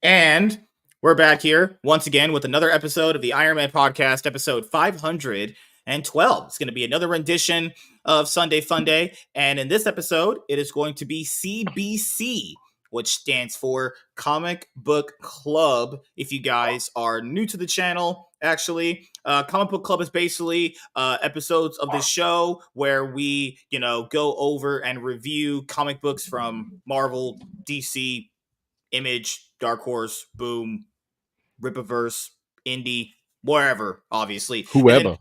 And we're back here once again with another episode of the Iron Man Podcast, episode 512. It's going to be another rendition of Sunday Funday. And in this episode, it is going to be CBC, which stands for Comic Book Club. If you guys are new to the channel, actually, Comic Book Club is basically episodes of this show where we, go over and review comic books from Marvel, DC, Image, Dark Horse, Boom, Rippaverse, Indie, wherever, obviously. Whoever.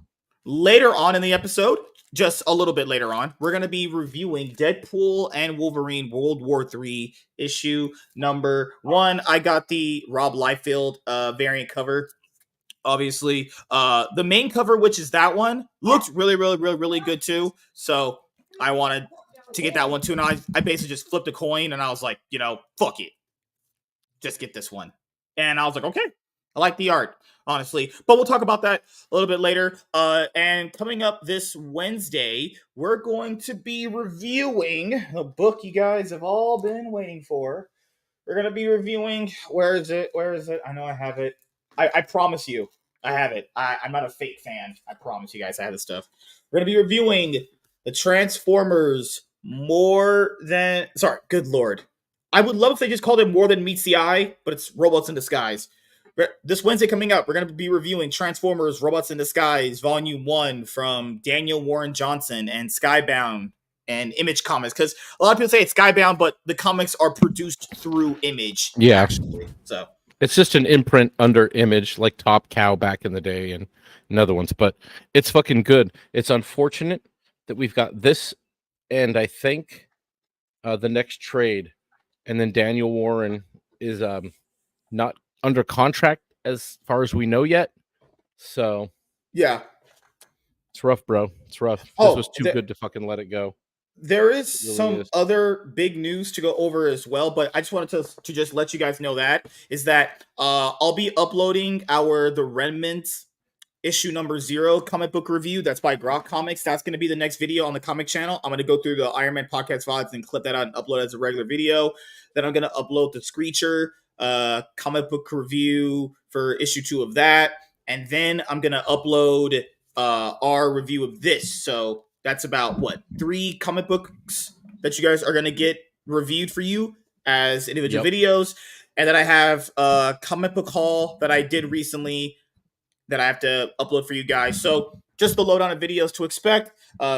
Later on in the episode, just a little bit later on, we're going to be reviewing Deadpool and Wolverine World War III issue number 1. I got the Rob Liefeld variant cover. Obviously, the main cover, which is that one, looks really good too. So I wanted to get that one too. And I basically just flipped a coin and I was like, fuck it. Just get this one. And I was like, okay, I like the art, honestly. But we'll talk about that a little bit later. And coming up this Wednesday, we're going to be reviewing a book you guys have all been waiting for. We're going to be reviewing, where is it? I know I have it. I promise you, I have it. I'm not a fake fan. I promise you guys I have this stuff. We're going to be reviewing the Transformers good lord. I would love if they just called it More Than Meets the Eye, but it's Robots in Disguise. This Wednesday coming up, we're going to be reviewing Transformers Robots in Disguise, Volume 1 from Daniel Warren Johnson and Skybound and Image Comics. Because a lot of people say it's Skybound, but the comics are produced through Image. Yeah. Actually. So it's just an imprint under Image, like Top Cow back in the day and other ones. But it's fucking good. It's unfortunate that we've got this and I think the next trade. And then Daniel Warren is not under contract as far as we know yet. So yeah, it's rough, bro. It's rough. This was too good to fucking let it go. There is really other big news to go over as well, but I just wanted to just let you guys know that I'll be uploading the Remnants issue number 0 comic book review. That's by Grok Comics. That's going to be the next video on the comic channel. I'm going to go through the Iron Man podcast VODs and clip that out and upload it as a regular video. Then I'm going to upload the Screecher comic book review for issue 2 of that. And then I'm going to upload our review of this. So that's about 3 comic books that you guys are going to get reviewed for you as individual videos. And then I have a comic book haul that I did recently that I have to upload for you guys. So just the lowdown of videos to expect.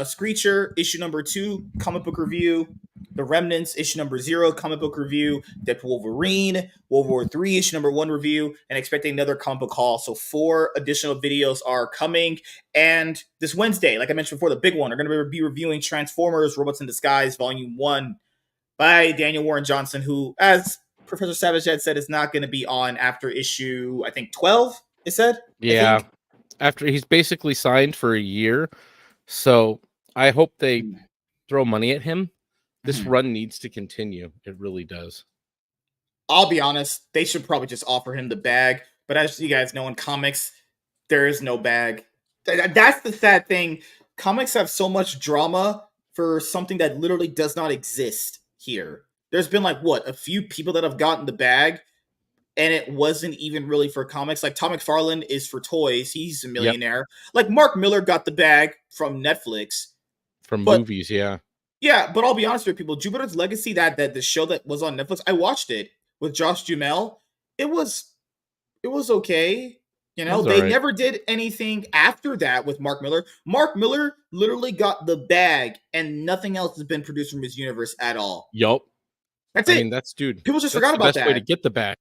Screecher, issue number 2, comic book review. The Remnants, issue number 0, comic book review. Deadpool Wolverine, World War III, issue number 1 review. And expecting another comic book haul. So 4 additional videos are coming. And this Wednesday, like I mentioned before, the big one, we're going to be reviewing Transformers, Robots in Disguise, Volume 1 by Daniel Warren Johnson, who, as Professor Savage had said, is not going to be on after issue, I think, 12. It said? Yeah. After he's basically signed for a year. So I hope they throw money at him. This run needs to continue. It really does. I'll be honest. They should probably just offer him the bag. But as you guys know, in comics, there is no bag. That's the sad thing. Comics have so much drama for something that literally does not exist here. There's been a few people that have gotten the bag. And it wasn't even really for comics. Like Todd McFarlane is for toys. He's a millionaire. Yep. Like Mark Miller got the bag from Netflix. From movies, yeah. Yeah, but I'll be honest with people. Jupiter's Legacy, that the show that was on Netflix, I watched it with Josh Duhamel. It was okay. They never did anything after that with Mark Miller. Mark Miller literally got the bag, and nothing else has been produced from his universe at all. Yup. That's it. I mean, people just forgot about that. That's the best way to get the bag.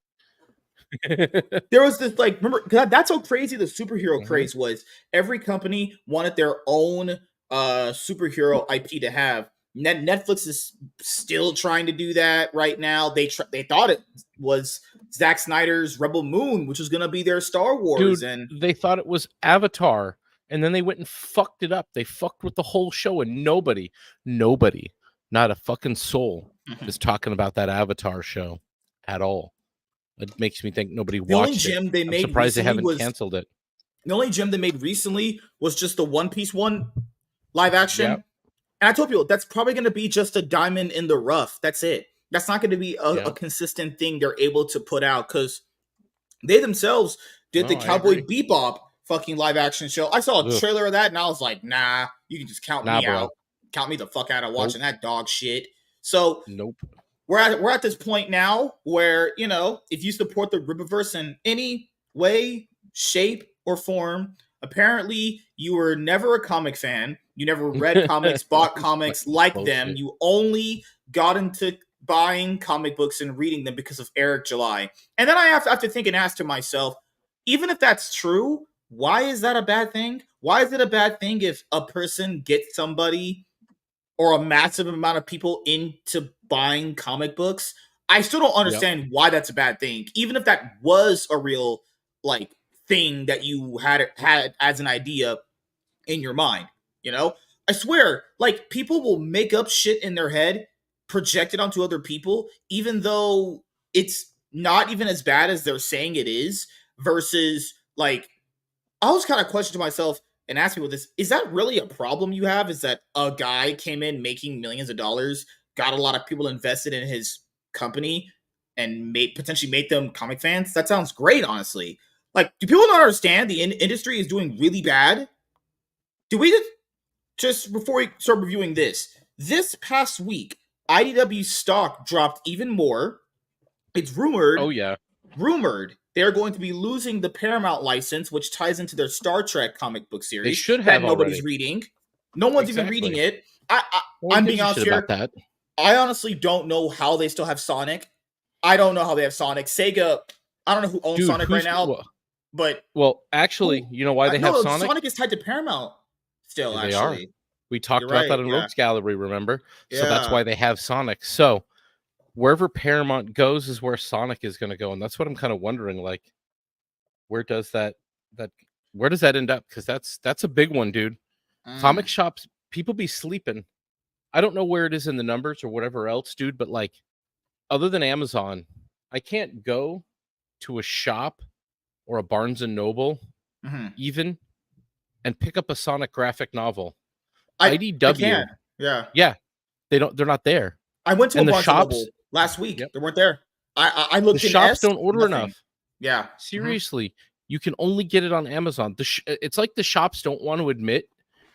There was this remember that's how crazy the superhero craze was. Every company wanted their own superhero IP to have. Netflix is still trying to do that right now. They thought it was Zack Snyder's Rebel Moon, which was going to be their Star Wars. Dude, and they thought it was Avatar, and then they went and fucked it up. They fucked with the whole show, and nobody, not a fucking soul is talking about that Avatar show at all. It makes me think nobody watched it. I'm surprised they haven't canceled it. The only gem they made recently was just the One Piece one live action. Yep. And I told people that's probably going to be just a diamond in the rough. That's it. That's not going to be Yeah. a consistent thing they're able to put out, because they themselves did the No, I Cowboy agree. Bebop fucking live action show. I saw a Ugh. trailer of that and I was like, nah, you can just count Nah, me bro. out. Count me the fuck out of Nope. watching that dog shit. So Nope. we're at this point now where, you know, if you support the Rippaverse in any way, shape, or form, apparently you were never a comic fan. You never read comics, bought comics, liked them. Bullshit. You only got into buying comic books and reading them because of Eric July. And then I have to think and ask to myself, even if that's true, why is that a bad thing? Why is it a bad thing if a person gets somebody or a massive amount of people into buying comic books? I still don't Yep. understand why that's a bad thing. Even if that was a real like thing that you had as an idea in your mind, you know? I swear, like, people will make up shit in their head, project it onto other people, even though it's not even as bad as they're saying it is, versus like I was kind of questioning myself and asking people this: is that really a problem you have? Is that a guy came in making millions of dollars, got a lot of people invested in his company, and potentially made them comic fans? That sounds great, honestly. Like, do people not understand the industry is doing really bad? Do we just before we start reviewing this past week, IDW stock dropped even more. It's Oh yeah. rumored they're going to be losing the Paramount license, which ties into their Star Trek comic book They series should that have nobody's already. reading. No one's even reading Exactly. it. No one I'm gives being a honest shit about here. that. I honestly don't know how they still have Sonic. I don't know how they have Sonic. Sega, I don't know who owns Dude, Sonic right now, but well, actually, you know why they have no, Sonic? Sonic is tied to Paramount still, They are. actually. We talked You're about that right. in Yeah. Rogues Gallery, remember? So that's Yeah. why they have Sonic. So wherever Paramount goes is where Sonic is going to go, and that's what I'm kind of wondering. Like, where does that where does that end up? Because that's a big one, dude. Comic Mm. shops, people be sleeping. I don't know where it is in the numbers or whatever else, dude. But like, other than Amazon, I can't go to a shop or a Barnes and Noble Mm-hmm. even and pick up a Sonic graphic novel. I IDW, can. Yeah. yeah, they're not there. I went to a And the Barnes and shops, Noble last week. yep, They weren't there. I the looked in shops S, don't order nothing. enough. Yeah. Mm-hmm. Seriously, you can only get it on Amazon. It's like the shops don't want to admit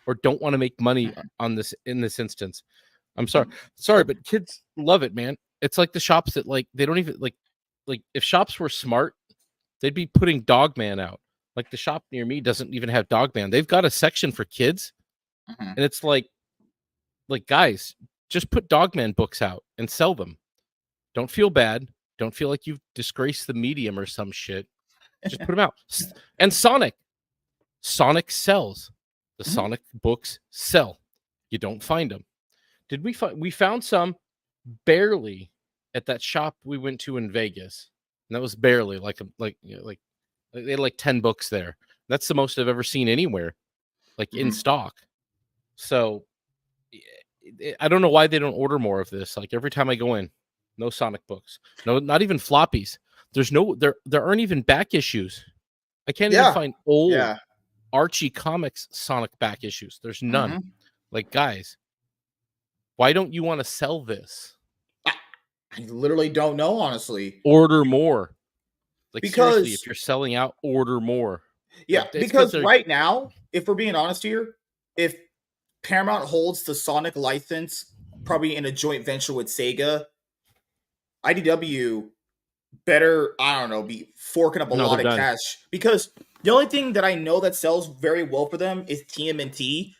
or don't want to make money on this in this instance. I'm sorry, but kids love it, man. It's like the shops that like they don't even like if shops were smart, they'd be putting Dogman out. Like the shop near me doesn't even have Dogman. They've got a section for kids, Mm-hmm. and it's like guys, just put Dogman books out and sell them. Don't feel bad. Don't feel like you've disgraced the medium or some shit. Just put them out. And Sonic sells. The Mm-hmm. Sonic books sell. You don't find them. Did we found some barely at that shop we went to in Vegas. And that was barely like they had like 10 books there. That's the most I've ever seen anywhere, like in Mm-hmm. stock. So I don't know why they don't order more of this. Like every time I go in, no Sonic books. No, not even floppies. There aren't even back issues. I can't even Yeah. find old Yeah. Archie Comics Sonic back issues. There's none. Mm-hmm. Like, guys, why don't you want to sell this? I literally don't know, honestly. Order more. Like, seriously, if Because you're selling out, order more. yeah, It's because because they're right now, if we're being honest here, if Paramount holds the Sonic license, probably in a joint venture with Sega, IDW better, I don't know, be forking up a no, lot they're of done. cash, because the only thing that I know that sells very well for them is TMNT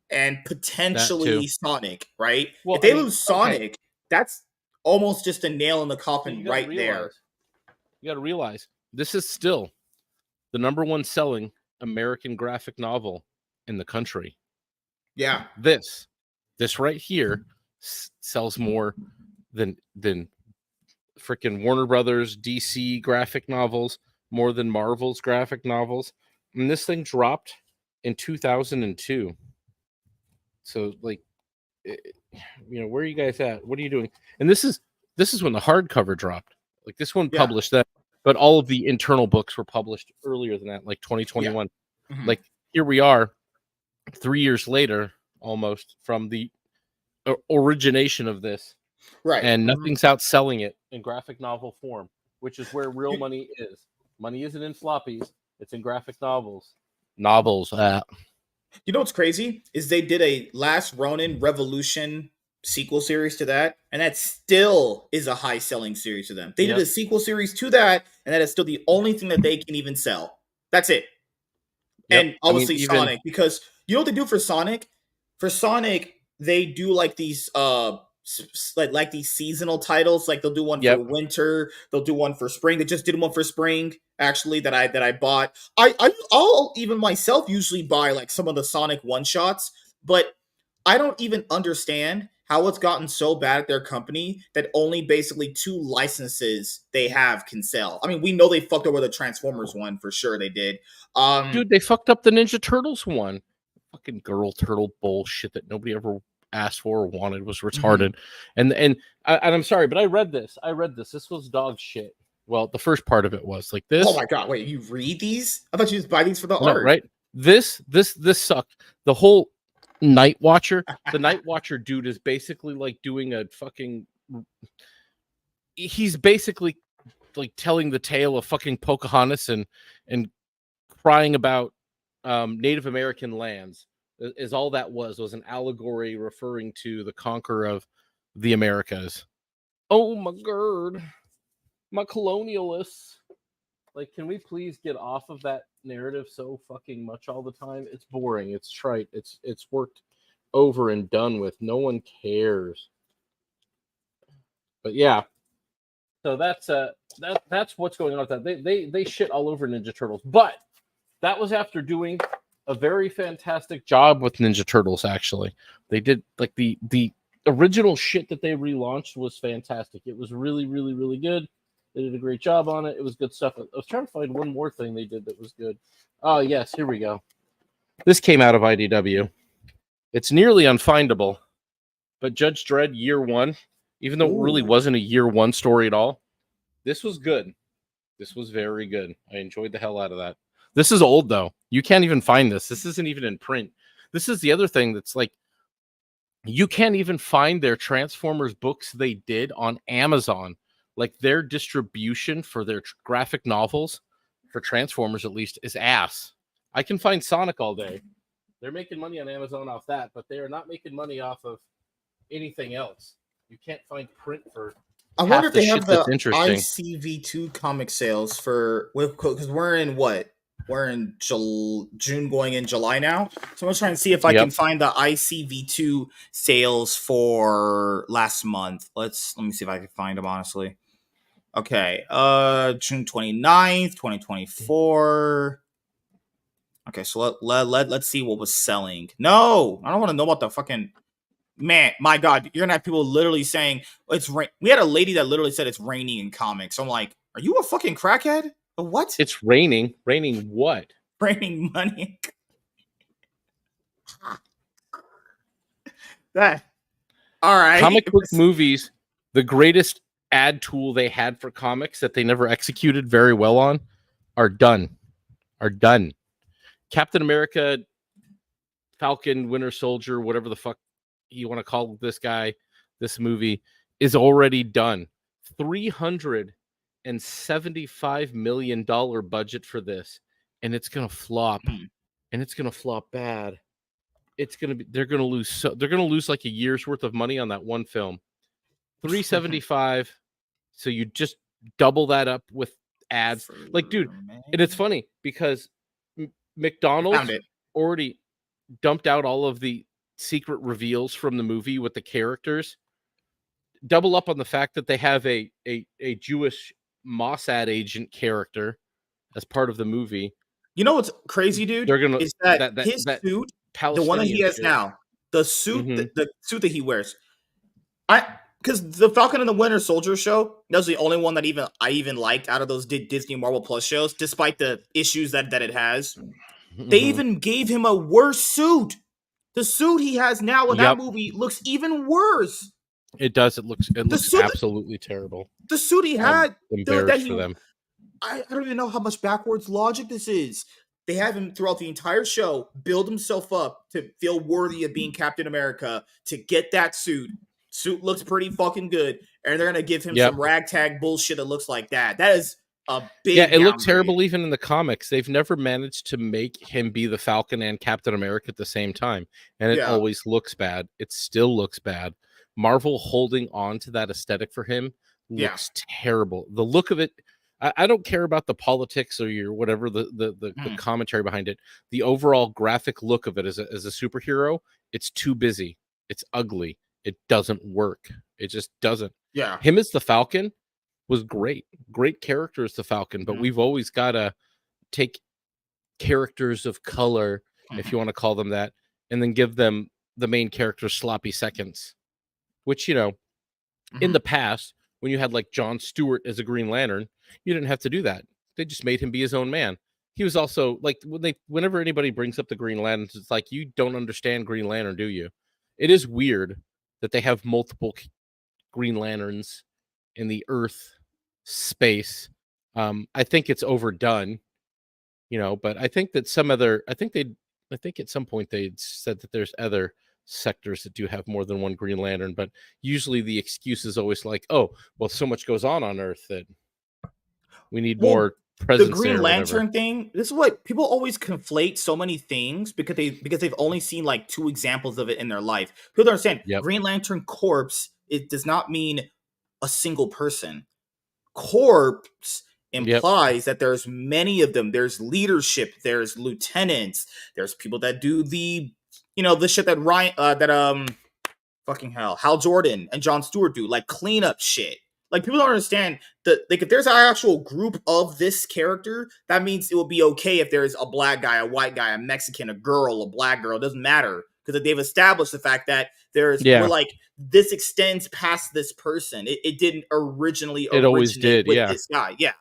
and That too. potentially Sonic, right? Well, If I they mean, lose okay. Sonic, that's almost just a nail in the So coffin right there. you got to realize this is still the number one selling American graphic novel in the country. Yeah. This right here sells more than freaking Warner Brothers, DC graphic novels, more than Marvel's graphic novels. And this thing dropped in 2002. So like, where are you guys at? What are you doing? And this is when the hardcover dropped. Like this one Yeah. published that, but all of the internal books were published earlier than that, like Yeah. 2021. Mm-hmm. Like here we are 3 years later, almost from the origination of this. Right. and nothing's outselling it in graphic novel form, which is where real money is. Money isn't in floppies; it's in graphic novels. Novels. You know what's crazy is they did a Last Ronin Revolution sequel series to that, and that still is a high selling series to them. They did Yep. a sequel series to that, and that is still the only thing that they can even sell. That's it. Yep. And I mean, obviously even Sonic, because you know what they do for Sonic? For Sonic, they do like these like these seasonal titles. Like they'll do one for yep. winter, they'll do one for spring. They just did one for spring actually that I bought. I'll even myself usually buy like some of the Sonic one shots, but I don't even understand how it's gotten so bad at their company that only basically two licenses they have can sell. I mean, we know they fucked over the Transformers one for sure. They did. Dude, they fucked up the Ninja Turtles one. Fucking girl turtle bullshit that nobody ever asked for or wanted was Mhm. retarded. And I'm sorry, but I read this. This was dog shit. Well, the first part of it was like Oh this. my god! Wait, you read these? I thought you just buy these for the No, art. right? This sucked. The whole Night Watcher, the Night Watcher dude is basically like doing a fucking. He's basically like telling the tale of fucking Pocahontas and crying about Native American lands. Is all that was an allegory referring to the conqueror of the Americas. Oh my god, my colonialists! Like, can we please get off of that narrative so fucking much all the time? It's boring. It's trite. It's worked over and done with. No one cares. But yeah, so that's what's going on with that. They shit all over Ninja Turtles, but that was after doing a very fantastic job with Ninja Turtles. Actually, they did like the original shit that they relaunched was fantastic. It was really really really good. They did a great job on it. It was good stuff. I was trying to find one more thing they did that was good. Oh yes, here we go. This came out of IDW. It's nearly unfindable, but Judge Dredd Year One, even though it really Ooh. wasn't a Year One story at all, this was good. This was very good. I enjoyed the hell out of that. This is old though. You can't even find this. This isn't even in print. This is the other thing that's like you can't even find their Transformers books they did on Amazon. Like their distribution for their graphic novels for Transformers at least is ass. I can find Sonic all day. They're making money on Amazon off that, but they are not making money off of anything else. You can't find print for I wonder half if the they shit have that's the interesting. ICV2 comic sales for because we're in what? We're in June going in July now. So I'm gonna try and see if I can Yep. find the ICV2 sales for last month. Let me see if I can find them honestly. Okay. June 29th, 2024. Okay, so let's see what was selling. No, I don't want to know about the fucking man. My God, you're gonna have people literally saying it's rain. We had a lady that literally said it's raining in comics. I'm like, are you a fucking crackhead? What? It's raining. Raining what? Raining money? That all right? Comic book movies, the greatest ad tool they had for comics that they never executed very well on, are done. Are done. Captain America, Falcon, Winter Soldier, whatever the fuck you want to call this guy, this movie is already done. $375 million budget for this, and it's gonna flop, and it's gonna flop bad. It's gonna be they're gonna lose like a year's worth of money on that one film. 375. So you just double that up with ads. Like, dude, and it's funny because Found McDonald's it. already dumped out all of the secret reveals from the movie with the characters. Double up on the fact that they have a Jewish Mossad agent character as part of the movie. You know what's crazy, dude? They're gonna Is that his that suit, the one that he Palestinian has shit. now, the suit, Mm-hmm. the suit that he wears. I because the Falcon and the Winter Soldier show that was the only one that I even liked out of those Disney Marvel Plus shows, despite the issues that it has. They Mm-hmm. even gave him a worse suit. The suit he has now in that Yep, movie looks even worse. it does. It The looks suit, absolutely terrible. the suit he I'm had, that embarrassed for he, them. I don't even know how much backwards logic this is. They have him throughout the entire show build himself up to feel worthy of being Captain America to get that suit. Suit looks pretty fucking good, and they're gonna give him Yep. some ragtag bullshit that looks like that. That is a Yeah, big it looked downgrade. terrible even in the comics. They've never managed to make him be the Falcon and Captain America at the same time, and it Yeah, always looks bad. It still looks bad. Marvel holding on to that aesthetic for him yeah. looks terrible. The look of it, I don't care about the politics or your whatever the Mhm. commentary behind it. The overall graphic look of it as a superhero, it's too busy. It's ugly. It doesn't work. It just doesn't. Yeah. Him as the Falcon was great. Great character as the Falcon, but Mhm. we've always got to take characters of color, if you Mhm. want to call them that, and then give them the main character sloppy seconds. Which, in Mhm. the past, when you had like John Stewart as a Green Lantern, you didn't have to do that. They just made him be his own man. He was also like whenever anybody brings up the Green Lanterns, it's like you don't understand Green Lantern, do you? It is weird that they have multiple Green Lanterns in the Earth space. I think it's overdone, but I think that I think at some point they said that there's other sectors that do have more than one Green Lantern, but usually the excuse is always like, oh, well, so much goes on Earth that we need Well, more the presence Green there or whatever. Lantern thing, this is what people always conflate so many things because they've only seen like two examples of it in their life. People don't understand Yep. Green Lantern Corps, it does not mean a single person. Corps Yep. implies that there's many of them. There's leadership, there's lieutenants, there's people that do the shit that Ryan fucking hell, Hal Jordan and John Stewart do, like cleanup shit. Like people don't understand that like if there's an actual group of this character, that means it will be okay if there's a black guy, a white guy, a Mexican, a girl, a black girl. It doesn't matter because they've established the fact that we're Yeah. like this extends past this person. It didn't originally It always originate did. with Yeah. this guy. Yeah.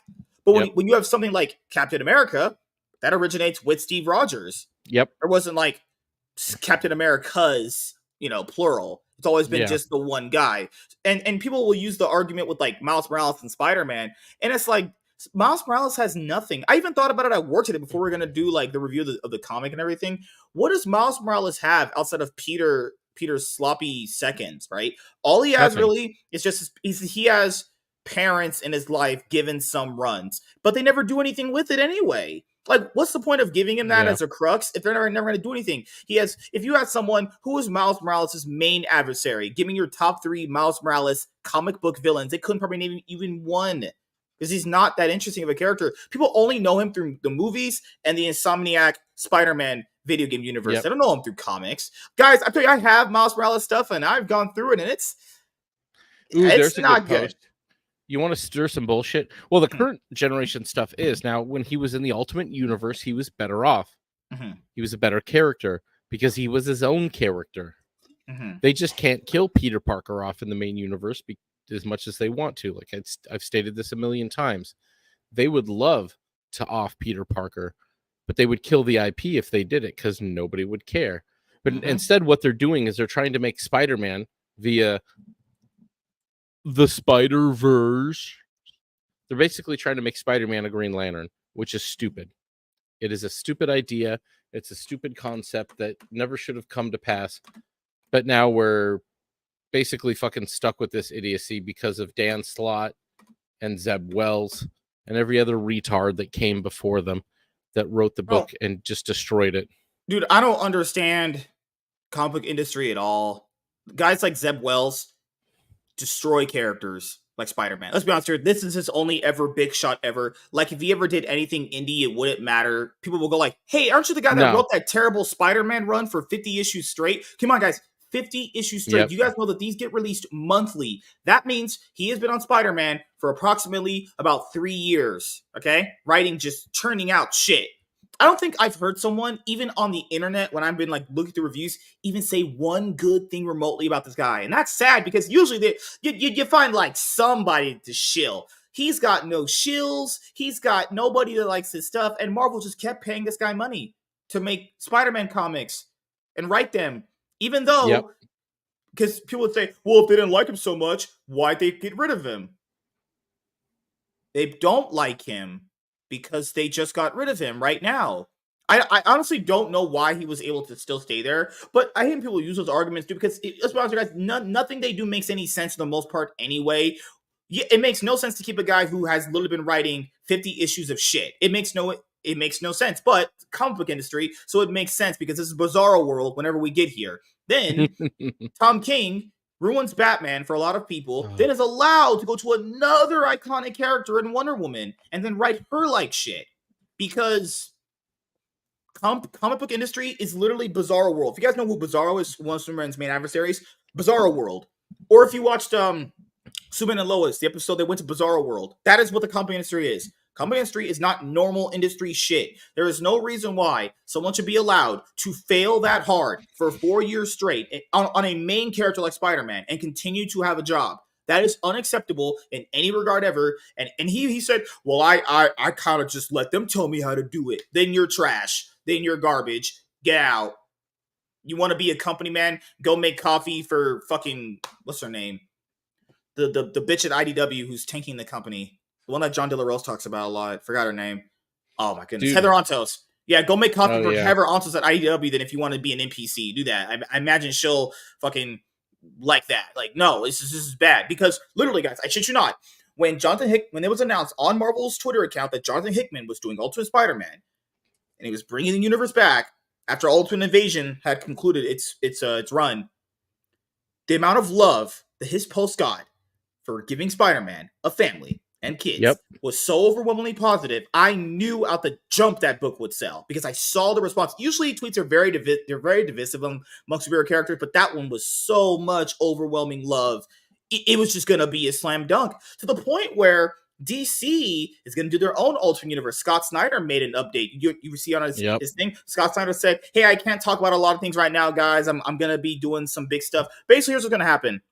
But when Yep. when you have something like Captain America, that originates with Steve Rogers. Yep. There wasn't like Captain America's, plural. It's always been Yeah. just the one guy. And people will use the argument with like Miles Morales and Spider-Man, and it's like Miles Morales has nothing. I even thought about it at work today before we are gonna do like the review of the comic and everything. What does Miles Morales have outside of Peter's sloppy seconds, right? All he has Nothing. really is just he has parents in his life given some runs, but they never do anything with it anyway. Like, what's the point of giving him that Yeah. as a crux if they're never going to do anything? If you had someone who is Miles Morales' main adversary, give me your top three Miles Morales comic book villains. They couldn't probably name even one because he's not that interesting of a character. People only know him through the movies and the Insomniac Spider-Man video game universe. Yep. They don't know him through comics. Guys, I tell you, I have Miles Morales stuff and I've gone through it and Ooh, it's there's a good not good. post. You want to stir some bullshit? Well, the Mhm, current generation stuff is now when he was in the Ultimate Universe, he was better off. mhm, He was a better character because he was his own character. mhm, They just can't kill Peter Parker off in the main universe as much as they want to. Like I've stated this a million times. They would love to off Peter Parker, but they would kill the IP if they did it because nobody would care. But mhm. instead, what they're doing is they're trying to make Spider-Man via the Spider-Verse. They're basically trying to make Spider-Man a Green Lantern, which is stupid. It is a stupid idea. It's a stupid concept that never should have come to pass. But now we're basically fucking stuck with this idiocy because of Dan Slott and Zeb Wells and every other retard that came before them that wrote the Oh, book and just destroyed it. dude, I don't understand comic book industry at all. Guys like Zeb Wells destroy characters like Spider-Man. Let's be honest here. This is his only ever big shot ever. Like if he ever did anything indie, it wouldn't matter. People will go like, "Hey, aren't you the guy that No. wrote that terrible Spider-Man run for 50 issues straight?" Come on, guys. 50 issues straight. Yep. You guys know that these get released monthly. That means he has been on Spider-Man for approximately about 3 years, okay? Writing just churning out shit. I don't think I've heard someone, even on the internet, when I've been like looking through reviews, even say one good thing remotely about this guy. And that's sad because usually you find like somebody to shill. He's got no shills. He's got nobody that likes his stuff. And Marvel just kept paying this guy money to make Spider-Man comics and write them. Even Yep. though, because people would say, well, if they didn't like him so much, why'd they get rid of him? They don't like him because they just got rid of him right now. I honestly don't know why he was able to still stay there, but I hate people use those arguments too because let's be honest, guys, nothing they do makes any sense for the most part anyway. Yeah, it makes no sense to keep a guy who has literally been writing 50 issues of shit. It makes no sense, but comic book industry, so it makes sense because this is Bizarro world. Whenever we get here, then Tom King ruins Batman for a lot of people, then is allowed to go to another iconic character in Wonder Woman and then write her like shit because comic book industry is literally Bizarro World. If you guys know who Bizarro is, one of Superman's main adversaries, Bizarro World. Or if you watched Superman and Lois, the episode they went to Bizarro World, that is what the comic industry is. Comic industry is not normal industry shit. There is no reason why someone should be allowed to fail that hard for 4 years straight on a main character like Spider-Man and continue to have a job. That is unacceptable in any regard ever. And he said, well, I kind of just let them tell me how to do it. Then you're trash. Then you're garbage. Get out. You want to be a company man? Go make coffee for fucking, what's her name? The bitch at IDW who's tanking the company. The one that John De La Rose talks about a lot. Forgot her name. Oh my goodness. Heather Ontos. Yeah, go make coffee for Heather Ontos at IDW. Then if you want to be an NPC, do that. I imagine she'll fucking like that. Like, no, this is bad. Because literally, guys, I shit you not. When it was announced on Marvel's Twitter account that Jonathan Hickman was doing Ultimate Spider-Man and he was bringing the universe back after Ultimate Invasion had concluded its run, the amount of love that his post got for giving Spider-Man a family and kids was so overwhelmingly positive. I knew out the jump that book would sell because I saw the response. Usually tweets are very divisive amongst superhero characters, but that one was so much overwhelming love. It was just going to be a slam dunk to the point where DC is going to do their own alternate universe. Scott Snyder made an update. You see on his thing. Scott Snyder said, "Hey, I can't talk about a lot of things right now, guys. I'm going to be doing some big stuff." Basically, here's what's going to happen.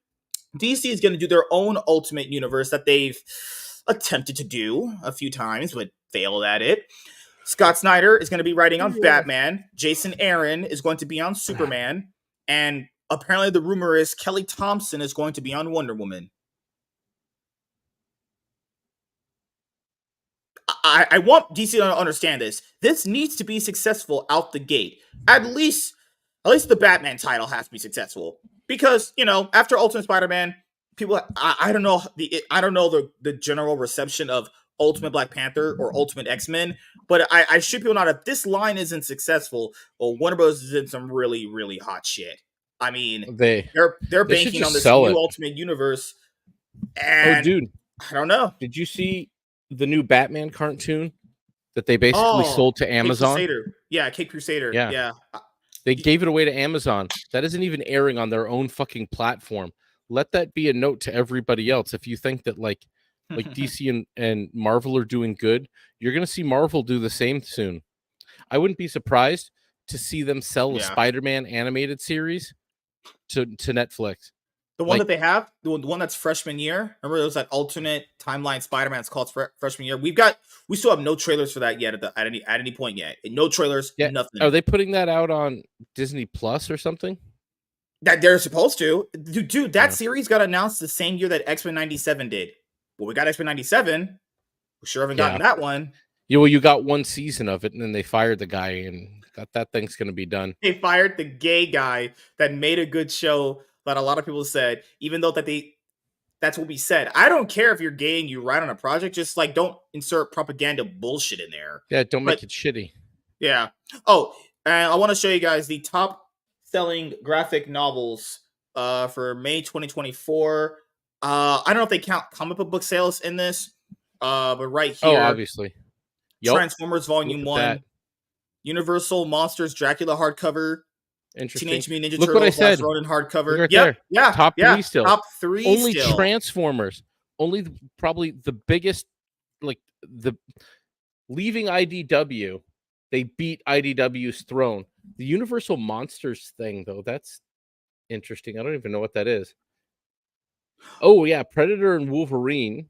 DC is going to do their own Ultimate Universe that they've attempted to do a few times, but failed at it. Scott Snyder is going to be writing on Batman. Jason Aaron is going to be on Superman. And apparently the rumor is Kelly Thompson is going to be on Wonder Woman. I want DC to understand this. This needs to be successful out the gate. At least the Batman title has to be successful. Because, after Ultimate Spider-Man, people, I don't know the general reception of Ultimate Black Panther or Ultimate X-Men, but I should people know that if this line isn't successful, well, Warner Bros. Is in some really, really hot shit. I mean, they're banking on this new Ultimate Universe, and dude, I don't know. Did you see the new Batman cartoon that they basically sold to Amazon? Cape Crusader. Yeah. They gave it away to Amazon. That isn't even airing on their own fucking platform. Let that be a note to everybody else. If you think that like DC and Marvel are doing good, you're going to see Marvel do the same soon. I wouldn't be surprised to see them sell a Spider-Man animated series to Netflix. The one that they have, the one that's freshman year. Remember, there was that alternate timeline Spider-Man. It's called freshman year. We still have no trailers for that yet at any point yet. No trailers, nothing. Are they putting that out on Disney Plus or something? That they're supposed to. Dude, that series got announced the same year that X-Men 97 did. Well, we got X-Men 97. We sure haven't gotten that one. Yeah, well, you got one season of it, and then they fired the guy, and got that thing's going to be done. They fired the gay guy that made a good show. That a lot of people said, even though that's what we said. I don't care if you're gay and you write on a project, just like don't insert propaganda bullshit in there. Yeah, don't make it shitty. Yeah. Oh, and I want to show you guys the top selling graphic novels for May 2024. I don't know if they count comic book sales in this, but right here. Oh, obviously. Transformers Volume 1, Universal Monsters Dracula hardcover. Interesting. Teenage Mutant Ninja Look Turtles, what I said. Ronin hardcover. Right there. Yeah. Top 3 still. Top 3 only still. Transformers. Only probably the biggest, leaving IDW, they beat IDW's throne. The Universal Monsters thing, though, that's interesting. I don't even know what that is. Oh, yeah. Predator and Wolverine.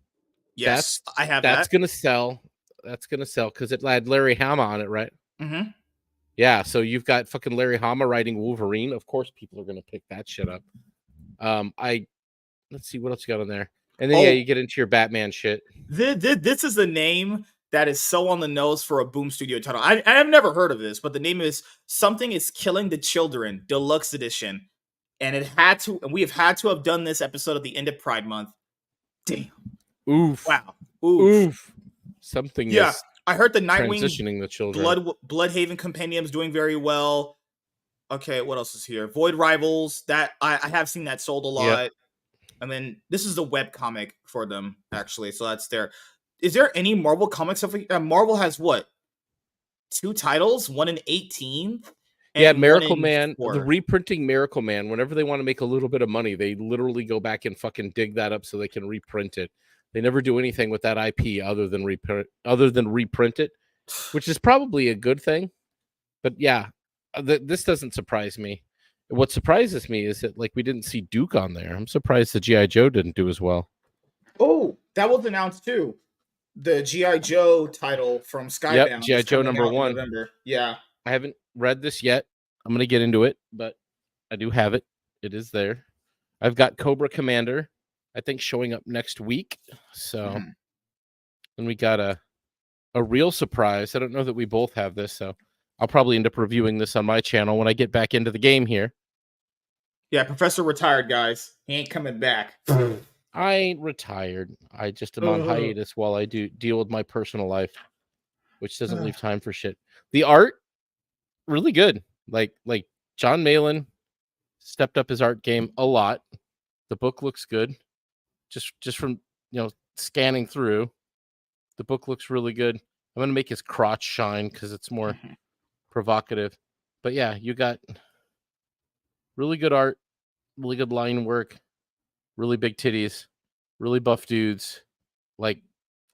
Yes, I have that. That's going to sell. That's going to sell because it had Larry Hama on it, right? Mm-hmm. Yeah, so you've got fucking Larry Hama writing Wolverine. Of course, people are going to pick that shit up. Let's see what else you got on there. And then, you get into your Batman shit. This is the name that is so on the nose for a Boom Studio title. I have never heard of this, but the name is Something is Killing the Children Deluxe Edition. And we have had to have done this episode at the end of Pride Month. Damn. Oof. Wow. Oof. Oof. Something Yeah. is I heard the Nightwing transitioning the children. Bloodhaven Compendium is doing very well. Okay, what else is here? Void Rivals. That I have seen that sold a lot. Yep. And then this is the web comic for them, actually. So that's there. Is there any Marvel comic stuff? Marvel has what? 2 titles? One in 18? Yeah, And Miracle one in Man, 4. the reprinting Miracle Man, whenever they want to make a little bit of money, they literally go back and fucking dig that up so they can reprint it. They never do anything with that IP other than reprint it, which is probably a good thing. But yeah, this doesn't surprise me. What surprises me is that like we didn't see Duke on there. I'm surprised the GI Joe didn't do as well. Oh, that was announced too. The GI Joe title from Skybound. Yep, GI Joe #1. November. Yeah, I haven't read this yet. I'm gonna get into it, but I do have it. It is there. I've got Cobra Commander, I think, showing up next week. So then we got a real surprise. I don't know that we both have this, so I'll probably end up reviewing this on my channel when I get back into the game here. Yeah, Professor retired, guys. He ain't coming back. I ain't retired. I just am on hiatus while I deal with my personal life, which doesn't leave time for shit. The art, really good. Like John Malin stepped up his art game a lot. The book looks good. Just from scanning through, the book looks really good. I'm gonna make his crotch shine because it's more provocative. But yeah, you got really good art, really good line work, really big titties, really buff dudes. Like,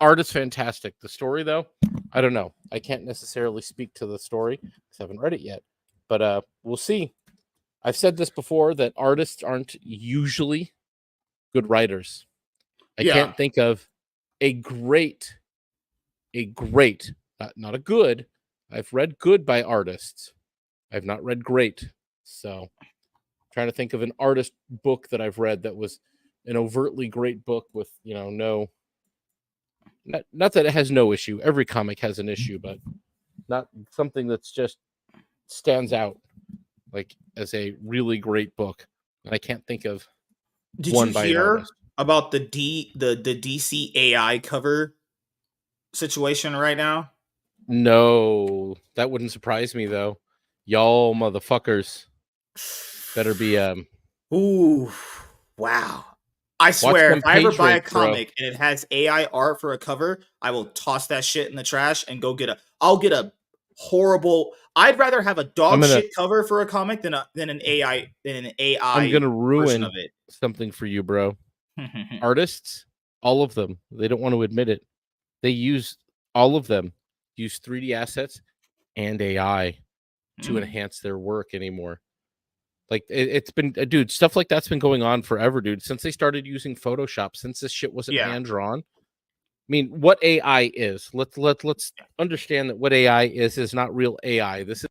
art is fantastic. The story, though, I don't know. I can't necessarily speak to the story because I haven't read it yet. But we'll see. I've said this before, that artists aren't usually good writers. I can't think of a great, not a good. I've read good by artists. I've not read great. So I'm trying to think of an artist book that I've read that was an overtly great book with, not that it has no issue. Every comic has an issue, but not something that's just stands out like as a really great book. And I can't think of one by an artist. About the DC AI cover situation right now? No, that wouldn't surprise me though. Y'all motherfuckers better be Ooh, wow. I swear, if I ever buy a comic and it has AI art for a cover, I will toss that shit in the trash and I'll get a horrible. I'd rather have a dog shit cover for a comic than an AI I'm gonna ruin of it. Something for you, bro. Artists, all of them, they don't want to admit it. All of them use 3D assets and AI to enhance their work anymore. Like it's been, dude, stuff like that's been going on forever, dude. Since they started using Photoshop, since this shit wasn't hand drawn. I mean, what AI is? Let's understand that what AI is not real AI. This is.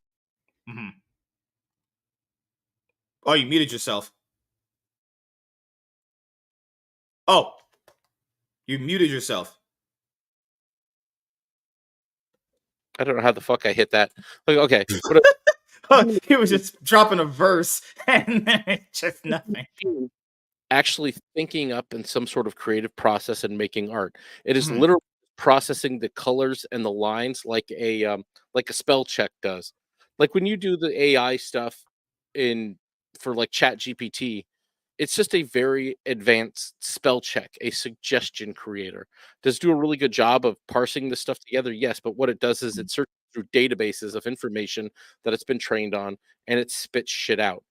Oh, you muted yourself. Oh, you muted yourself. I don't know how the fuck I hit that. Like, okay. He was just dropping a verse and then just nothing. Actually thinking up in some sort of creative process and making art. It is literally processing the colors and the lines like a spell check does. Like when you do the AI stuff for like Chat GPT, it's just a very advanced spell check, a suggestion creator. Does do a really good job of parsing this stuff together, yes, but what it does is it searches through databases of information that it's been trained on, and it spits shit out.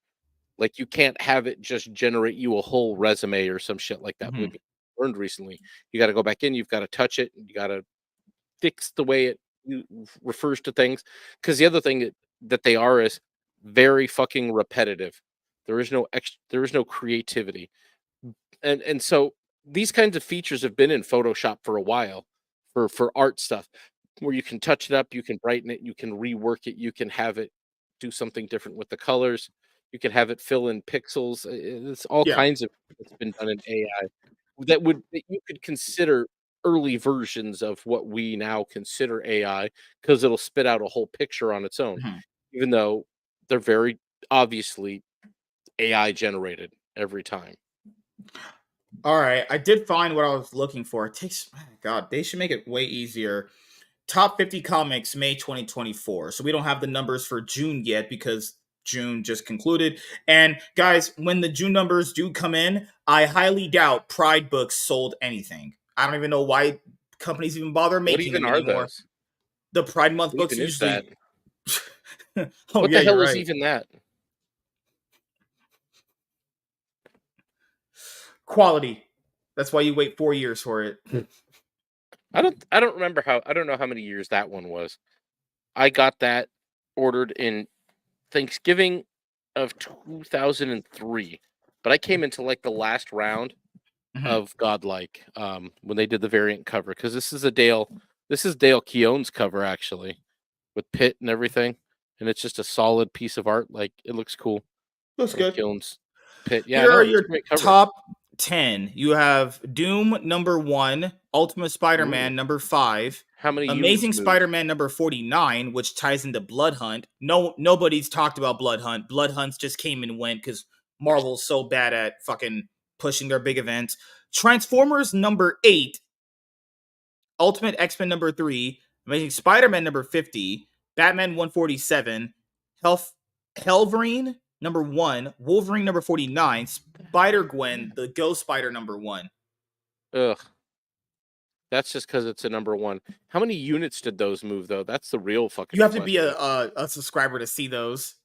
Like, you can't have it just generate you a whole resume or some shit like that. We've learned recently. You got to go back in, you've got to touch it, you got to fix the way it refers to things. Because the other thing that they are is very fucking repetitive. There is no creativity. And so these kinds of features have been in Photoshop for a while for art stuff, where you can touch it up, you can brighten it, you can rework it, you can have it do something different with the colors. You can have it fill in pixels. It's all kinds of it's been done in AI that you could consider early versions of what we now consider AI because it'll spit out a whole picture on its own, Mhm. even though they're very obviously AI generated every time. All right, I did find what I was looking for. It takes, God, they should make it way easier. Top 50 comics, May 2024. So we don't have the numbers for June yet because June just concluded. And guys, when the June numbers do come in, I highly doubt Pride Books sold anything. I don't even know why companies even bother What making even them are anymore. those? The Pride Month What books even is that? usually. Oh, What yeah, the you're hell is right. even that? Quality. That's why you wait 4 years for it. I don't remember how I don't know how many years that one was. I got that ordered in Thanksgiving of 2003, but I came into like the last round Mhm. of Godlike when they did the variant cover because this is Dale Keown's cover actually with Pitt and everything, and it's just a solid piece of art. Like it looks cool. Looks Dale good. Keown's Pitt. Yeah, Here are no, it's your a great cover. top 10. You have Doom number 1, Ultimate Ooh, Spider-Man number 5, how many units Amazing moved? Spider-Man number 49, which ties into Blood Hunt. Nobody's talked about Blood Hunt. Blood Hunts just came and went cuz Marvel's so bad at fucking pushing their big events. Transformers number 8, Ultimate X-Men number 3, Amazing Spider-Man number 50, Batman 147, Health Helverine number 1, Wolverine number 49, Spider-Gwen, the Ghost Spider number 1. Ugh, that's just because it's a number one. How many units did those move though? That's the real You fucking have to be question. a subscriber to see those.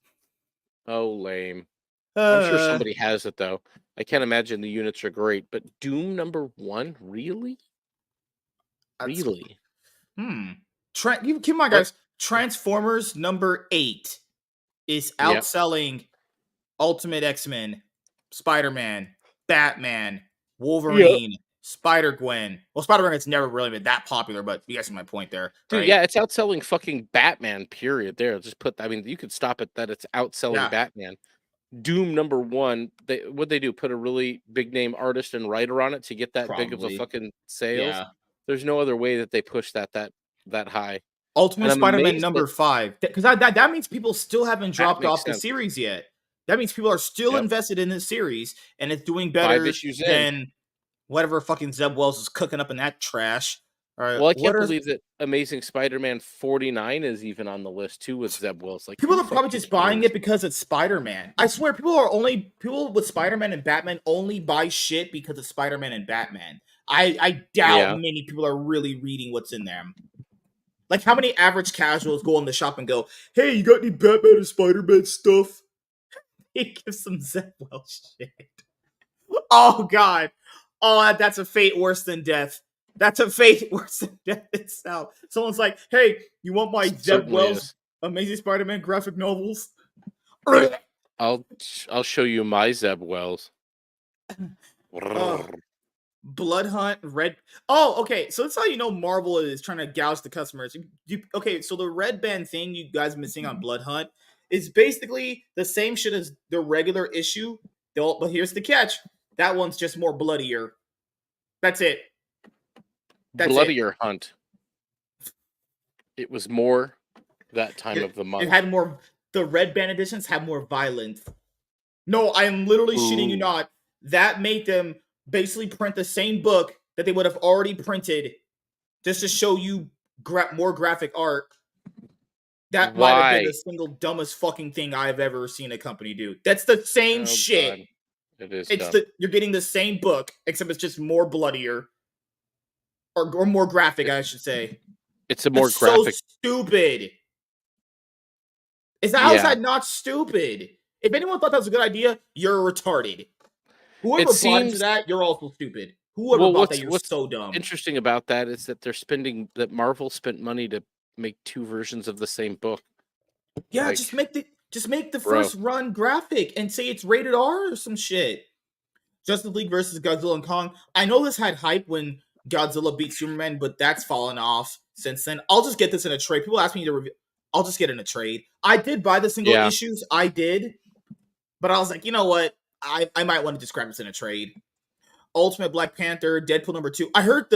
Oh, lame. I'm sure Uh somebody has it though. I can't imagine the units are great, but Doom number one, really, that's really? hmm. Keep in mind, What? guys. Transformers number 8 is Yep. outselling Ultimate X-Men, Spider-Man, Batman, Yep. Wolverine, Spider-Gwen. Well, Spider-Gwen's never really been that popular, but you guys see my point there, Dude, right? yeah, it's outselling fucking Batman. Period. There, just put. I mean, you could stop it that it's outselling Yeah, Batman. Doom number one. What they do? Put a really big name artist and writer on it to get that big of a probably. fucking sales. Yeah. There's no other way that they push that high. And Ultimate I'm Spider-Man amazed that number 5. Because that means people still haven't that dropped makes off the sense. series yet. That means people are still Yep. invested in this series, and it's doing 5 better issues in. than whatever fucking Zeb Wells is cooking up in that trash. All right, Well, I what can't are believe that Amazing Spider-Man 49 is even on the list too with Zeb Wells. Like, people who are probably fucking just buying cares? it because it's Spider-Man. I swear, people with Spider-Man and Batman only buy shit because it's Spider-Man and Batman. I doubt Yeah. many people are really reading what's in them. Like, how many average casuals go in the shop and go, "Hey, you got any Batman and Spider-Man stuff?" He gives some Zeb Wells shit. Oh God. Oh, that's a fate worse than death. That's a fate worse than death itself. Someone's like, "Hey, you want my Zeb Certainly Wells is. Amazing Spider-Man graphic novels?" I'll show you my Zeb Wells. Oh, Blood Hunt, Red. Oh, okay. So that's how you know Marvel is trying to gouge the customers. Okay, so the red band thing you guys have been seeing on Blood Hunt is basically the same shit as the regular issue. But here's the catch: that one's just more bloodier. That's it. That's it. Bloodier Hunt. It was more that time It, of the it month. had more. The red band editions have more violence. No, I am literally shitting you Ooh. not. That made them basically print the same book that they would have already printed just to show you more graphic art. That might have been Why? the single dumbest fucking thing I've ever seen a company do. That's the same Oh shit. god. It is It's dumb. the you're getting the same book, except it's just more bloodier or more graphic, It, I should say. it's a more That's so graphic. stupid. How is Yeah. that not stupid? If anyone thought that was a good idea, you're retarded. It Whoever bought into seems that, you're also stupid. Whoever well bought that, you're what's so dumb. interesting about that is that Marvel spent money to make two versions of the same book. Yeah, Like, just make the bro. first run graphic and say it's rated R or some shit. Justice League versus Godzilla and Kong. I know this had hype when Godzilla beat Superman, but that's fallen off since then. I'll just get this in a trade. People ask me to review. I'll just get in a trade. I did buy the single Yeah. issues. I did, but I was like, you know what? I might want to just grab this in a trade. Ultimate Black Panther, Deadpool number 2. I heard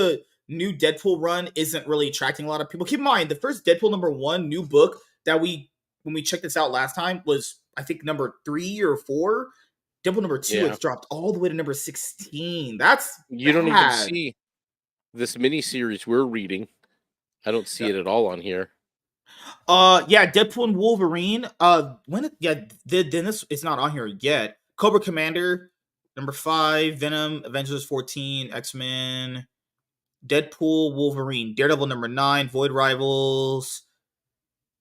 new Deadpool run isn't really attracting a lot of people. Keep in mind, the first Deadpool #1 new book that when we checked this out last time was, I think, number 3 or 4. Deadpool #2 Yeah. has dropped all the way to number 16. That's You don't even bad. see this mini series we're reading. I don't see it at all on here. Yeah, Deadpool and Wolverine. Then this it's not on here yet. Cobra Commander #5, Venom, Avengers 14, X-Men, Deadpool, Wolverine, Daredevil #9, Void Rivals.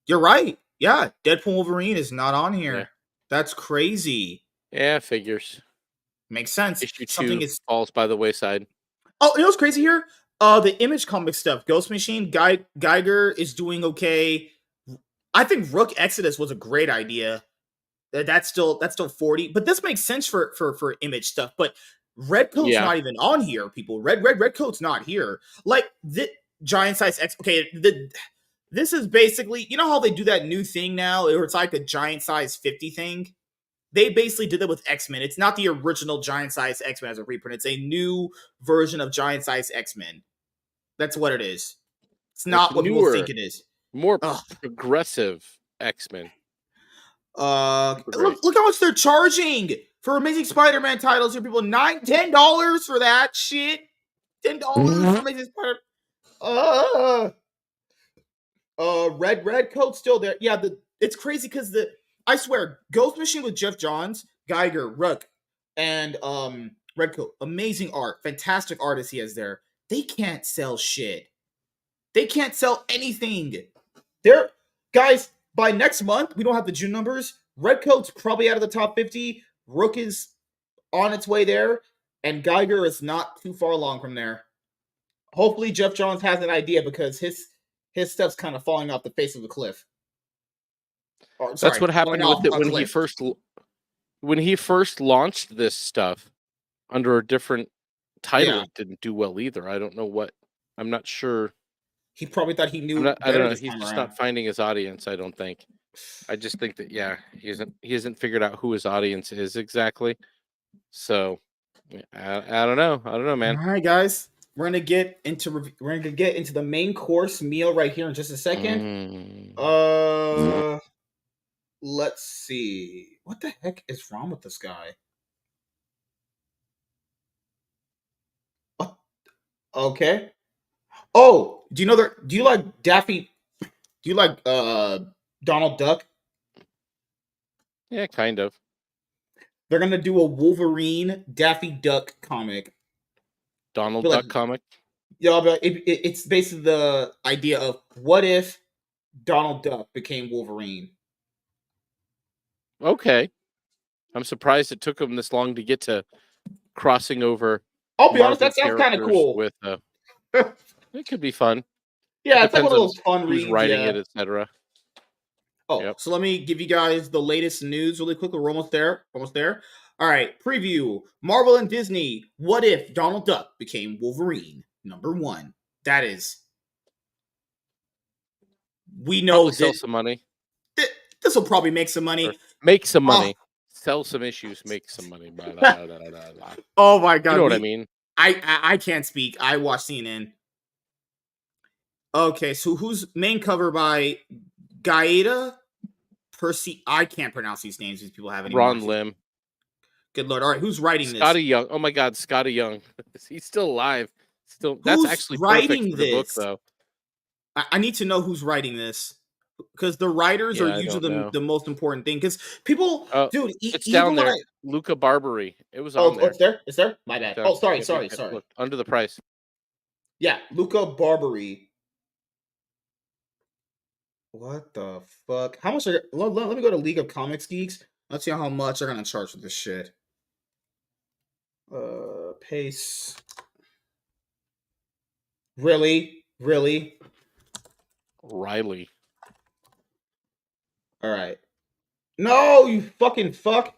You're right. Yeah, Deadpool Wolverine is not on Yeah. here. That's crazy. Yeah, figures. Makes sense. Issue Something 2 is. falls by the wayside. Oh, you know what's crazy here? The Image comic stuff. Ghost Machine, Geiger is doing okay. I think Rook Exodus was a great idea. That's still 40, but this makes sense for Image stuff. But Red Coat's Yeah. not even on here, people. Red Coat's not here. Like the Giant Size X. Okay, this is basically, you know how they do that new thing now, where it's like a Giant Size 50 thing. They basically did that with X-Men. It's not the original Giant Size X-Men as a reprint. It's a new version of Giant Size X-Men. That's what it is. It's not what people think it is. More progressive X-Men. Look how much they're charging for Amazing Spider-Man titles. Here, people, $10 for that shit. $10 for Amazing Spider. Red Coat's still there. Yeah, it's crazy because I swear, Ghost Machine with Jeff Johns, Geiger, Rook, and Red Coat, amazing art, fantastic artists he has there. They can't sell shit. They can't sell anything. They're guys. By next month, we don't have the June numbers. Red Coat's probably out of the top 50. Rook is on its way there, and Geiger is not too far along from there. Hopefully, Jeff Johns has an idea because his stuff's kind of falling off the face of the cliff. That's what happened with it when he first launched this stuff under a different title. Yeah. It didn't do well either. I don't know what. I'm not sure. He probably thought he knew. I don't know. He's just not finding his audience. I don't think. I just think that he hasn't figured out who his audience is exactly. So I don't know. I don't know, man. All right, guys. We're gonna get into the main course meal right here in just a second. Let's see. What the heck is wrong with this guy? What? Okay. Oh, do you like Daffy? Do you like Donald Duck? Yeah, kind of. They're gonna do a Wolverine Daffy Duck comic. Donald Duck comic? Yeah, but it's basically the idea of what if Donald Duck became Wolverine. Okay. I'm surprised it took him this long to get to crossing over. I'll be honest, that sounds kind of cool. With it could be fun. Yeah, it's like one of those fun reads. Who's writing it, etc. Oh, so let me give you guys the latest news really quickly. We're almost there. All right, preview. Marvel and Disney. What if Donald Duck became Wolverine? #1. That is. We know sell some money. This will probably make some money. Make some money. Sell some issues. Make some money. Oh my god! You know what I mean? I can't speak. I watch CNN. Okay, so who's main cover by Gaeta Percy? I can't pronounce these names. These people have any. Ron Lim. Good lord! All right, who's writing this? Scotty Young. Oh my god, Scotty Young. He's still alive. That's actually writing perfect for the book, though. I need to know who's writing this because the writers are usually the most important thing. Because people, dude, it's down there. Luca Barbary. It was on there. It's there. It's there. My bad. Down. Sorry. Look, under the price. Yeah, Luca Barbary. What the fuck? How much? Let me go to League of Comics Geeks. Let's see how much they're gonna charge for this shit. Pace. Really? Riley. All right. No, you fucking fuck.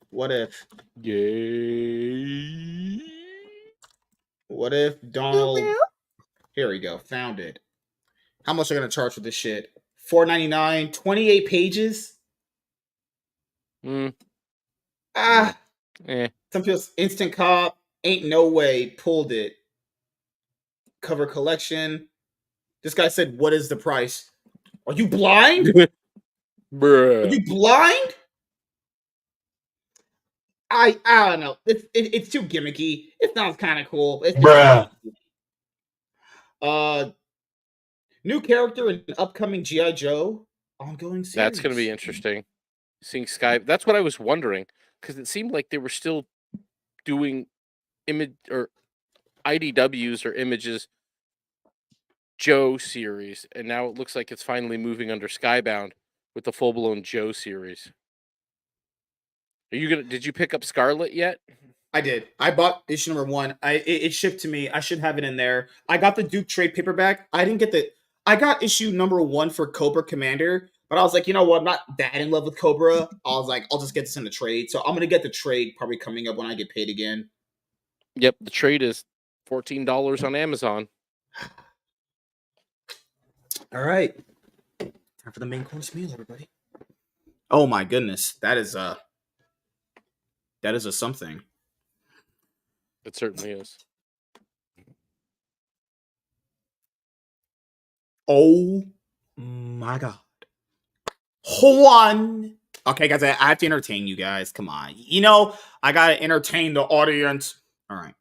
What if? Yay. What if Donald? Here we go. Found it. How much are gonna charge for this shit? $4.99, 28 pages. Some people's Instant Cop ain't no way pulled it. cover collection. This guy said, "What is the price? Are you blind? Are Bruh. you blind?" I don't know. It's too gimmicky. It sounds kind of cool. It's Bruh. New character in upcoming GI Joe ongoing series. That's going to be interesting. Seeing Sky. That's what I was wondering, because it seemed like they were still doing image or IDWs or images Joe series, and now it looks like it's finally moving under Skybound with the full blown Joe series. Are you gonna? Did you pick up Scarlet yet? I did. I bought issue number 1. It shipped to me. I should have it in there. I got the Duke trade paperback. I didn't get the. I got issue number 1 for Cobra Commander, but I was like, you know what? I'm not that in love with Cobra. I was like, I'll just get this in the trade. So I'm gonna get the trade probably coming up when I get paid again. Yep, the trade is $14 on Amazon. All right, time for the main course meal, everybody. Oh my goodness, that is a something. It certainly is. Oh my god. Juan. Okay, guys, I have to entertain you guys. Come on. You know, I gotta entertain the audience. All right.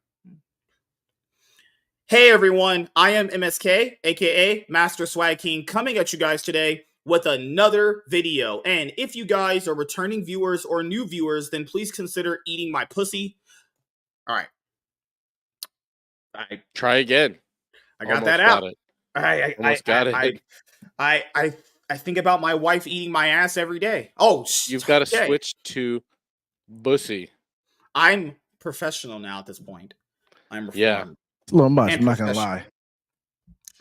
Hey everyone, I am MSK, aka Master Swag King, coming at you guys today with another video. And if you guys are returning viewers or new viewers, then please consider eating my pussy. All right. Try again. I got Almost that out. got it. I think about my wife eating my ass every day. Oh, you've got to switch to bussy. I'm professional now at this point. I'm reformed. Yeah. It's a little much, I'm not gonna lie.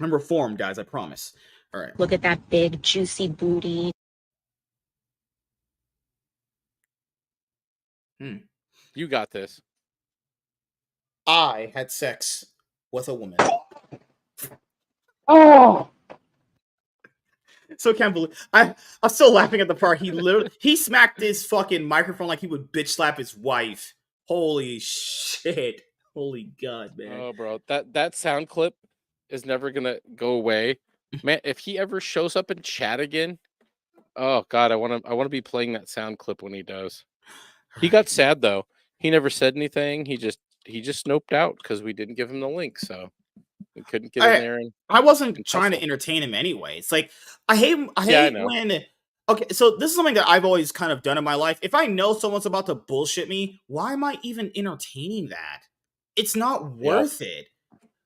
I'm reformed, guys, I promise. All right. Look at that big, juicy booty. You got this. I had sex with a woman. Oh! So can't believe I'm still laughing at the part he smacked his fucking microphone like he would bitch slap his wife. Holy shit. Holy god, man. Oh, bro, that sound clip is never gonna go away, man. If he ever shows up in chat again, oh god, I want to be playing that sound clip when he does. He got sad though. He never said anything. He just snoped out because we didn't give him the link, so we couldn't get in there. And I wasn't trying to entertain him anyway. It's like I hate when. Okay, so this is something that I've always kind of done in my life. If I know someone's about to bullshit me, why am I even entertaining that? It's not worth it.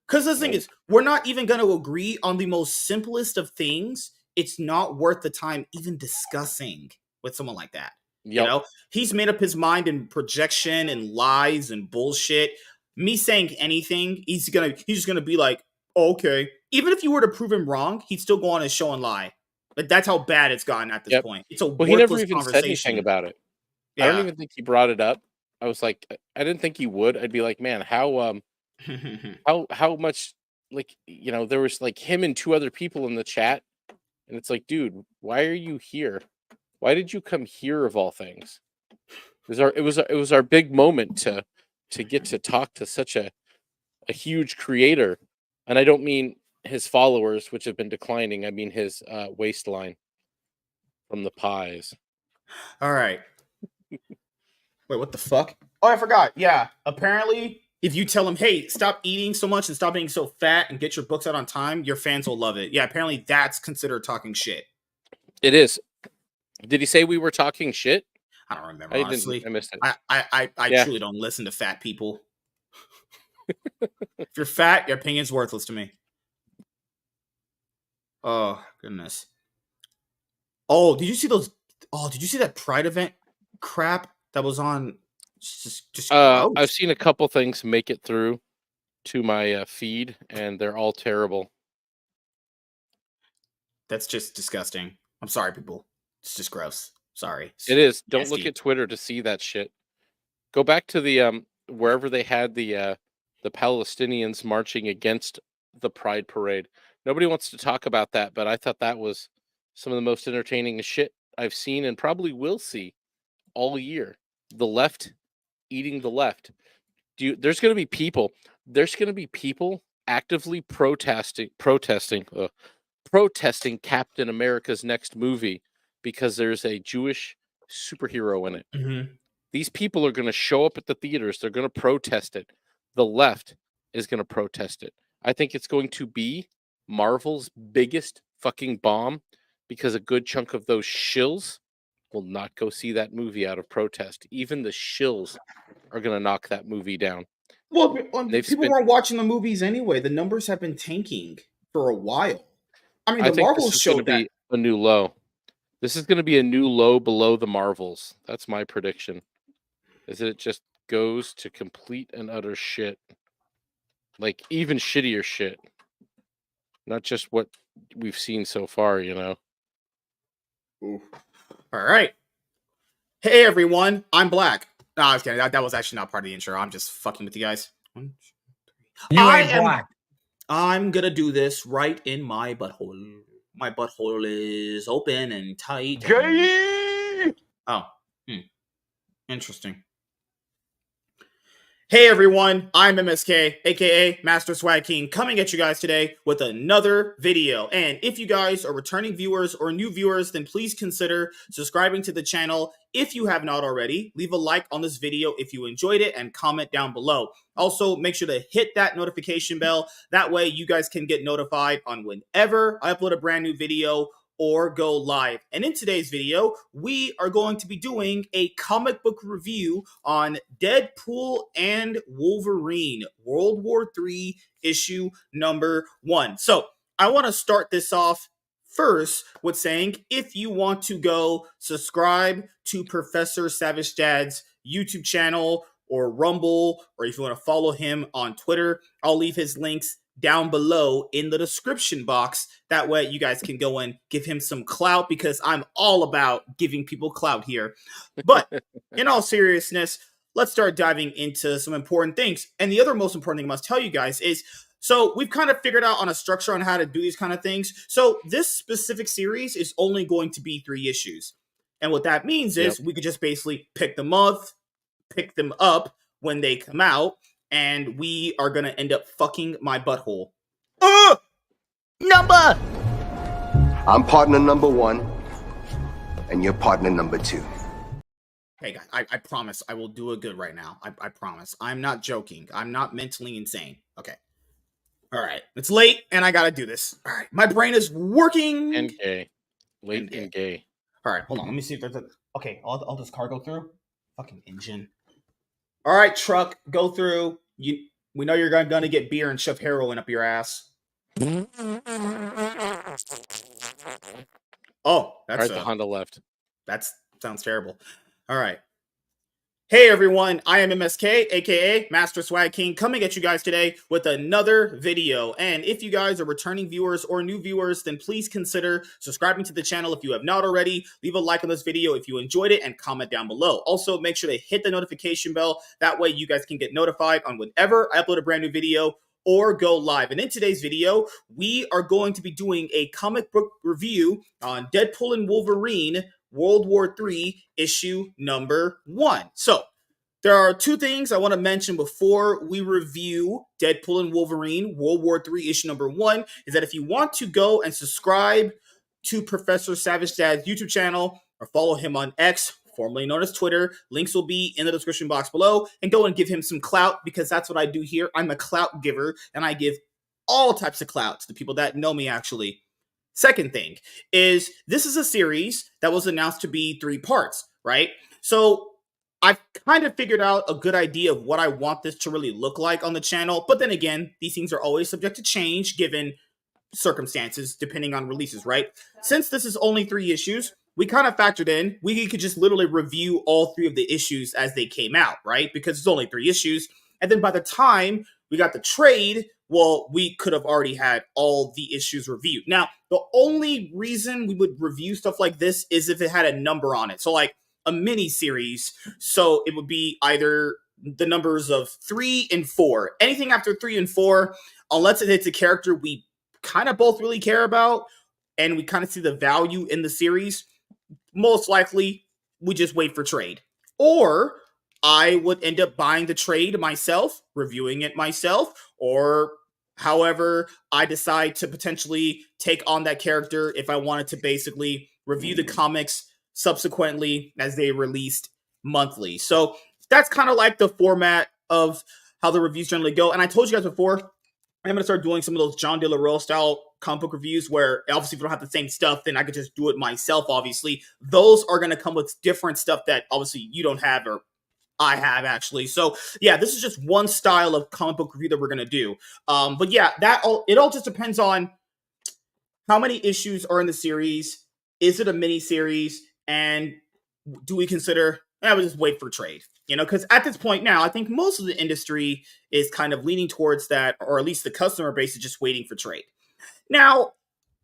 Because the thing is, we're not even going to agree on the most simplest of things. It's not worth the time even discussing with someone like that. You know, he's made up his mind in projection and lies and bullshit. Me saying anything, he's just gonna be like, oh, okay. Even if you were to prove him wrong, he'd still go on his show and lie. But that's how bad it's gotten at this point. It's a worthless he never even conversation. said anything about it. I don't even think he brought it up. I was like, I didn't think he would. I'd be like, man, how much, like, you know, there was like him and 2 other people in the chat, and it's like, dude, why are you here? Why did you come here of all things? It was our big moment to get to talk to such a huge creator, and I don't mean his followers, which have been declining. I mean his waistline from the pies. All right. Wait, what the fuck? Oh, I forgot. Yeah, apparently, if you tell him, hey, stop eating so much and stop being so fat and get your books out on time, your fans will love it. Yeah, apparently that's considered talking shit. It is. Did he say we were talking shit? I don't remember, honestly. I missed it. I truly don't listen to fat people. If you're fat, your opinion's worthless to me. Oh, goodness. Oh, did you see those? Oh, did you see that Pride event crap that was on? Just I've seen a couple things make it through to my feed, and they're all terrible. That's just disgusting. I'm sorry, people. It's just gross. Sorry. It is. Don't look at Twitter to see that shit. Go back to the wherever they had the Palestinians marching against the Pride parade. Nobody wants to talk about that, but I thought that was some of the most entertaining shit I've seen and probably will see all year. The left eating the left. There's going to be people actively protesting Captain America's next movie because there's a Jewish superhero in it. Mm-hmm. These people are going to show up at the theaters. They're going to protest it. The left is going to protest it. I think it's going to be Marvel's biggest fucking bomb because a good chunk of those shills will not go see that movie out of protest. Even the shills are going to knock that movie down. Well, people weren't watching the movies anyway. The numbers have been tanking for a while. I mean, I the think Marvels this is going showed to that. be a new low. This is going to be a new low below the Marvels. That's my prediction. Is that it just goes to complete and utter shit. Like even shittier shit. Not just what we've seen so far, you know. Ooh. All right. Hey everyone, I'm Black. No, I was kidding. That was actually not part of the intro. I'm just fucking with you guys. You ain't black. I'm gonna do this right in my butthole. My butthole is open and tight. Gay! Oh, interesting. Hey everyone, I'm MSK, aka Master Swag King, coming at you guys today with another video. And if you guys are returning viewers or new viewers, then please consider subscribing to the channel if you have not already. Leave a like on this video if you enjoyed it and comment down below. Also, make sure to hit that notification bell. That way you guys can get notified on whenever I upload a brand new video or go live. And in today's video, we are going to be doing a comic book review on Deadpool and Wolverine, World War III, issue number 1. So I want to start this off first with saying, if you want to go subscribe to Professor Savage Dad's YouTube channel or Rumble, or if you want to follow him on Twitter, I'll leave his links down below in the description box. That way you guys can go and give him some clout, because I'm all about giving people clout here. But in all seriousness, let's start diving into some important things. And the other most important thing I must tell you guys is, so we've kind of figured out on a structure on how to do these kind of things. So this specific series is only going to be 3 issues. And what that means is we could just basically pick them up when they come out, and we are gonna end up fucking my butthole. Number! I'm partner number 1, and you're partner number 2. Hey guys, I promise I will do it good right now. I promise. I'm not joking. I'm not mentally insane. Okay. All right. It's late, and I gotta do this. All right. My brain is working. And gay. Late and gay. All right. Hold on. Let me see if there's a... Okay. All this car go through? Fucking engine. All right, truck, go through. We know you're gonna get beer and shove heroin up your ass. Oh, that's the Honda left. That sounds terrible. All right. Hey everyone, I am MSK, aka Master Swag King, coming at you guys today with another video. And if you guys are returning viewers or new viewers, then please consider subscribing to the channel if you have not already. Leave a like on this video if you enjoyed it, and comment down below. Also, make sure to hit the notification bell. That way you guys can get notified on whenever I upload a brand new video or go live. And in today's video, we are going to be doing a comic book review on Deadpool and Wolverine, World War III, issue number 1. So, there are 2 things I want to mention before we review Deadpool and Wolverine, World War III, issue number 1, is that if you want to go and subscribe to Professor Savage Dad's YouTube channel, or follow him on X, formerly known as Twitter, links will be in the description box below, and go and give him some clout, because that's what I do here. I'm a clout giver, and I give all types of clout to the people that know me, actually. Second thing is, this is a series that was announced to be 3 parts, right? So I've kind of figured out a good idea of what I want this to really look like on the channel, but then again, these things are always subject to change given circumstances, depending on releases, right? Since this is only 3 issues, we kind of factored in, we could just literally review all 3 of the issues as they came out, right? Because it's only 3 issues, and then by the time we got the trade, well, we could have already had all the issues reviewed. Now, the only reason we would review stuff like this is if it had a number on it. So, like a mini series. So it would be either the numbers of 3 and 4. Anything after 3 and 4, unless it's a character we kind of both really care about and we kind of see the value in the series, most likely we just wait for trade. Or I would end up buying the trade myself, reviewing it myself, or However, I decide to potentially take on that character if I wanted to basically review the comics subsequently as they released monthly. So that's kind of like the format of how the reviews generally go. And I told you guys before, I'm going to start doing some of those John De La Roya style comic book reviews where obviously if we don't have the same stuff, then I could just do it myself, obviously. Those are going to come with different stuff that obviously you don't have or I have actually. So yeah, this is just one style of comic book review that we're gonna do. But yeah, it all just depends on how many issues are in the series. Is it a mini series? And do we consider? I would just wait for trade. Because at this point now, I think most of the industry is kind of leaning towards that, or at least the customer base is just waiting for trade. Now,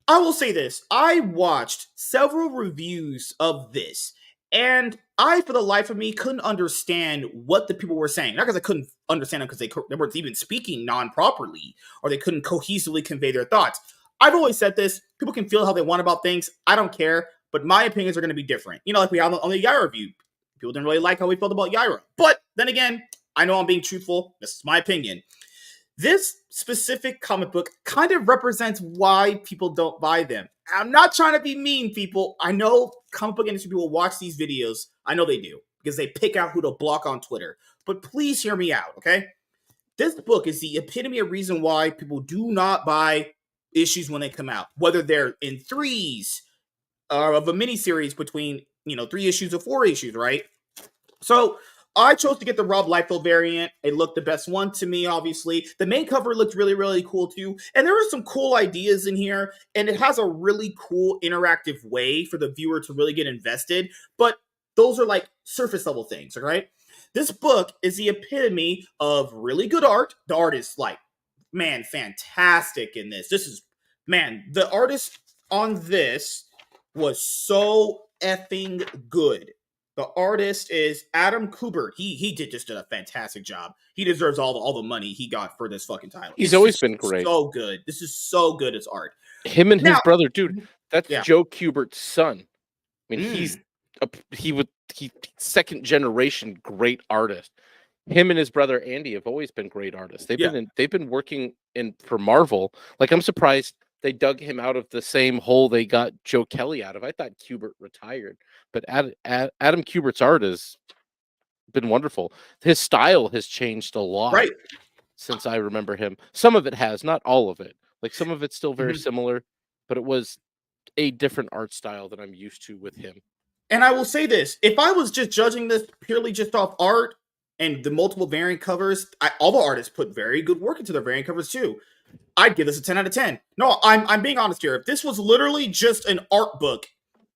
I will say this: I watched several reviews of this. And I, for the life of me, couldn't understand what the people were saying. Not because I couldn't understand them because they weren't even speaking non-properly or they couldn't cohesively convey their thoughts. I've always said this. People can feel how they want about things. I don't care. But my opinions are going to be different. Like we had on the YuGiOh review. People didn't really like how we felt about YuGiOh. But then again, I know I'm being truthful. This is my opinion. This specific comic book kind of represents why people don't buy them. I'm not trying to be mean, people. I know comic book industry people watch these videos. I know they do, because they pick out who to block on Twitter. But please hear me out, okay? This book is the epitome of reason why people do not buy issues when they come out. Whether they're in threes, of a miniseries between, 3 issues or 4 issues, right? So I chose to get the Rob Liefeld variant. It looked the best one to me, obviously. The main cover looked really, really cool, too. And there are some cool ideas in here. And it has a really cool interactive way for the viewer to really get invested. But those are like surface level things, all right? This book is the epitome of really good art. The art is like, man, fantastic in this. The artist on this was so effing good. The artist is Adam Kubert. He just did a fantastic job. He deserves all the money he got for this fucking title. He's always been great. So good. This is so good as art. Him and his brother, dude. That's Joe Kubert's son. I mean, he's second generation great artist. Him and his brother Andy have always been great artists. They've been working for Marvel. Like, I'm surprised they dug him out of the same hole they got Joe Kelly out of. I thought Kubert retired, but Adam Kubert's art has been wonderful. His style has changed a lot since I remember him. Some of it has, not all of it. Like, some of it's still very similar, but it was a different art style than I'm used to with him. And I will say this: if I was just judging this purely just off art and the multiple variant covers, all the artists put very good work into their variant covers too. I'd give this a 10 out of 10. No, I'm being honest here. If this was literally just an art book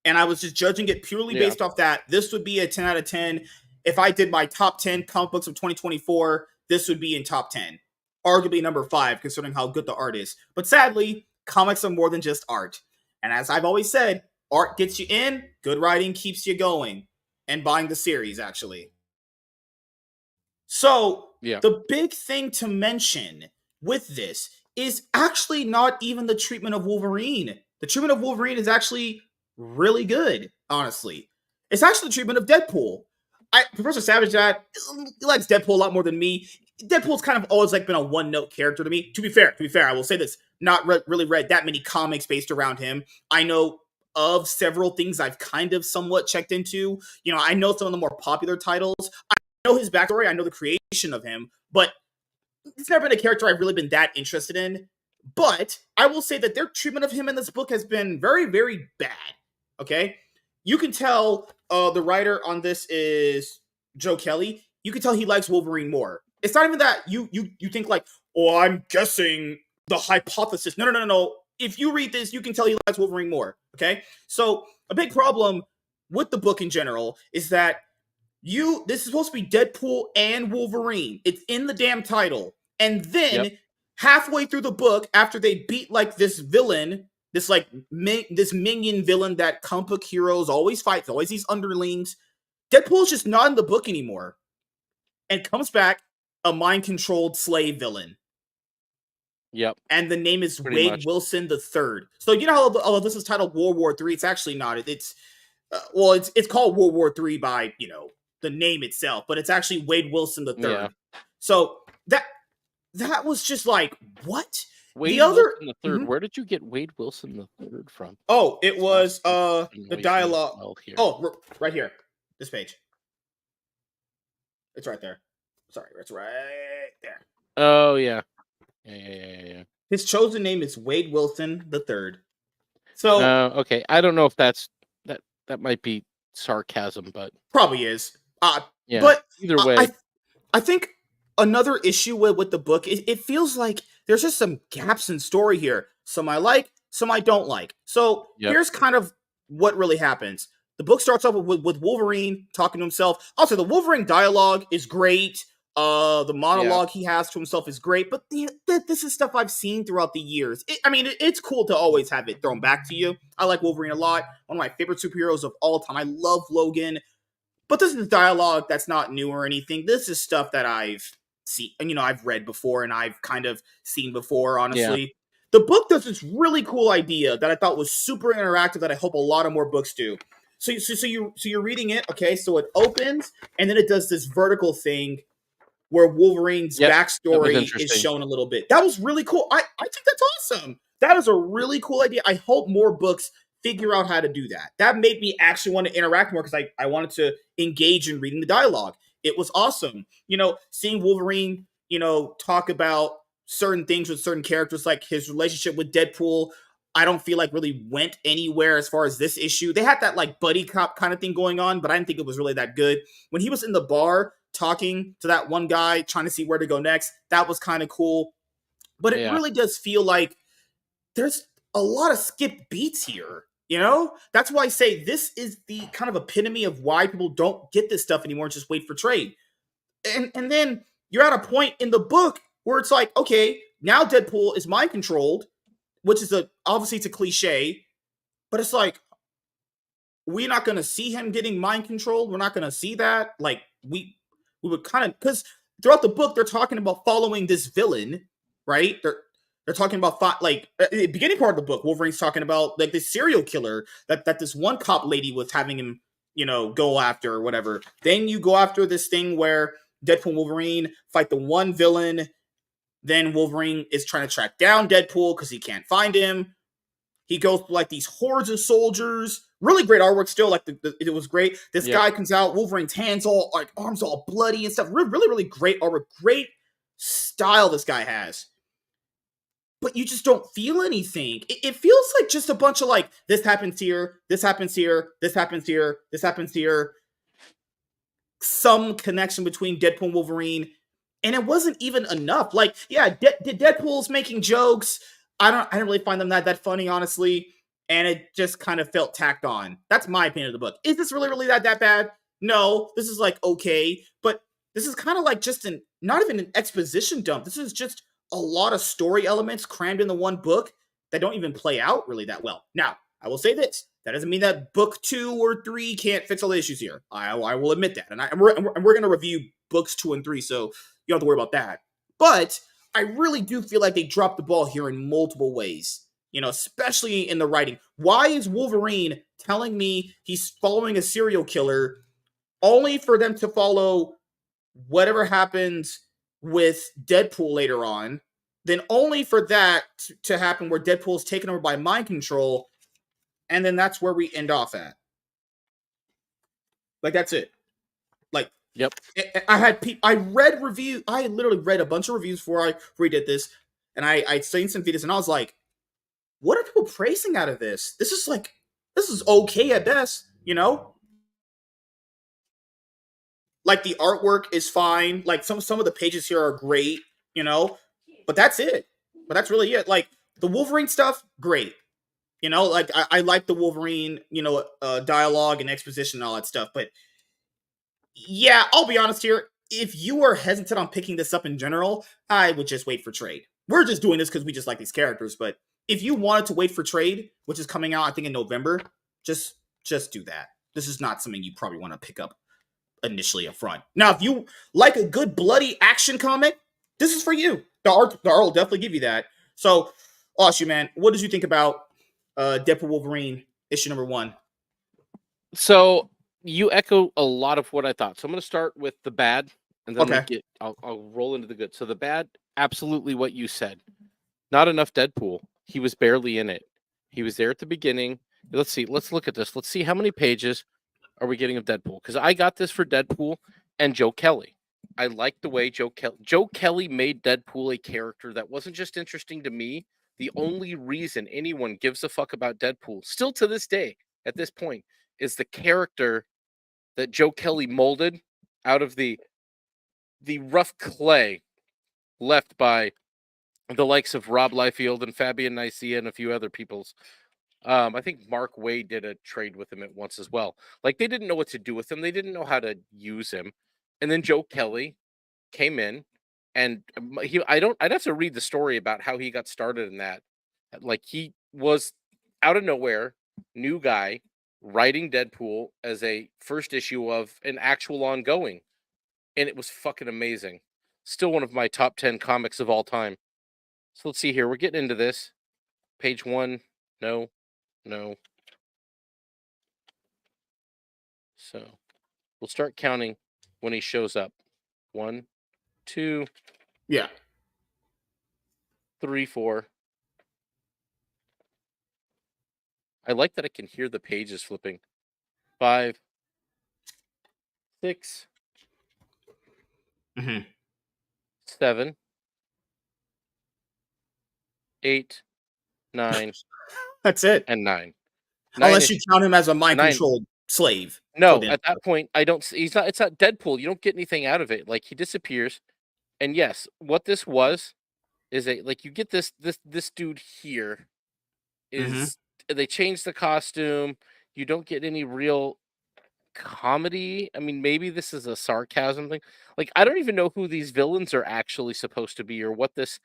and I was just judging it purely based off that, this would be a 10 out of 10. If I did my top 10 comic books of 2024, this would be in top 10. Arguably number 5, considering how good the art is. But sadly, comics are more than just art. And as I've always said, art gets you in, good writing keeps you going, and buying the series, actually. So, the big thing to mention with this is actually not even the treatment of Wolverine. The treatment of Wolverine is actually really good, honestly. It's actually the treatment of Deadpool. Professor Savage he likes Deadpool a lot more than me. Deadpool's kind of always like been a one-note character to me. To be fair, I will say this: not really read that many comics based around him. I know of several things I've kind of somewhat checked into. I know some of the more popular titles. I know his backstory. I know the creation of him, but it's never been a character I've really been that interested in. But I will say that their treatment of him in this book has been very, very bad. Okay? You can tell the writer on this is Joe Kelly. You can tell he likes Wolverine more. It's not even that you think like, oh, I'm guessing the hypothesis. No. If you read this, you can tell he likes Wolverine more. Okay? So a big problem with the book in general is that this is supposed to be Deadpool and Wolverine. It's in the damn title. And then halfway through the book, after they beat like this villain, this minion villain that comic book heroes always fight, always these underlings, Deadpool's just not in the book anymore. And comes back a mind-controlled slave villain. Yep. And the name is Wade Wilson III. So you know how this is titled World War III? It's actually not. It's called World War III by, the name itself, but it's actually Wade Wilson III. Yeah. So that was just like, what? Wade The other Wilson the third. Where did you get Wade Wilson the third from? Oh, it was Away the from dialogue. well here. Oh, right here. This page. It's right there. Sorry, it's right there. Oh yeah. Yeah. His chosen name is Wade Wilson the third. So okay, I don't know if that might be sarcasm, but probably is. yeah. But Either way, I think another issue with the book, it feels like there's just some gaps in story here. Some I like, some I don't like. So here's kind of what really happens. The book starts off with Wolverine talking to himself. Also, the Wolverine dialogue is great. The monologue he has to himself is great. But this is stuff I've seen throughout the years. It's cool to always have it thrown back to you. I like Wolverine a lot. One of my favorite superheroes of all time. I love Logan. But this is dialogue that's not new or anything. This is stuff that I've seen, I've read before and I've kind of seen before, honestly. Yeah. The book does this really cool idea that I thought was super interactive that I hope a lot of more books do. So you're reading it, okay? So it opens and then it does this vertical thing where Wolverine's backstory is shown a little bit. That was really cool. I think that's awesome. That is a really cool idea. I hope more books figure out how to do that. That made me actually want to interact more because I wanted to engage in reading the dialogue. It was awesome. Seeing Wolverine, talk about certain things with certain characters, like his relationship with Deadpool, I don't feel like really went anywhere as far as this issue. They had that like buddy cop kind of thing going on, but I didn't think it was really that good. When he was in the bar talking to that one guy, trying to see where to go next, that was kind of cool. But it really does feel like there's a lot of skipped beats here. That's why I say this is the kind of epitome of why people don't get this stuff anymore and just wait for trade. And then you're at a point in the book where it's like, okay, now Deadpool is mind controlled, which is obviously it's a cliche, but it's like, we're not going to see him getting mind controlled. We're not going to see that. Like we would kind of, because throughout the book, they're talking about following this villain, right? They're talking about, like, at the beginning part of the book, Wolverine's talking about, like, this serial killer that this one cop lady was having him, go after or whatever. Then you go after this thing where Deadpool and Wolverine fight the one villain. Then Wolverine is trying to track down Deadpool because he can't find him. He goes through, like, these hordes of soldiers. Really great artwork still. Like, it was great. This guy comes out, Wolverine's hands all, like, arms all bloody and stuff. Really, really great artwork. Great style this guy has. But you just don't feel anything. It feels like just a bunch of like, this happens here, this happens here, this happens here, this happens here. Some connection between Deadpool and Wolverine. And it wasn't even enough. Like, yeah, Deadpool's making jokes. I don't really find them that funny, honestly. And it just kind of felt tacked on. That's my opinion of the book. Is this really that bad? No, this is like okay. But this is kind of like just not even an exposition dump. This is just a lot of story elements crammed in the one book that don't even play out really that well. Now, I will say this. That doesn't mean that book 2 or 3 can't fix all the issues here. I will admit that. And we're going to review books 2 and 3, so you don't have to worry about that. But I really do feel like they dropped the ball here in multiple ways, especially in the writing. Why is Wolverine telling me he's following a serial killer only for them to follow whatever happens with Deadpool later on, then only for that to happen where Deadpool is taken over by mind control, and then that's where we end off at. Like, that's it. Like, yep. I literally read a bunch of reviews before I redid this, and I'd seen some videos, and I was like, what are people praising out of this? This is okay at best, Like, the artwork is fine. Like, some of the pages here are great, But that's it. But that's really it. Like, the Wolverine stuff, great. Like, I like the Wolverine, dialogue and exposition and all that stuff. But, yeah, I'll be honest here. If you are hesitant on picking this up in general, I would just wait for trade. We're just doing this because we just like these characters. But if you wanted to wait for trade, which is coming out, I think, in November, just do that. This is not something you probably want to pick up initially up front. Now, if you like a good bloody action comic, this is for you. The art will definitely give you that. So, Oshu, man, what did you think about Deadpool Wolverine issue number 1? So you echo a lot of what I thought. So I'm going to start with the bad and then Okay. I'll roll into the good. So the bad, absolutely what you said. Not enough Deadpool. He was barely in it. He was there at the beginning. Let's see. Let's look at this. Let's see how many pages are we getting of Deadpool? Because I got this for Deadpool and Joe Kelly. I liked the way Joe Kelly made Deadpool a character that wasn't just interesting to me. The only reason anyone gives a fuck about Deadpool, still to this day, at this point, is the character that Joe Kelly molded out of the rough clay left by the likes of Rob Liefeld and Fabian Nicea and a few other people's. I think Mark Waid did a trade with him at once as well. Like, they didn't know what to do with him. They didn't know how to use him. And then Joe Kelly came in, and I'd have to read the story about how he got started in that. Like, he was out of nowhere, new guy, writing Deadpool as a first issue of an actual ongoing. And it was fucking amazing. Still one of my top 10 comics of all time. So let's see here. We're getting into this. Page 1. No. So we'll start counting when he shows up. 1, 2, Yeah. 3, 4. I like that I can hear the pages flipping. 5, 6, Mm-hmm. 7, 8, 9, That's it. and 9. Unless you count him as a mind-controlled 9. slave. No, at that point, I don't. He's not. It's not Deadpool. You don't get anything out of it. Like, he disappears, and yes, what this was is you get this dude here is they changed the costume. You don't get any real comedy. I mean, maybe this is a sarcasm thing. Like, I don't even know who these villains are actually supposed to be or what this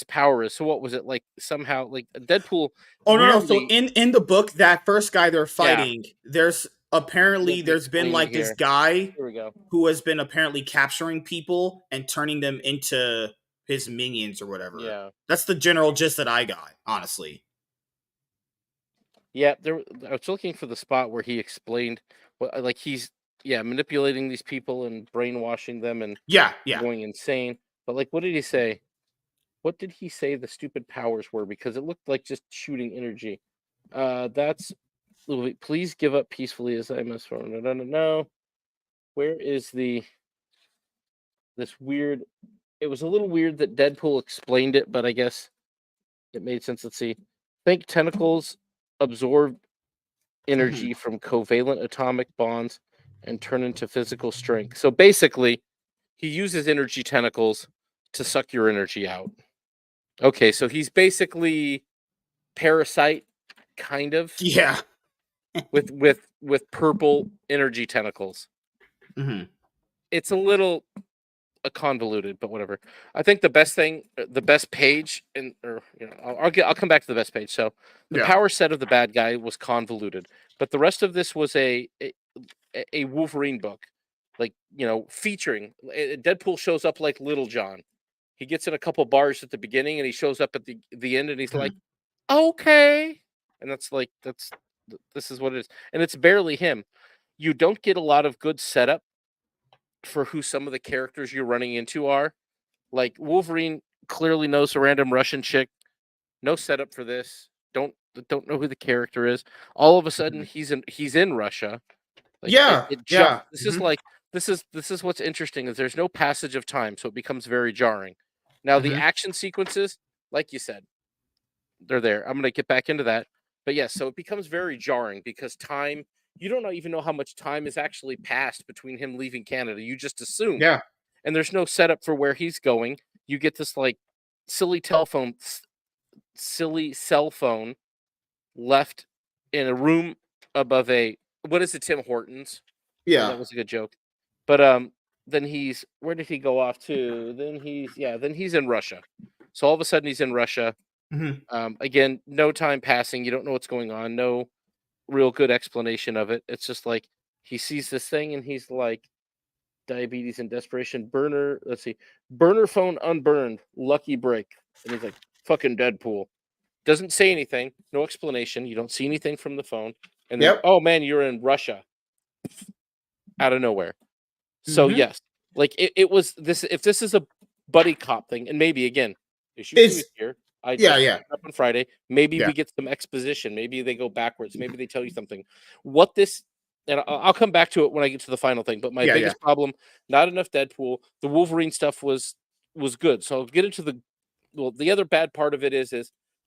power is. So what was it like? Somehow, like, Deadpool. Oh no! So weirdly- in the book, that first guy they're fighting, there's apparently there's been like this guy Here we go. who has been apparently capturing people and turning them into his minions or whatever. Yeah. That's the general gist that I got, honestly. Yeah, I was looking for the spot where he explained what, like, he's manipulating these people and brainwashing them and Yeah. going insane. But, like, what did he say? What did he say the stupid powers were? Because it looked like just shooting energy. That's please give up peacefully as I must. No. Where is this weird? It was a little weird that Deadpool explained it, but I guess it made sense. Let's see. Think tentacles absorb energy from covalent atomic bonds and turn into physical strength. So basically, he uses energy tentacles to suck your energy out. Okay, so he's basically Parasite, kind of. Yeah. with purple energy tentacles. Mm-hmm. It's a little convoluted, but whatever. I think the best page, I'll come back to the best page. So the power set of the bad guy was convoluted, but the rest of this was a Wolverine book, like, featuring Deadpool shows up like Little John. He gets in a couple bars at the beginning, and he shows up at the end, and he's like, "Okay," and this is what it is, and it's barely him. You don't get a lot of good setup for who some of the characters you're running into are. Like, Wolverine clearly knows a random Russian chick. No setup for this. Don't know who the character is. All of a sudden, he's in Russia. Like, This is like this is what's interesting, is there's no passage of time, so it becomes very jarring. Now, the action sequences, like you said, they're there. I'm gonna get back into that, but yes, so it becomes very jarring because time. You don't even know how much time has actually passed between him leaving Canada. You just assume. Yeah. And there's no setup for where he's going. You get this, like, silly cell phone left in a room above what is it, Tim Hortons? Yeah. That was a good joke. But then where did he go off to? Then he's in Russia. So all of a sudden he's in Russia. Again, no time passing. You don't know what's going on. No real good explanation of it. It's just like he sees this thing and he's like, diabetes and desperation, burner phone unburned, lucky break. And he's like, fucking Deadpool. Doesn't say anything, no explanation. You don't see anything from the phone. And then, oh man, you're in Russia. Out of nowhere. So yes, Like it was this. If this is a buddy cop thing, and maybe again, issue 2 It's is here. I yeah, just yeah. picked it up on Friday. Maybe Yeah. we get some exposition. Maybe they go backwards. Maybe they tell you something. What this, and I'll come back to it when I get to the final thing. But my Yeah, biggest problem, not enough Deadpool. The Wolverine stuff was good. So I'll get into the other bad part of it is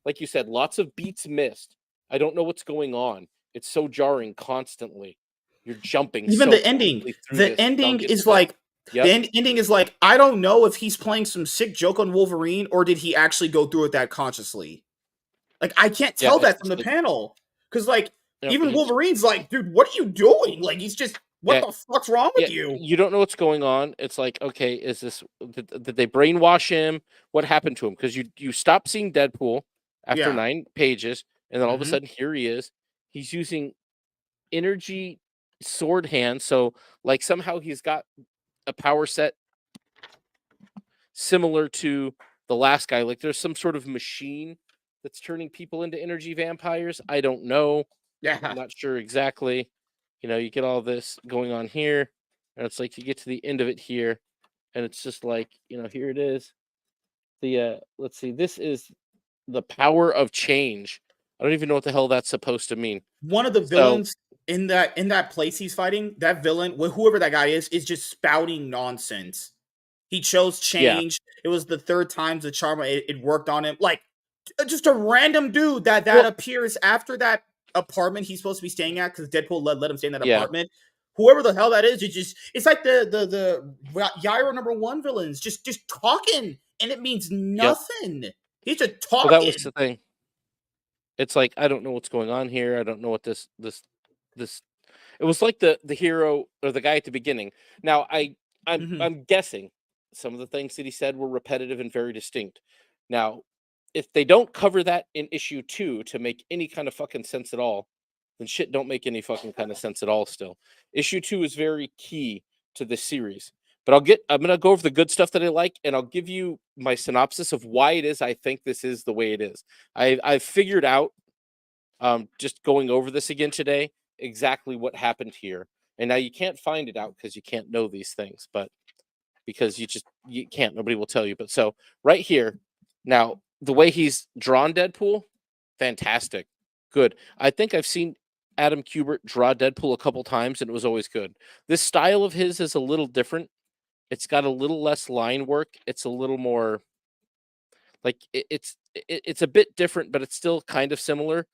like you said, lots of beats missed. I don't know what's going on. It's so jarring constantly. You're jumping Even so the ending. quickly through The this ending Duncan is stuff. like Yep. the ending is like, I don't know if he's playing some sick joke on Wolverine or did he actually go through with that consciously. Like I can't tell that from the panel because like even Wolverine's like, dude, what are you doing? Like he's just what the fuck's wrong with you? You don't know what's going on. It's like, okay, is this did they brainwash him? What happened to him? Because you stop seeing Deadpool after 9 pages, and then all of a sudden here he is. He's using energy sword hand, so like somehow he's got a power set similar to the last guy. Like there's some sort of machine that's turning people into energy vampires. I don't know. Yeah. I'm not sure exactly. You get all this going on here, and it's like you get to the end of it here, and it's just like, here it is. Let's see, this is the power of change. I don't even know what the hell that's supposed to mean. One of the villains in that place he's fighting, that villain, whoever that guy is just spouting nonsense. He chose change. It was the third time the charm it worked on him. Like just a random dude that appears after that apartment he's supposed to be staying at because Deadpool let him stay in that apartment. Whoever the hell that is, it's like the YuGiOh #1 villains just talking, and it means nothing. He's just talking. Well, that was the thing. It's like I don't know what's going on here. I don't know what this. It was like the hero or the guy at the beginning. Now I'm guessing some of the things that he said were repetitive and very distinct. Now, if they don't cover that in issue 2 to make any kind of fucking sense at all, then shit don't make any fucking kind of sense at all still. Issue 2 is very key to this series. But I'm going to go over the good stuff that I like, and I'll give you my synopsis of why it is I think this is the way it is. I've figured out, just going over this again today, exactly what happened here. And now you can't find it out because you can't know these things, but because you can't, nobody will tell you. But so right here, now the way he's drawn Deadpool, fantastic, good. I think I've seen Adam Kubert draw Deadpool a couple times and it was always good. This style of his is a little different. It's got a little less line work. It's a little more like it's a bit different, but it's still kind of similar.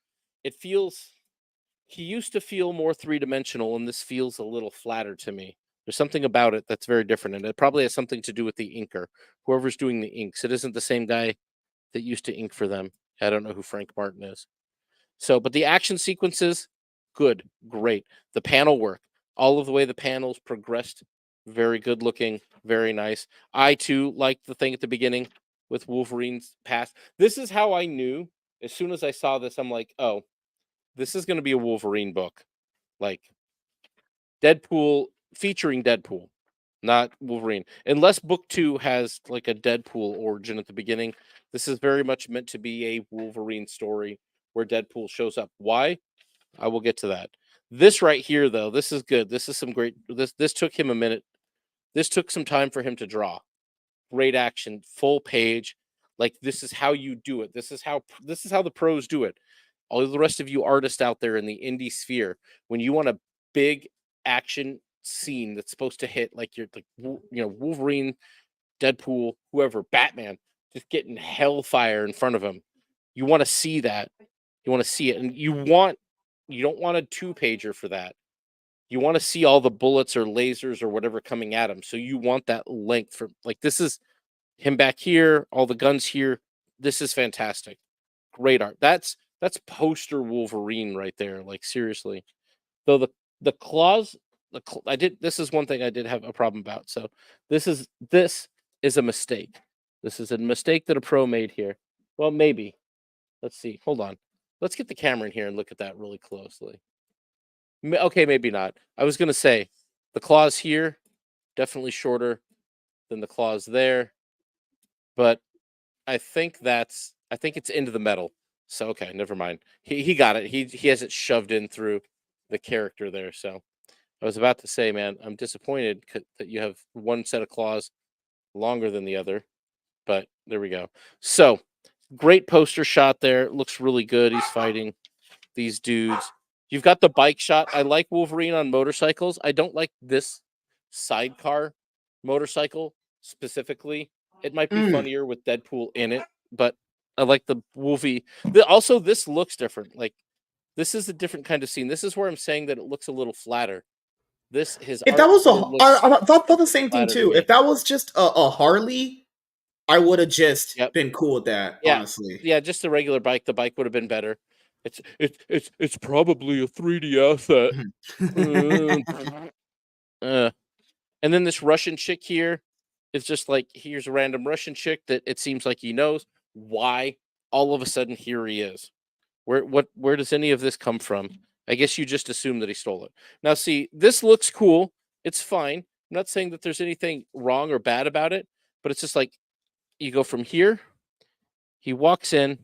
He used to feel more three-dimensional, and this feels a little flatter to me. There's something about it that's very different, and it probably has something to do with the inker, whoever's doing the inks. It isn't the same guy that used to ink for them. I don't know who Frank Martin is. So, but the action sequences, good, great. The panel work, all of the way the panels progressed, very good looking, very nice. I too liked the thing at the beginning with Wolverine's past. This is how I knew. As soon as I saw this, I'm like, oh, this is going to be a Wolverine book. Like Deadpool featuring Deadpool, not Wolverine. Unless book 2 has like a Deadpool origin at the beginning, this is very much meant to be a Wolverine story where Deadpool shows up. Why? I will get to that. This right here, though, this is good. This is some great. This took him a minute. This took some time for him to draw. Great action, full page. Like this is how you do it. This is how the pros do it. All the rest of you artists out there in the indie sphere, when you want a big action scene that's supposed to hit, like you're like, Wolverine, Deadpool, whoever, Batman, just getting hellfire in front of him. You want to see that. You want to see it, and you don't want a 2-pager for that. You want to see all the bullets or lasers or whatever coming at him. So you want that length for like this is him back here, all the guns here. This is fantastic. Great art. That's poster Wolverine right there. Like seriously. Though the claws, this is one thing I did have a problem about. So this is a mistake. This is a mistake that a pro made here. Well, maybe. Let's see. Hold on. Let's get the camera in here and look at that really closely. Okay, maybe not. I was going to say the claws here, definitely shorter than the claws there. But I think it's into the metal. So, okay, never mind. He got it. He has it shoved in through the character there. So I was about to say, man, I'm disappointed that you have one set of claws longer than the other, but there we go. So great poster shot there. Looks really good. He's fighting these dudes. You've got the bike shot. I like Wolverine on motorcycles. I don't like this sidecar motorcycle specifically. It might be funnier with Deadpool in it, but I like the Wolvie. Also, this looks different. Like, this is a different kind of scene. This is where I'm saying that it looks a little flatter. His If art that was I thought the same thing too. If that was just a Harley, I would have just been cool with that. Yeah. Honestly, Yeah, just a regular bike. The bike would have been better. It's probably a 3D asset. And then this Russian chick here is just like, here's a random Russian chick that it seems like he knows. Why all of a sudden here he is? Where does any of this come from? I guess you just assume that he stole it. Now, see, this looks cool. It's fine. I'm not saying that there's anything wrong or bad about it, but it's just like you go from here. He walks in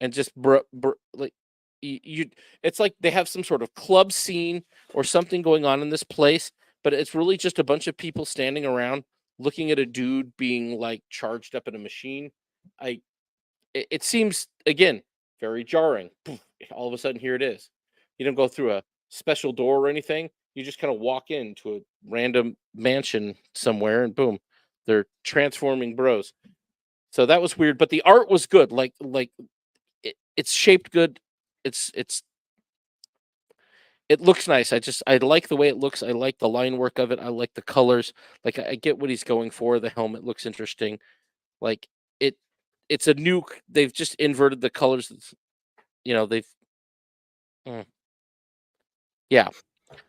and just like you. It's like they have some sort of club scene or something going on in this place, but it's really just a bunch of people standing around looking at a dude being like charged up in a machine. It seems again very jarring. All of a sudden, here it is. You don't go through a special door or anything. You just kind of walk into a random mansion somewhere, and boom, they're transforming bros. So that was weird, but the art was good. Like it's shaped good. It looks nice. I like the way it looks. I like the line work of it. I like the colors. Like I get what he's going for. The helmet looks interesting. Like it's a new. They've just inverted the colors. They've. Yeah,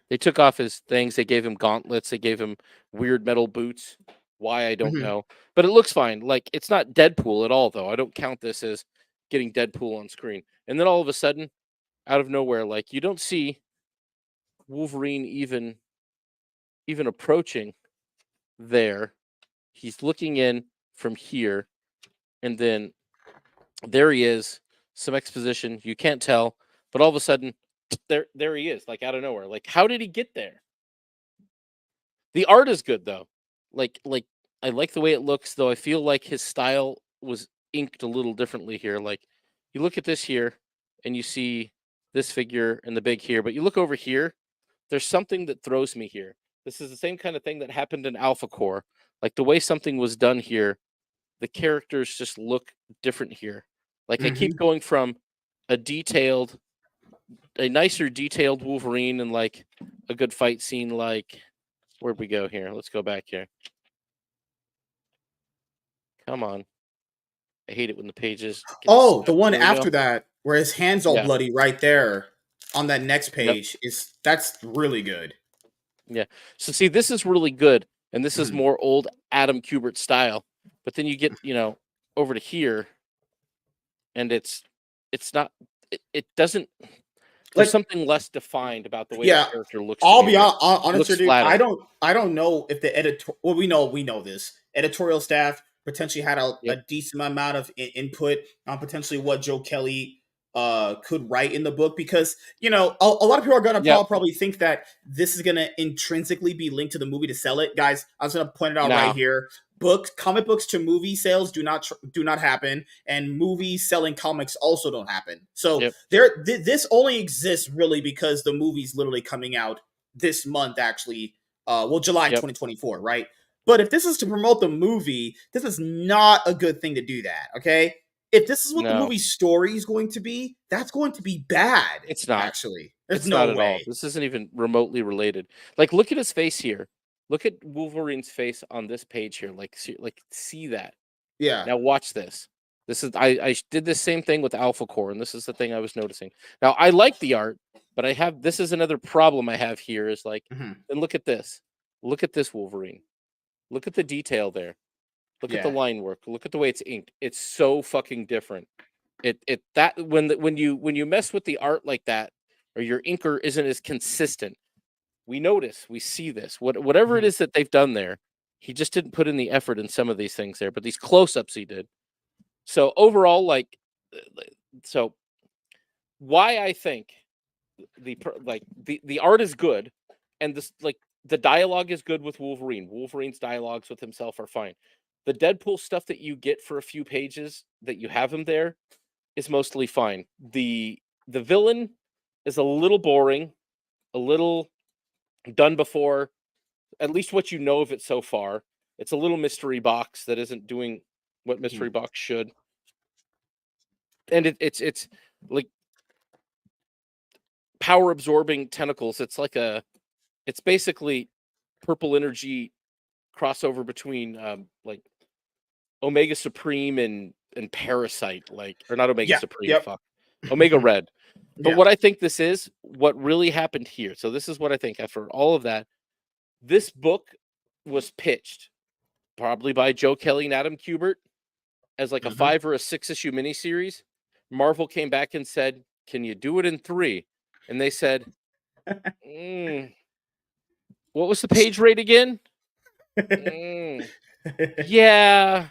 they took off his things. They gave him gauntlets. They gave him weird metal boots. Why, I don't know. But it looks fine. Like, it's not Deadpool at all, though. I don't count this as getting Deadpool on screen. And then all of a sudden, out of nowhere, like, you don't see Wolverine even approaching there. He's looking in from here. And then there he is. Some exposition. You can't tell. But all of a sudden, there he is, like out of nowhere. Like, how did he get there? The art is good though. Like I like the way it looks, though I feel like his style was inked a little differently here. Like, you look at this here and you see this figure and the big here, but you look over here, there's something that throws me here. This is the same kind of thing that happened in Alpha Core. Like, the way something was done here, the characters just look different here. Like, I keep going from a nicer detailed Wolverine and like a good fight scene. Like, where'd we go here? Let's go back here. Come on. I hate it when the pages the one after that where his hands all bloody right there on that next page that's really good. Yeah. So see, this is really good, and this is more old Adam Kubert style. But then you get, over to here, and it's not. It doesn't. There's something less defined about the way the character looks. I'll be honest with you. I don't know if the editor. Well, we know this editorial staff potentially had a decent amount of input on potentially what Joe Kelly could write in the book, because a lot of people are going to probably think that this is going to intrinsically be linked to the movie to sell it. Guys, I was going to point it out right here. Comic books to movie sales do not happen, and movies selling comics also don't happen. So this only exists really because the movie's literally coming out this month, actually. July 2024, right? But if this is to promote the movie, this is not a good thing to do that, okay? If this is what the movie's story is going to be, that's going to be bad. It's not. Actually. There's no way. At all. This isn't even remotely related. Like, look at his face here. Look at Wolverine's face on this page here. Like, see that. Yeah. Now watch this. This is I did the same thing with Alpha Core, and this is the thing I was noticing. Now, I like the art, but this is another problem I have here is like, and look at this. Look at this Wolverine. Look at the detail there. Look at the line work. Look at the way it's inked. It's so fucking different. When you mess with the art like that, or your inker isn't as consistent, we see this. Whatever it is that they've done there, he just didn't put in the effort in some of these things there, but these close-ups he did. So overall, why I think the art is good, and this like the dialogue is good with Wolverine. Wolverine's dialogues with himself are fine. The Deadpool stuff that you get for a few pages that you have him there is mostly fine. The villain is a little boring, a little done before, at least what you know of it so far. It's a little mystery box that isn't doing what mystery box should. And it's like power absorbing tentacles. It's basically purple energy crossover between like Omega Supreme and Parasite, like, or not Omega Supreme, fuck. Omega Red. But what I think this is, what really happened here. So this is what I think after all of that. This book was pitched probably by Joe Kelly and Adam Kubert as like a 5 or a 6 issue miniseries. Marvel came back and said, "Can you do it in 3?" And they said, "What was the page rate again?" Yeah,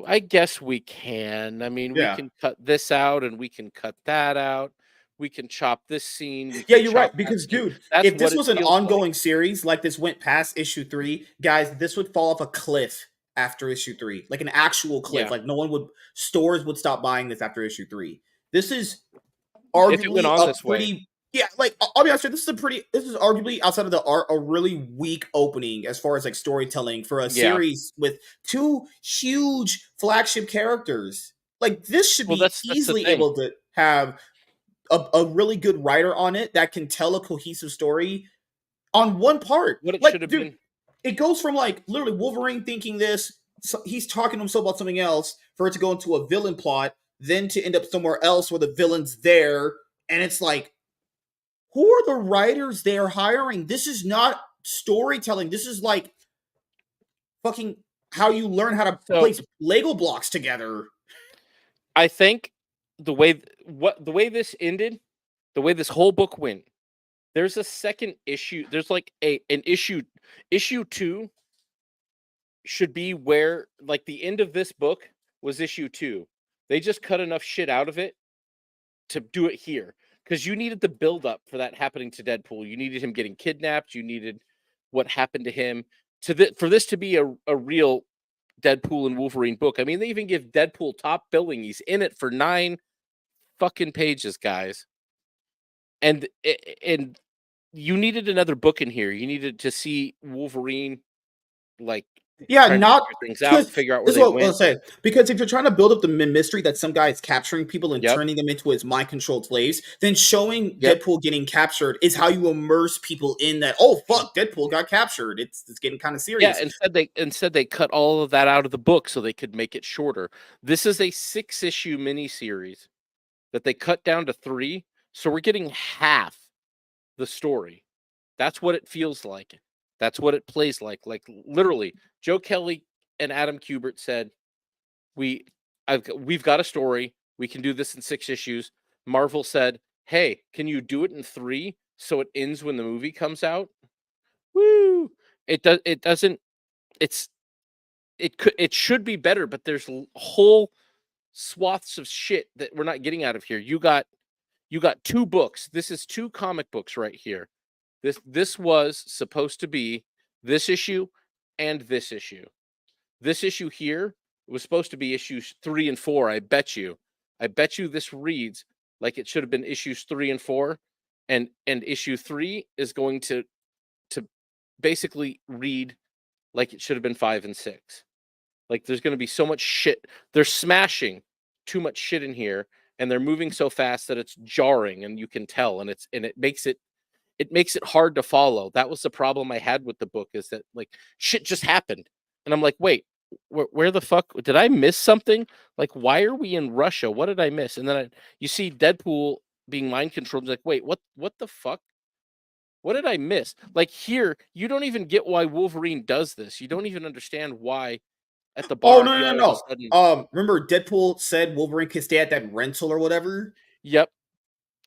I guess we can. I mean, we can cut this out and we can cut that out. We can chop this scene. Yeah, you're right. Because, dude, if this was an ongoing series, like this went past issue 3, guys, this would fall off a cliff after issue 3. Like an actual cliff. Yeah. Like stores would stop buying this after issue 3. This is arguably like, I'll be honest with you, this is arguably, outside of the art, a really weak opening as far as like storytelling for a series with 2 huge flagship characters. Like, this should be easily able to have a really good writer on it that can tell a cohesive story on one part. What it like, should have dude, been. It goes from like literally Wolverine thinking this, so he's talking to himself about something else, for it to go into a villain plot, then to end up somewhere else where the villain's there, and it's like, who are the writers they're hiring? This is not storytelling. This is like fucking how you learn how to place Lego blocks together. I think the way this ended, the way this whole book went, there's a second issue. There's like an issue 2 should be where, like, the end of this book was issue 2. They just cut enough shit out of it to do it here, because you needed the build up for that happening to Deadpool. You needed him getting kidnapped. You needed what happened to him for this to be a real Deadpool and Wolverine book. I mean, they even give Deadpool top billing. He's in it for 9 fucking pages, guys. And you needed another book in here. You needed to see Wolverine, like, not things out, figure out where they went. I'll say, because if you're trying to build up the mystery that some guy is capturing people and turning them into his mind-controlled slaves, then showing Deadpool getting captured is how you immerse people in that. Oh fuck, Deadpool got captured. It's getting kind of serious. Yeah, instead they cut all of that out of the book so they could make it shorter. This is a 6-issue miniseries that they cut down to 3, so we're getting half the story. That's what it feels like. That's what it plays like. Like, literally, Joe Kelly and Adam Kubert said, we've got a story. We can do this in 6 issues. Marvel said, "Hey, can you do it in 3 so it ends when the movie comes out?" Woo! It should be better, but there's whole swaths of shit that we're not getting out of here. You got 2 books. This is 2 comic books right here. This was supposed to be this issue and this issue. This issue here was supposed to be issues 3 and 4. I bet you this reads like it should have been issues 3 and 4, and issue 3 is going to basically read like it should have been 5 and 6. Like, there's going to be so much shit. They're smashing too much shit in here, and they're moving so fast that it's jarring, and you can tell, and it makes it hard to follow. That was the problem I had with the book, is that, like, shit just happened, and I'm like, wait, where the fuck did I miss something? Like, why are we in Russia? What did I miss? And then you see Deadpool being mind controlled. Like, wait, what the fuck? What did I miss? Like, here, you don't even get why Wolverine does this. You don't even understand why at the bar. Oh, no. Remember Deadpool said Wolverine could stay at that rental or whatever? Yep.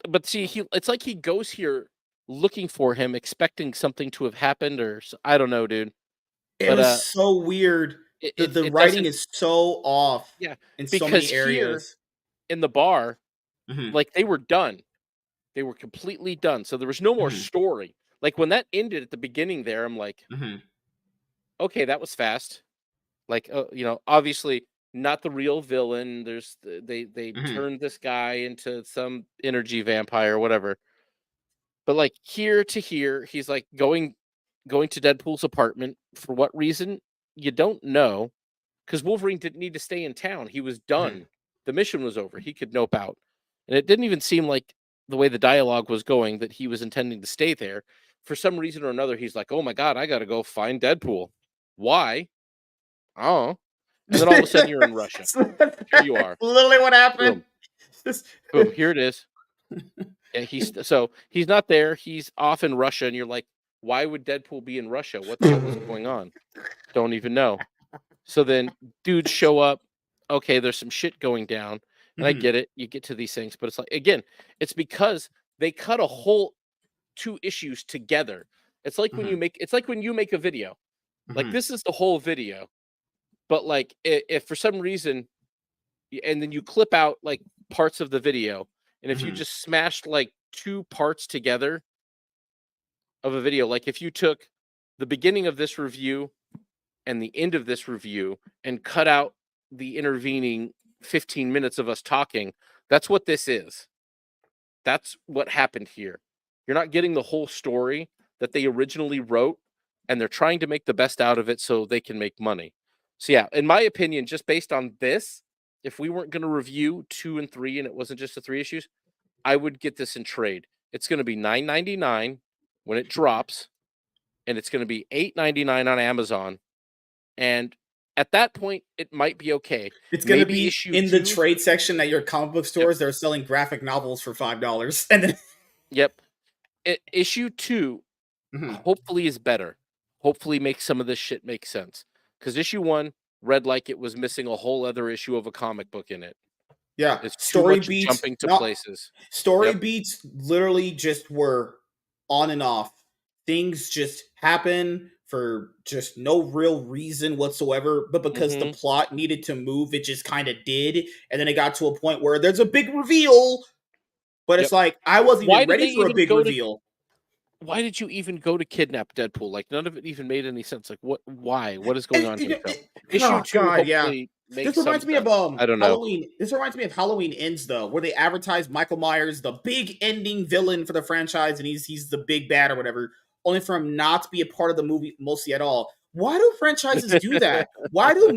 But see, it's like he goes here looking for him, expecting something to have happened, or I don't know, dude. It was so weird. The writing is so off. Yeah, in so many areas. Here, in the bar, like, they were done. They were completely done. So there was no more story. Like when that ended at the beginning there, I'm like, okay, that was fast. Like, obviously not the real villain. They turned this guy into some energy vampire or whatever. But like here to here, he's like going to Deadpool's apartment. For what reason? You don't know. Because Wolverine didn't need to stay in town. He was done. The mission was over. He could nope out. And it didn't even seem like the way the dialogue was going that he was intending to stay there. For some reason or another, he's like, oh my God, I got to go find Deadpool. Why? Oh. And then all of a sudden you're in Russia. Here you are. Literally what happened. Boom. Boom. Here it is. And he's not there. He's off in Russia. And you're like, why would Deadpool be in Russia? What the hell is going on? Don't even know. So then dudes show up. Okay, there's some shit going down. And I get it. You get to these things. But it's like, again, it's because they cut a whole 2 issues together. It's like when you make a video. Like this is the whole video. But like if for some reason, and then you clip out like parts of the video. And if you just smashed like 2 parts together of a video, like if you took the beginning of this review and the end of this review and cut out the intervening 15 minutes of us talking, that's what this is. That's what happened here. You're not getting the whole story that they originally wrote, and they're trying to make the best out of it so they can make money. So yeah, in my opinion, just based on this, if we weren't going to review 2 and 3 and it wasn't just the 3 issues, I would get this in trade. It's going to be $9.99 when it drops, and it's going to be $8.99 on Amazon. And at that point, it might be okay. It's going to be in the trade section at your comic book stores. They're selling graphic novels for $5. And then issue 2 hopefully is better. Hopefully makes some of this shit make sense. Because issue 1 read like it was missing a whole other issue of a comic book in it. Yeah, it's story beats jumping to places. Story beats literally just were on and off. Things just happen for just no real reason whatsoever, but because the plot needed to move, it just kind of did. And then it got to a point where there's a big reveal, but it's like, I wasn't even ready for a big reveal. Why did you even go to kidnap Deadpool? Like, none of it even made any sense. Like, what? Why? What is going on here? Issue 2 hopefully makes this reminds me of I don't know. Halloween. This reminds me of Halloween Ends, though, where they advertise Michael Myers, the big ending villain for the franchise, and he's the big bad or whatever, only for him not to be a part of the movie mostly at all. Why do franchises do that? Why do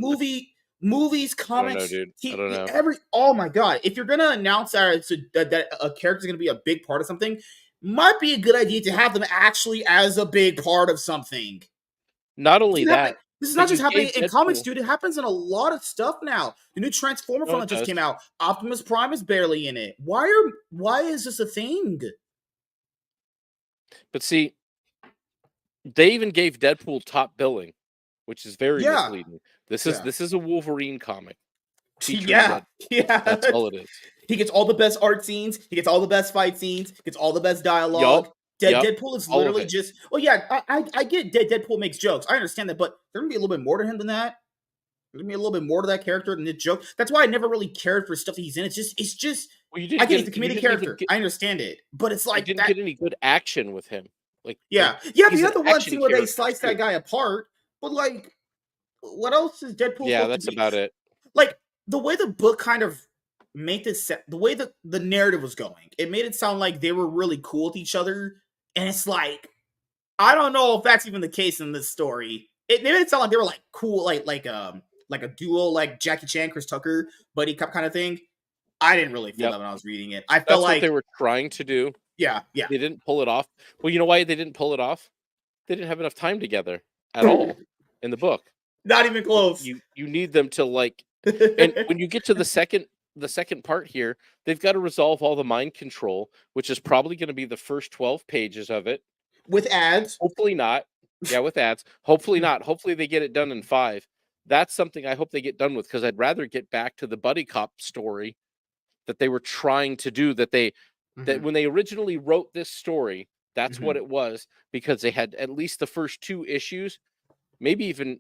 movies, comics, TV, oh my God. If you're gonna announce that a character's gonna be a big part of something, might be a good idea to have them actually as a big part of something. Not only that, this is not just happening in comics, dude. It happens in a lot of stuff now. The new Transformer film that just came out. Optimus Prime is barely in it. Why is this a thing? But see, they even gave Deadpool top billing, which is very misleading. This is a Wolverine comic. Yeah. That's all it is. He gets all the best art scenes. He gets all the best fight scenes. He gets all the best dialogue. Deadpool is literally just... Oh, yeah, I get Deadpool makes jokes. I understand that, but there's going to be a little bit more to him than that. There's going to be a little bit more to that character than the joke. That's why I never really cared for stuff that he's in. It's just... Well, I get it's a comedic character. I understand it. But it's like... You didn't get any good action with him. Like, the other one scene where they slice that guy apart. But, like, what else is Deadpool? Yeah, that's about it. Like, the way the book kind of made this, the way the narrative was going, it made it sound like they were really cool with each other. And it's like, I don't know if that's even the case in this story. It made it sound like they were like cool, like a duo, like Jackie Chan, Chris Tucker, buddy cop kind of thing. I didn't really feel that when I was reading it. I felt like what they were trying to do. Yeah. They didn't pull it off. Well, you know why they didn't pull it off? They didn't have enough time together at all in the book. Not even close. You need them to like, and when you get to the second part here, they've got to resolve all the mind control, which is probably going to be the first 12 pages of it. With ads? Hopefully not. Yeah, with ads. Hopefully not. Hopefully they get it done in 5. That's something I hope they get done with, because I'd rather get back to the buddy cop story that they were trying to do, that when they originally wrote this story, that's what it was, because they had at least the first 2 issues, maybe even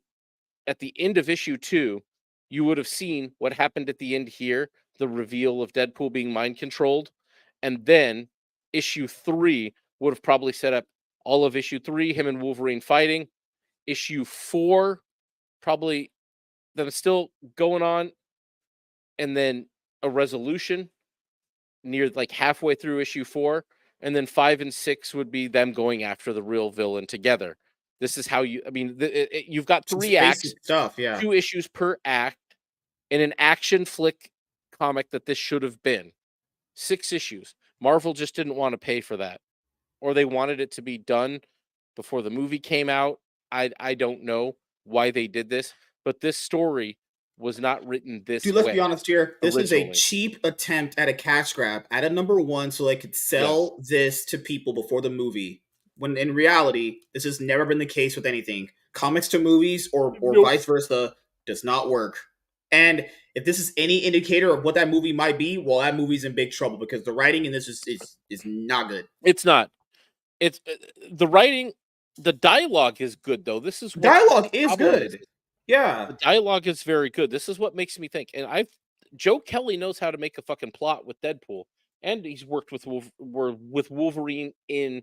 at the end of issue 2, you would have seen what happened at the end here, the reveal of Deadpool being mind controlled. And then issue 3 would have probably set up all of issue 3, him and Wolverine fighting. Issue 4, probably that is still going on, and then a resolution near like halfway through issue 4, and then 5 and 6 would be them going after the real villain together. This is how you've got 3 acts, stuff, yeah. 2 issues per act in an action flick comic that this should have been. 6 issues. Marvel just didn't want to pay for that, or they wanted it to be done before the movie came out. I don't know why they did this, but this story was not written this way. Dude, let's be honest here. This is a originally. cheap attempt at a cash grab at a number 1 so they could sell this to people before the movie. When in reality, this has never been the case with anything. Comics to movies or vice versa does not work. And if this is any indicator of what that movie might be, well, that movie's in big trouble because the writing in this is not good. It's not. It's the writing. The dialogue is good though. This is what dialogue is good. Yeah, the dialogue is very good. This is what makes me think. And Joe Kelly knows how to make a fucking plot with Deadpool, and he's worked with Wolverine in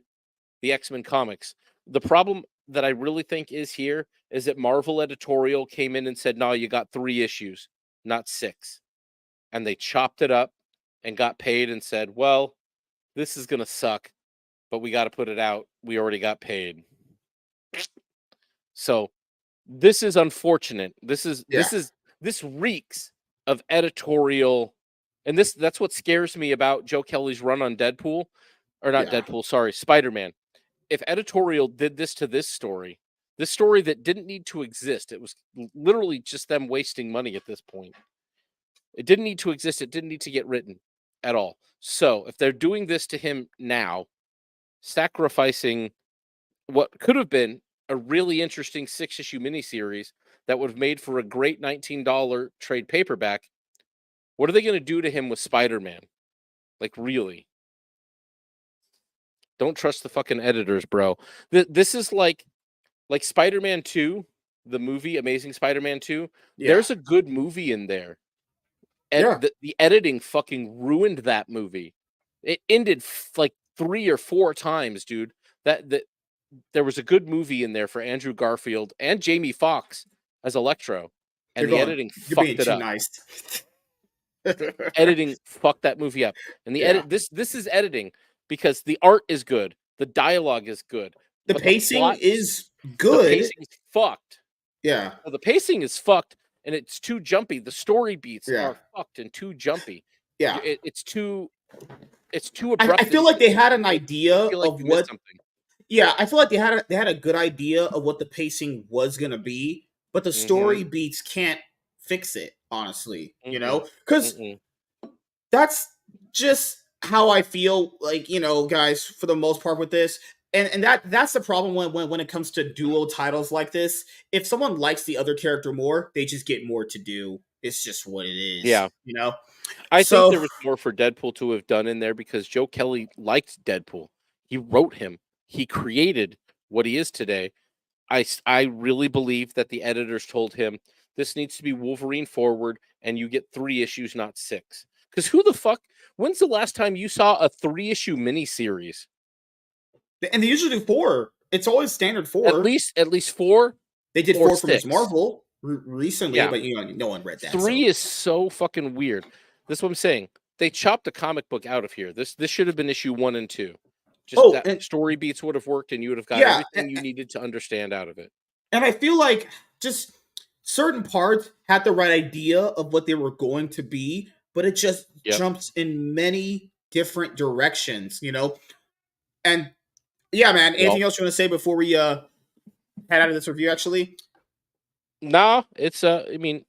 the X-Men comics. The problem that I really think is here is that Marvel editorial came in and said, "No, you got 3 issues, not 6," and they chopped it up and got paid and said, "Well, this is gonna suck, but we got to put it out. We already got paid." So this is unfortunate. This reeks of editorial, and that's what scares me about Joe Kelly's run on Deadpool, or not Deadpool. Sorry, Spider-Man. If editorial did this to this story that didn't need to exist, it was literally just them wasting money at this point. It didn't need to exist. It didn't need to get written at all. So if they're doing this to him now, sacrificing what could have been a really interesting 6-issue miniseries that would have made for a great $19 trade paperback, what are they going to do to him with Spider-Man? Like, really? Don't trust the fucking editors, bro. This is like Spider-Man 2, the movie Amazing Spider-Man 2. Yeah. There's a good movie in there. The editing fucking ruined that movie. It ended like 3 or 4 times, dude. That there was a good movie in there for Andrew Garfield and Jamie Foxx as Electro, and editing fucked it up. Nice. Editing fucked that movie up, and the edit. This is editing because the art is good, the dialogue is good, the pacing is good. The pacing is fucked. Yeah, the pacing is fucked, and it's too jumpy. The story beats are fucked and too jumpy. Yeah, it's too abrupt. I feel like they had an idea of what. Yeah, I feel like they had a good idea of what the pacing was gonna be, but the story beats can't fix it. Honestly, you know, because that's just how I feel. Like, you know, guys, for the most part with this, and that's the problem when it comes to duo titles like this. If someone likes the other character more, they just get more to do. It's just what it is. Yeah, you know. I think there was more for Deadpool to have done in there because Joe Kelly liked Deadpool. He wrote him. He created what he is today. I really believe that the editors told him this needs to be Wolverine forward, and you get 3 issues, not 6. Because who the fuck? When's the last time you saw a 3-issue miniseries? And they usually do 4. It's always standard 4. At least 4. They did 4 from Ms. Marvel recently, but you know, no one read that. 3 is so fucking weird. That's what I'm saying. They chopped the comic book out of here. This should have been issue 1 and 2. Just that story beats would have worked, and you would have got everything you needed to understand out of it. And I feel like just certain parts had the right idea of what they were going to be, but it just jumps in many different directions, you know? And yeah, man, anything else you want to say before we head out of this review, actually? No, it's I mean,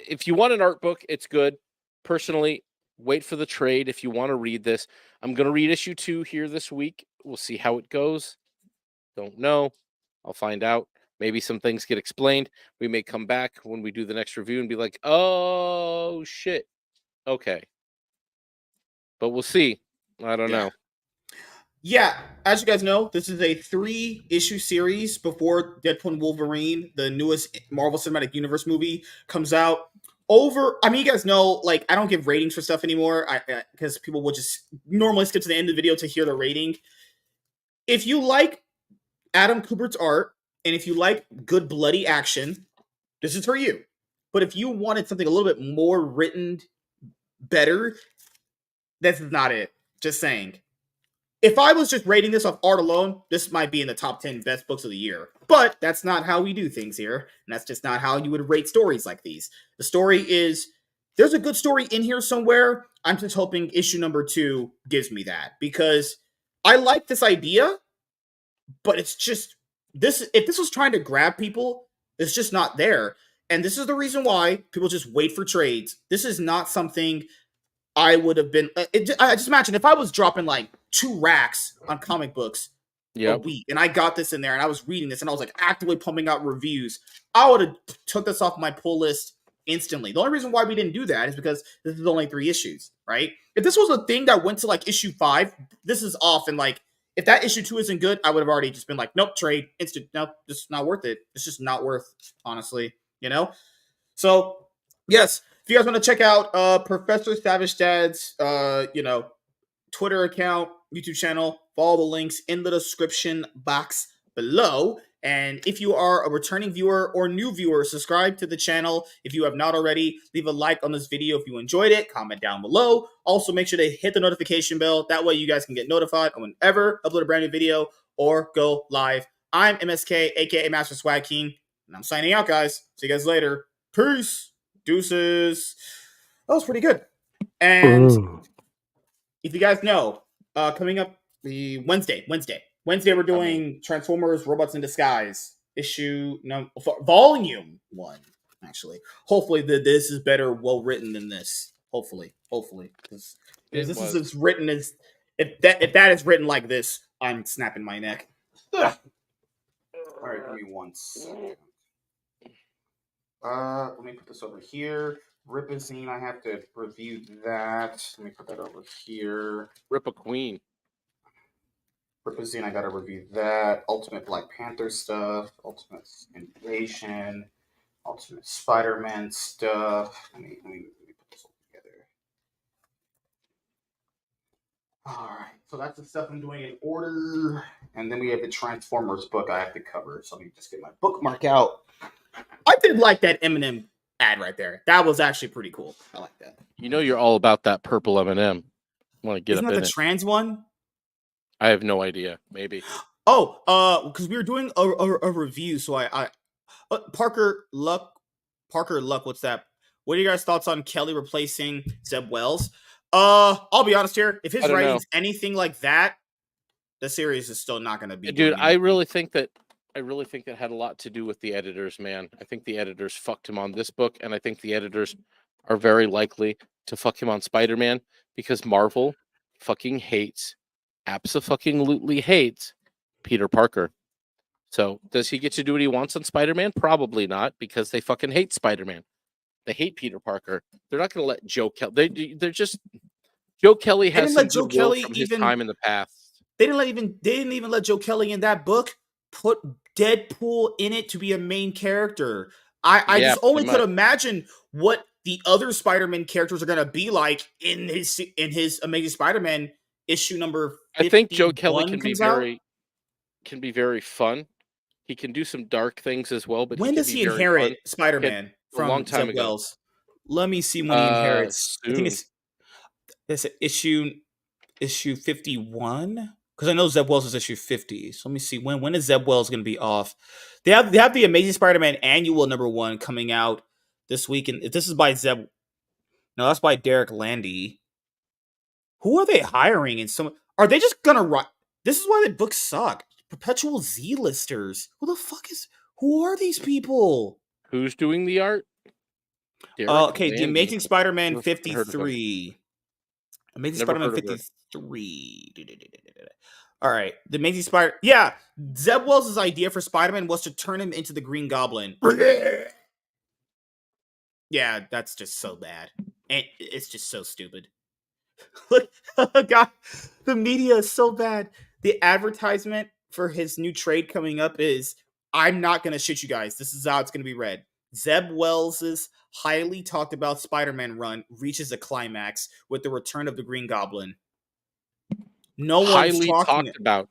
if you want an art book, it's good. Personally, wait for the trade if you want to read this. I'm going to read issue 2 here this week. We'll see how it goes. Don't know. I'll find out. Maybe some things get explained. We may come back when we do the next review and be like, oh, shit. Okay. But we'll see. I don't know. Yeah, as you guys know, this is a 3-issue series before Deadpool and Wolverine, the newest Marvel Cinematic Universe movie, comes out. I mean, you guys know, like, I don't give ratings for stuff anymore because people will just normally skip to the end of the video to hear the rating. If you like Adam Kubert's art, and if you like good bloody action, this is for you. But if you wanted something a little bit more written better, this is not it. Just saying. If I was just rating this off art alone, this might be in the top 10 best books of the year. But that's not how we do things here. And that's just not how you would rate stories like these. The story is, there's a good story in here somewhere. I'm just hoping issue number 2 gives me that. Because I like this idea, but it's just, if this was trying to grab people, it's just not there. And this is the reason why people just wait for trades. This is not something I would have been. I just imagine if I was dropping like 2 racks on comic books a week, and I got this in there, and I was reading this, and I was like actively pumping out reviews, I would have took this off my pull list instantly. The only reason why we didn't do that is because this is only 3 issues, right? If this was a thing that went to like issue 5, this is off, and like if that issue 2 isn't good, I would have already just been like, nope, trade, instant, no, this is not worth it. It's just not worth, honestly, you know. So yes. If you guys want to check out Professor Savage Dad's, Twitter account, YouTube channel, follow the links in the description box below. And if you are a returning viewer or new viewer, subscribe to the channel. If you have not already, leave a like on this video if you enjoyed it. Comment down below. Also, make sure to hit the notification bell. That way you guys can get notified whenever I upload a brand new video or go live. I'm MSK, aka Master Swag King, and I'm signing out, guys. See you guys later. Peace. Deuces. That was pretty good. And if you guys know, coming up the Wednesday, we're doing Transformers Robots in Disguise volume 1. Actually, hopefully this is better, well written than this. Hopefully, because this is as written as if that is written like this, I'm snapping my neck. Ugh. All right, give me one second. Let me put this over here. Ripazine, I have to review that. Let me put that over here. Rip a Queen. Ripazine, I gotta review that. Ultimate Black Panther stuff. Ultimate Invasion. Ultimate Spider-Man stuff. Let me put this all together. Alright, so that's the stuff I'm doing in order. And then we have the Transformers book I have to cover. So let me just get my bookmark out. I did like that Eminem ad right there. That was actually pretty cool. I like that. You know you're all about that purple M&M. Want to get Isn't up that in the it. trans one? I have no idea. Maybe. Oh, because we were doing a review, so I Parker Luck. What's that? What are your guys' thoughts on Kelly replacing Zeb Wells? I'll be honest here. If his writing's anything like that, the series is still not going to be. Dude, I really think that had a lot to do with the editors, man. I think the editors fucked him on this book, and I think the editors are very likely to fuck him on Spider-Man because Marvel fucking hates, abso-fucking-lutely hates Peter Parker. So does he get to do what he wants on Spider-Man? Probably not, because they fucking hate Spider-Man. They hate Peter Parker. They're not going to let Joe Kelly. They're just Joe Kelly has some Joe Kelly from his time in the past. They didn't even let Joe Kelly in that book put Deadpool in it to be a main character. I just only could imagine what the other Spider-Man characters are going to be like in his Amazing Spider-Man issue number 51. I think Joe Kelly can be very fun. He can do some dark things as well. But when does he inherit Spider-Man from a long time ago? Wells? Let me see when he inherits. Soon. I think it's issue 51. Because I know Zeb Wells is issue 50. So let me see when is Zeb Wells going to be off? They have the Amazing Spider-Man annual #1 coming out this week, and this is by Zeb. No, that's by Derek Landy. Who are they hiring? And are they just gonna write? This is why the books suck. Perpetual Z-listers. Who are these people? Who's doing the art? Okay, The Amazing Spider-Man 53. Amazing Spider-Man 53. All right, The Amazing Spider. Yeah, Zeb Wells' idea for Spider-Man was to turn him into the Green Goblin. Yeah, that's just so bad. And it's just so stupid. Look, God, the media is so bad. The advertisement for his new trade coming up is, I'm not going to shit you guys. This is how it's going to be read. Zeb Wells' highly talked about Spider-Man run reaches a climax with the return of the Green Goblin. No one's highly talked about.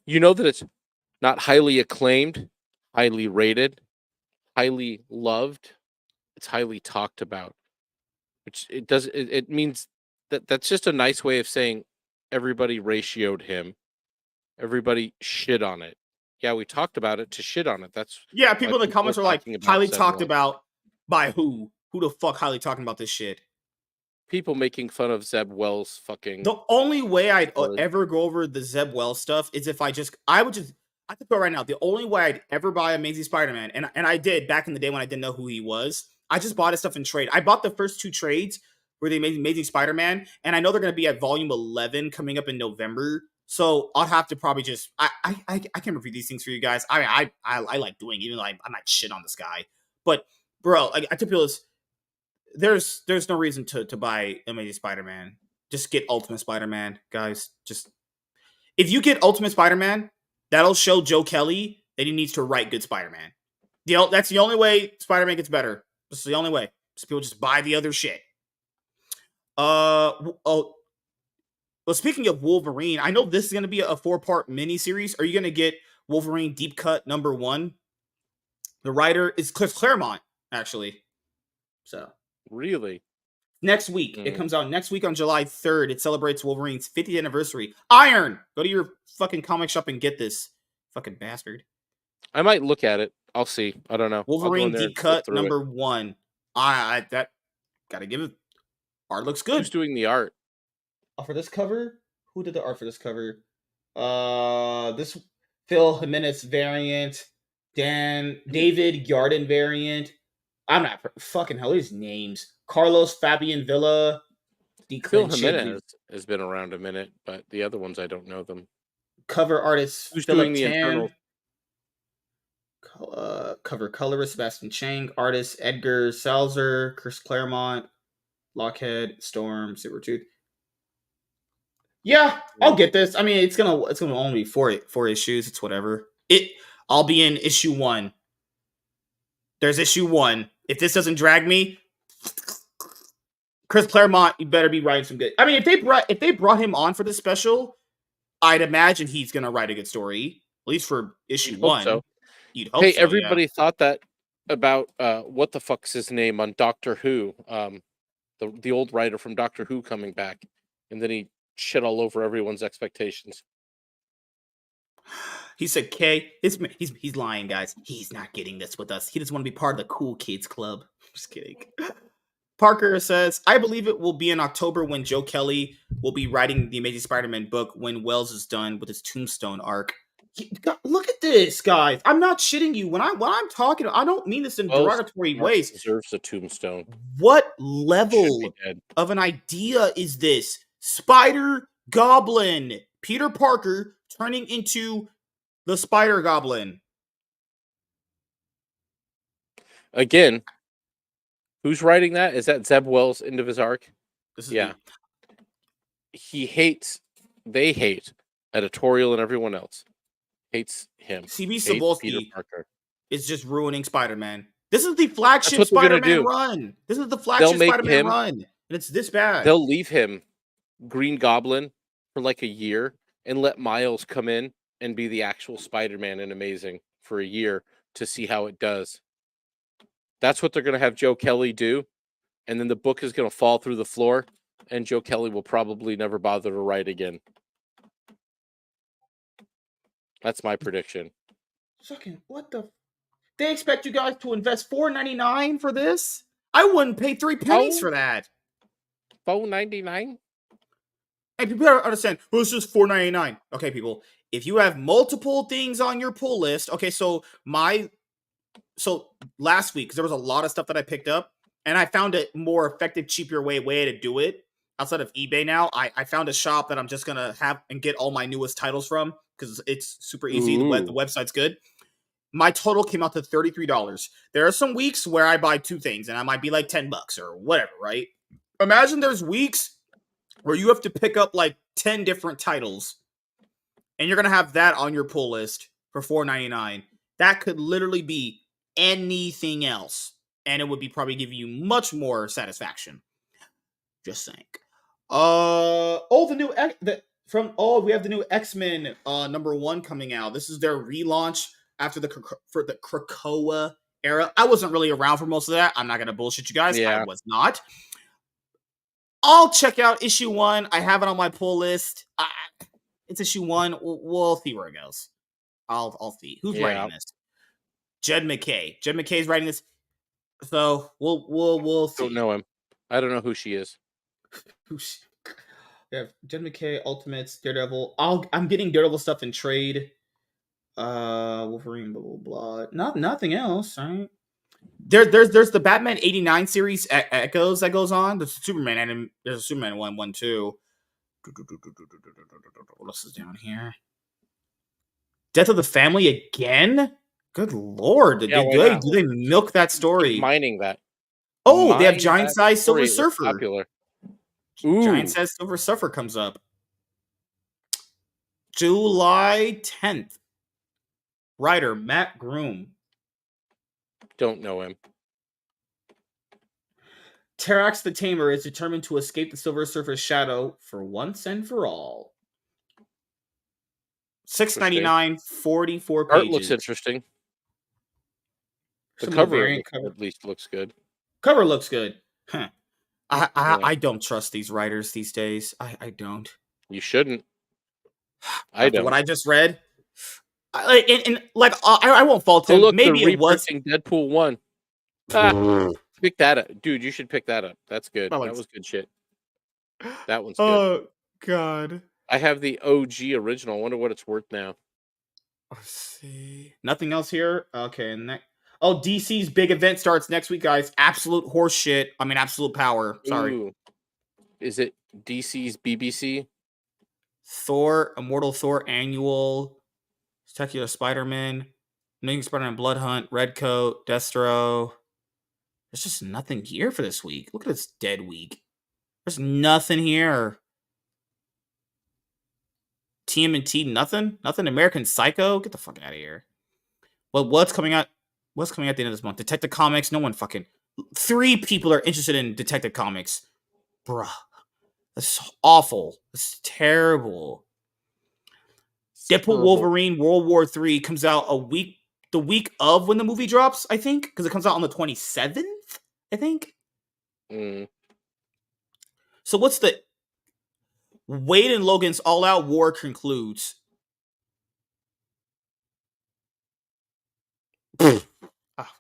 You know that it's not highly acclaimed, highly rated, highly loved. It's highly talked about, which it means that's just a nice way of saying everybody ratioed him. Everybody shit on it. Yeah, we talked about it to shit on it. That's Yeah, why people in the comments are like, talking about highly Zeb talked Wells. about by who? Who the fuck highly talking about this shit? People making fun of Zeb Wells fucking. The only way I'd Or- ever go over the Zeb Wells stuff is if I have to put right now, the only way I'd ever buy Amazing Spider-Man, and I did back in the day when I didn't know who he was, I just bought his stuff in trade. I bought the first 2 trades where they made Amazing Spider-Man, and I know they're going to be at volume 11 coming up in November. So I'll have to probably just I can review these things for you guys. I like doing it, even though I might shit on this guy. But bro, I tell people this, there's no reason to buy Amazing Spider-Man. Just get Ultimate Spider-Man, guys. Just if you get Ultimate Spider-Man, that'll show Joe Kelly that he needs to write good Spider-Man. That's the only way Spider-Man gets better. This is the only way. So people just buy the other shit. Well, speaking of Wolverine, I know this is going to be a 4-part miniseries. Are you going to get Wolverine Deep Cut #1? The writer is Cliff Claremont, actually. So Really? next week. It comes out next week on July 3rd. It celebrates Wolverine's 50th anniversary. Iron! Go to your fucking comic shop and get this. Fucking bastard. I might look at it. I'll see. I don't know. Wolverine Deep Cut #1. That gotta give it. Art looks good. Who's doing the art? For this cover? Who did the art for this cover? This Phil Jimenez variant. David Yarden variant. I'm not fucking hell. These names. Carlos Fabian Villa. Phil Jimenez has been around a minute, but the other ones I don't know them. Cover artist. Who's Philip doing the internal? Cover colorist Sebastian Chang. Artist Edgar Salzer. Chris Claremont. Lockhead. Storm. Sabretooth. Yeah, I'll get this. I mean, it's gonna only be four issues. It's whatever. I'll be in issue 1. There's issue 1. If this doesn't drag me, Chris Claremont, you better be writing some good. I mean, if they brought him on for this special, I'd imagine he's gonna write a good story, at least for issue 1. So. You'd hope. Hey, so, everybody yeah. thought that about what the fuck's his name on Doctor Who, the old writer from Doctor Who coming back, and then he shit all over everyone's expectations. He said, "K, he's lying, guys. He's not getting this with us. He doesn't want to be part of the cool kids club." Just kidding. Parker says, "I believe it will be in October when Joe Kelly will be writing the Amazing Spider-Man book when Wells is done with his Tombstone arc." Look at this, guys. I'm not shitting you. When I'm talking, I don't mean this in derogatory ways. Deserves a tombstone. What level of an idea is this? Spider Goblin. Peter Parker turning into the Spider Goblin. Again, who's writing that? Is that Zeb Wells' end of his arc? Yeah. They hate editorial and everyone else. Hates him. CB Cebulski is just ruining Spider-Man. This is the flagship Spider-Man run. This is the flagship Spider-Man run. And it's this bad. They'll leave him Green Goblin for like a year and let Miles come in and be the actual Spider-Man and Amazing for a year to see how it does. That's what they're going to have Joe Kelly do. And then the book is going to fall through the floor and Joe Kelly will probably never bother to write again. That's my prediction. Fucking what the? They expect you guys to invest $4.99 for this? I wouldn't pay 3 pennies for that. $4.99? And people better understand. Well, it's just $4.99. Okay, people. If you have multiple things on your pull list, okay. So last week, because there was a lot of stuff that I picked up, and I found a more effective, cheaper way to do it outside of eBay. Now, I found a shop that I'm just gonna have and get all my newest titles from. Because it's super easy. The website's good. My total came out to $33. There are some weeks where I buy 2 things and I might be like $10 or whatever, right? Imagine there's weeks where you have to pick up like 10 different titles and you're going to have that on your pull list for $4.99. That could literally be anything else and it would be probably giving you much more satisfaction. Just saying. The we have the new X-Men #1 coming out. This is their relaunch after the Krakoa era. I wasn't really around for most of that. I'm not gonna bullshit you guys. Yeah. I was not. I'll check out issue 1. I have it on my pull list. It's issue 1. We'll see where it goes. I'll see who's writing this. Jed McKay. Jed McKay's writing this. So we'll see. Don't know him. I don't know who she is. We have Jed McKay, Ultimates, Daredevil. I'm getting Daredevil stuff in trade. Wolverine, blah blah blah. Nothing else, right? There's the Batman '89 series Echoes that goes on. There's Superman and there's a Superman 1, 2. What else is down here? Death of the Family again? Good lord! Do they milk that story? Mining that. Oh, they have Giant Size Silver Surfer. Popular. Giant Size Silver Surfer comes up July 10th. Writer Matt Groom. Don't know him. Terax the Tamer is determined to escape the Silver Surfer's shadow for once and for all. $6.99, 44 pages. Art looks interesting. The cover at least looks good. Cover looks good. Huh. I don't trust these writers these days. I don't. You shouldn't. I don't. What I just read. I won't fault him. Oh, look, maybe it was Deadpool 1. Pick that up. Dude, you should pick that up. That's good. That was good shit. That one's good. Oh, God. I have the OG original. I wonder what it's worth now. Let's see. Nothing else here? Okay. DC's big event starts next week, guys. Absolute horse shit. I mean, absolute power. Sorry. Ooh. Is it DC's BBC? Thor, Immortal Thor Annual, Spectacular Spider-Man, Amazing Spider-Man Blood Hunt, Redcoat, Destro. There's just nothing here for this week. Look at this dead week. There's nothing here. TMNT, nothing? Nothing? American Psycho? Get the fuck out of here. Well, what's coming out? What's coming out at the end of this month? Detective Comics? No one fucking... 3 people are interested in Detective Comics. Bruh. That's awful. That's terrible. Deadpool Wolverine World War 3 comes out the week of when the movie drops, I think. Because it comes out on the 27th, I think. So what's the... Wade and Logan's all-out war concludes. Oh,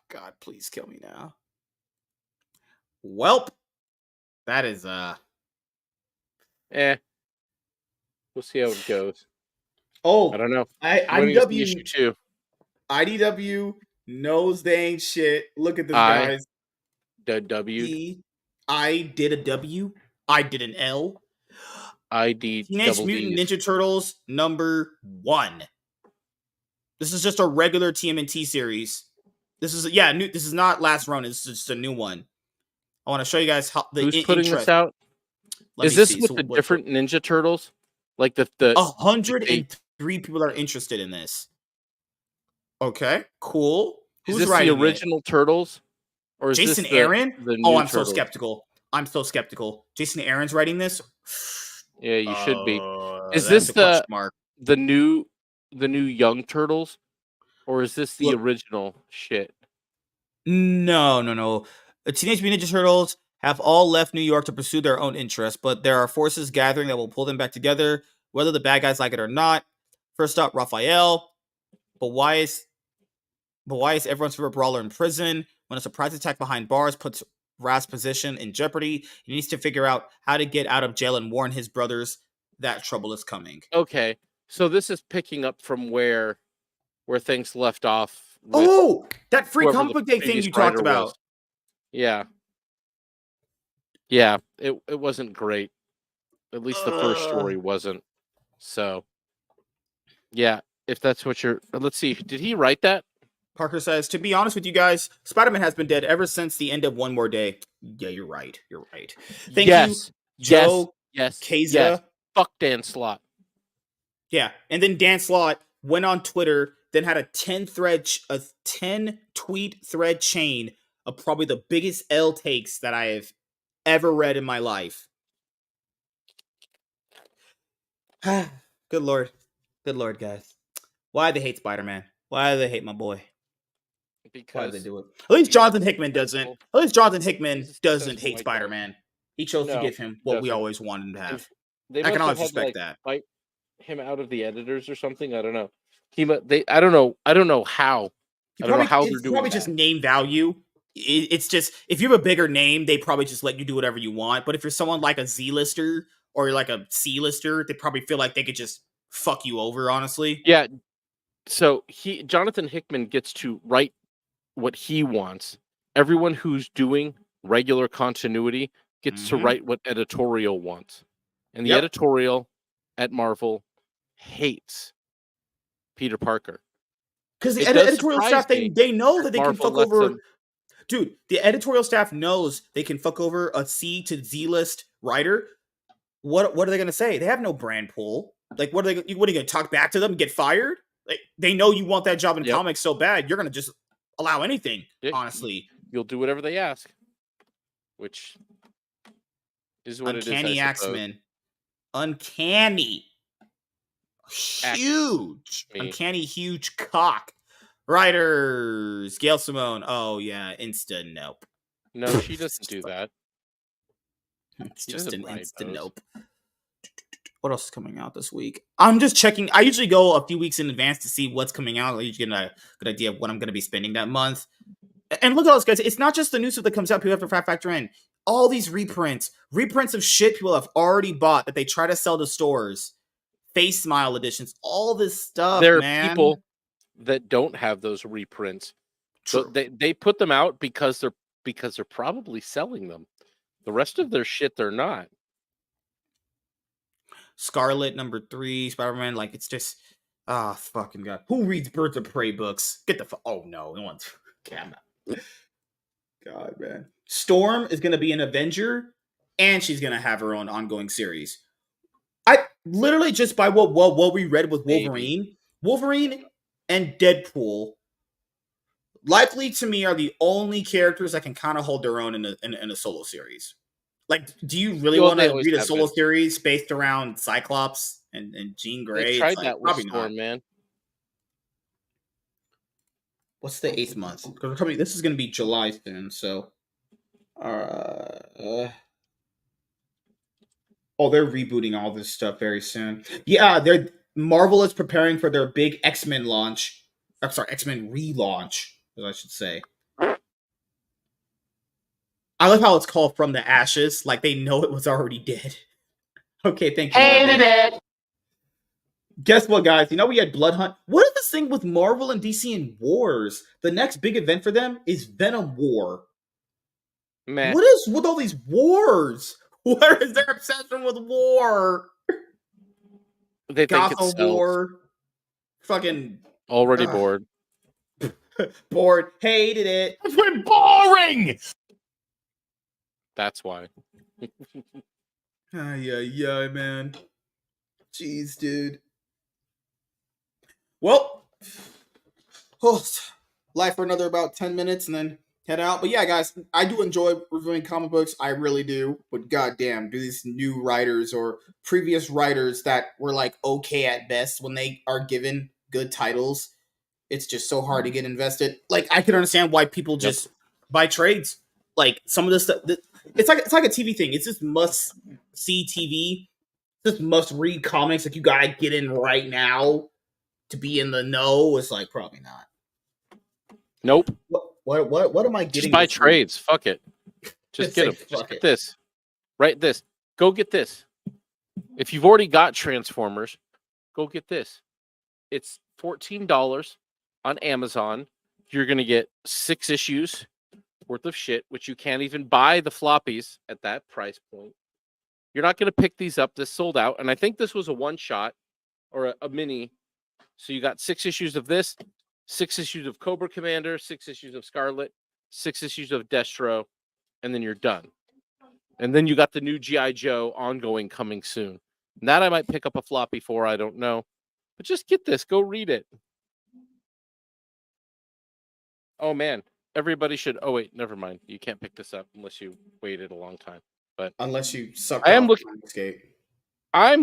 God, please kill me now. Welp. That is, We'll see how it goes. Oh, I don't know. IDW issue 2. IDW knows they ain't shit. Look at this, guys. The W. I did a W. I did an L. ID Teenage Mutant Ninja Turtles #1. This is just a regular TMNT series. This is new. This is not Last Ronin. This is just a new one. I want to show you guys how who's putting this out. Is this with the different Ninja Turtles? Like the 103 people are interested in this. Okay, cool. Is this the original Turtles? Or is Jason this Aaron? The I'm Turtles? so skeptical. Jason Aaron's writing this? Yeah, you should be. Is this the new Young Turtles? Or is this the original shit? No. The Teenage Mutant Ninja Turtles have all left New York to pursue their own interests, but there are forces gathering that will pull them back together, whether the bad guys like it or not. First up, Raphael. But why is everyone's favorite brawler in prison? When a surprise attack behind bars puts Raph's position in jeopardy, he needs to figure out how to get out of jail and warn his brothers that trouble is coming. Okay, so this is picking up from where things left off. Oh, that free comic book day thing you talked about. Was. Yeah, it wasn't great. At least the first story wasn't. So, yeah, if that's what you're... Let's see, did he write that? Parker says, to be honest with you guys, Spider-Man has been dead ever since the end of One More Day. Yeah, you're right. Thank you, Joe. Yes. Keza. Yes. Fuck Dan Slott. Yeah, and then Dan Slott went on Twitter, then had a 10 tweet thread chain of probably the biggest L takes that I have ever read in my life. Good lord. Good lord, guys. Why do they hate Spider-Man? Why do they hate my boy? Why do they Because do it? At least Jonathan Hickman doesn't. successful. At least Jonathan Hickman He's a doesn't successful hate white guy. Spider-Man. He chose to No, give him he what we doesn't. always wanted him to have. They I can must have always had to respect like that. fight him out of the editors or something. I don't know. I don't know. I don't know how. I don't know how they're It's doing probably that. just name value. It's just if you have a bigger name, they probably just let you do whatever you want. But if you're someone like a Z-lister or like a C-lister, they probably feel like they could just fuck you over. Honestly, Yeah. So Jonathan Hickman gets to write what he wants. Everyone who's doing regular continuity gets to write what editorial wants. And the editorial at Marvel hates Peter Parker. Because the It does editorial staff, surprise me they know that they can Marvel fuck lets over. them. Dude, the editorial staff knows they can fuck over a C to Z list writer. What are they gonna say? They have no brand pull. Like, what are you gonna talk back to them and get fired? Like, they know you want that job in Yep. comics so bad, you're gonna just allow anything. Yeah, honestly, you'll do whatever they ask, which is what Uncanny it is. I suppose. X-Men, uncanny, huge, uncanny, huge cock. Writers, Gail Simone. Oh yeah, insta nope. No, she doesn't do that. It's She just doesn't an write instant those. nope. What else is coming out this week? I'm just checking. I usually go a few weeks in advance to see what's coming out. I usually get a good idea of what I'm going to be spending that month. And look at all this, guys. It's not just the new stuff that comes out. People have to factor in all these reprints of shit people have already bought that they try to sell to stores. Face Smile editions, all this stuff. There are man. people that don't have those reprints. So they put them out because they're probably selling them. The rest of their shit they're not. Scarlet #3, Spider-Man, like it's just fucking god. Who reads Birds of Prey books? Get the oh no one's God, man. Storm is gonna be an Avenger, and she's gonna have her own ongoing series. I literally just by what we read with Wolverine and Deadpool likely to me are the only characters that can kind of hold their own in a solo series. Like, do you really want to read a solo series based around Cyclops and Jean Grey? They tried that with Storm, man. What's the 8th month? This is going to be July soon, so. They're rebooting all this stuff very soon. Yeah, Marvel is preparing for their big X-Men launch. I'm sorry, X-Men relaunch, as I should say. I love how it's called From the Ashes, like they know it was already dead. Okay, thank you. Hated it. Guess what, guys? You know we had Blood Hunt. What is this thing with Marvel and DC and wars? The next big event for them is Venom War. Man, what is with all these wars? Where is their obsession with war? They think it's war. Fucking already bored. Bored. Hated it. It's been boring. That's why. Yeah, man. Jeez, dude. Well, life for another about 10 minutes and then head out. But yeah, guys, I do enjoy reviewing comic books. I really do. But goddamn, do these new writers or previous writers that were like okay at best when they are given good titles, it's just so hard to get invested. Like, I can understand why people just buy trades. Like, some of this stuff, it's like a TV thing. It's just must see TV. Just must read comics. Like, you gotta get in right now to be in the know. It's like probably not. Nope. What am I getting? Just buy trades. Fuck it. Just get them. Just get this. Write this. Go get this. If you've already got Transformers, go get this. It's $14 on Amazon. You're gonna get 6 issues worth of shit, which you can't even buy the floppies at that price point. You're not going to pick these up. This sold out. And I think this was a one-shot or a mini. So you got 6 issues of this, 6 issues of Cobra Commander, 6 issues of Scarlet, 6 issues of Destro, and then you're done. And then you got the new YuGiOh ongoing coming soon. And that I might pick up a floppy for. I don't know. But just get this. Go read it. Oh, man. Everybody should. Oh, wait. Never mind. You can't pick this up unless you waited a long time. But unless you suck. I'm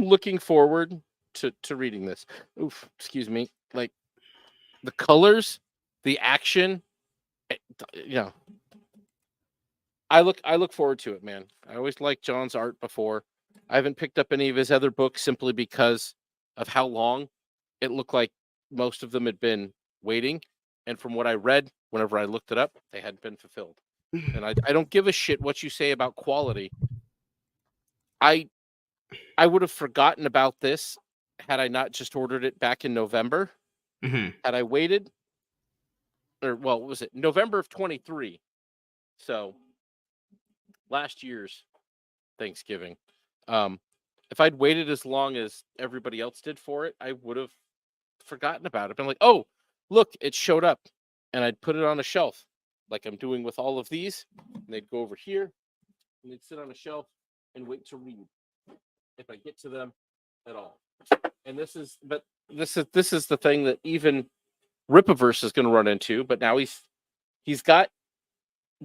looking forward to reading this. Oof, excuse me. Like the colors, the action, you know. I look forward to it, man. I always liked John's art before. I haven't picked up any of his other books simply because of how long it looked like most of them had been waiting. And from what I read, whenever I looked it up, they hadn't been fulfilled. And I don't give a shit what you say about quality. I would have forgotten about this had I not just ordered it back in November. Mm-hmm. Had I waited, or well, what was it November of 23? So last year's Thanksgiving. If I'd waited as long as everybody else did for it, I would have forgotten about it. Been like, oh, look, it showed up, and I'd put it on a shelf, like I'm doing with all of these. And they'd go over here, and they'd sit on a shelf and wait to read if I get to them at all. And this is the thing that even Ripaverse is going to run into. But now he's got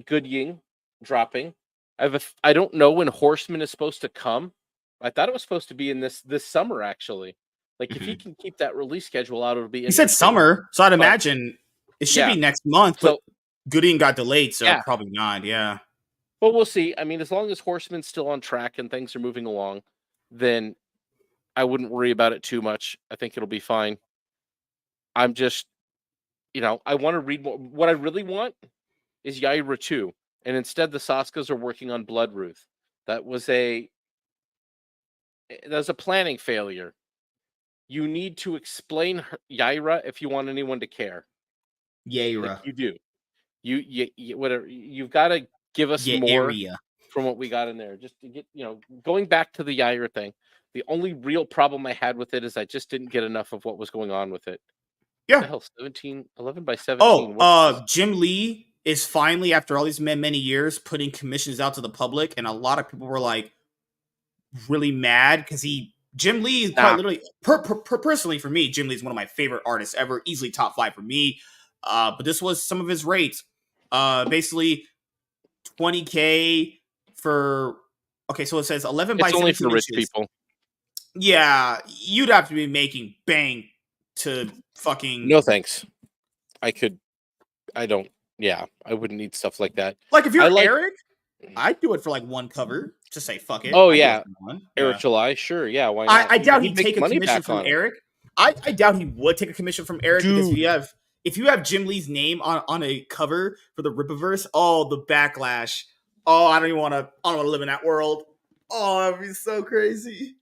Good Ying dropping. I don't know when Horseman is supposed to come. I thought it was supposed to be in this summer, actually. Like, if he can keep that release schedule out, it'll be He said summer, so I'd imagine it should yeah. be next month, but Gooding got delayed, so yeah. probably not, yeah. But we'll see. I mean, as long as Horseman's still on track and things are moving along, then I wouldn't worry about it too much. I think it'll be fine. I'm just, I want to read more. What I really want is Yaira 2. And instead, the Saskas are working on Bloodruth. That was a planning failure. You need to explain Yaira if you want anyone to care. Yaira. Like you do. You whatever. You've got to give us more from what we got in there. Just to get, going back to the Yaira thing. The only real problem I had with it is I just didn't get enough of what was going on with it. Yeah. What the hell, 11 by 17. Jim Lee is finally, after all these many years, putting commissions out to the public, and a lot of people were like really mad because Jim Lee is quite literally, personally for me, Jim Lee is one of my favorite artists ever, easily top 5 for me. But this was some of his rates. Basically, $20K for. Okay, so it says 11 by 17 It's only for rich inches. people. Yeah, you'd have to be making bang to fucking. No thanks. I wouldn't need stuff like that. Like if you're Eric, I'd do it for like one cover. Just say fuck it. Oh yeah, Eric July, sure, yeah. Why not? I doubt he'd take a commission from Eric. I doubt he would take a commission from Eric because if you have Jim Lee's name on a cover for the Ripaverse, the backlash. I don't want to live in that world. Oh, that'd be so crazy.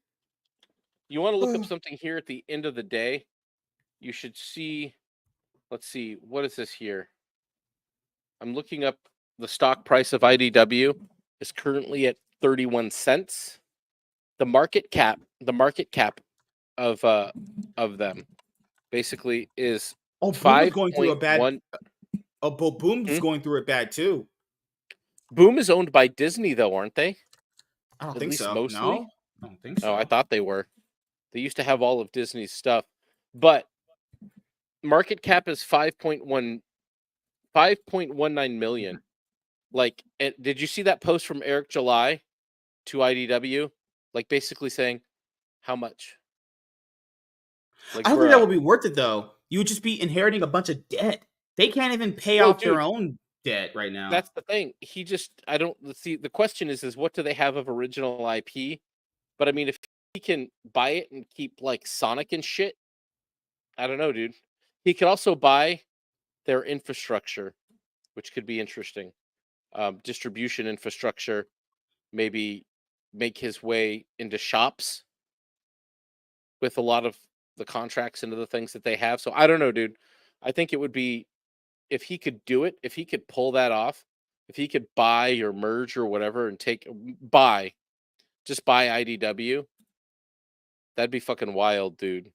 You want to look up something here at the end of the day? You should see. Let's see. What is this here? I'm looking up the stock price of IDW is currently at 31 cents. The market cap of them basically is Boom going through a bad. Boom's going through it bad too. Boom is owned by Disney though, aren't they? I don't think so. Mostly? No, I don't think so. Oh, I thought they were. They used to have all of Disney's stuff, but market cap is 5.19 million. Like, did you see that post from Eric July to IDW? Like, basically saying, how much? Like, I don't think that would be worth it, though. You would just be inheriting a bunch of debt. They can't even pay off their own debt right now. That's the thing. The question is what do they have of original IP? But I mean, if he can buy it and keep like Sonic and shit, I don't know, dude. He could also buy their infrastructure, which could be interesting. Distribution infrastructure, maybe make his way into shops with a lot of the contracts into the things that they have. So I don't know, dude. I think it would be, if he could do it, if he could pull that off, if he could buy or merge or whatever and just buy IDW, that'd be fucking wild, dude.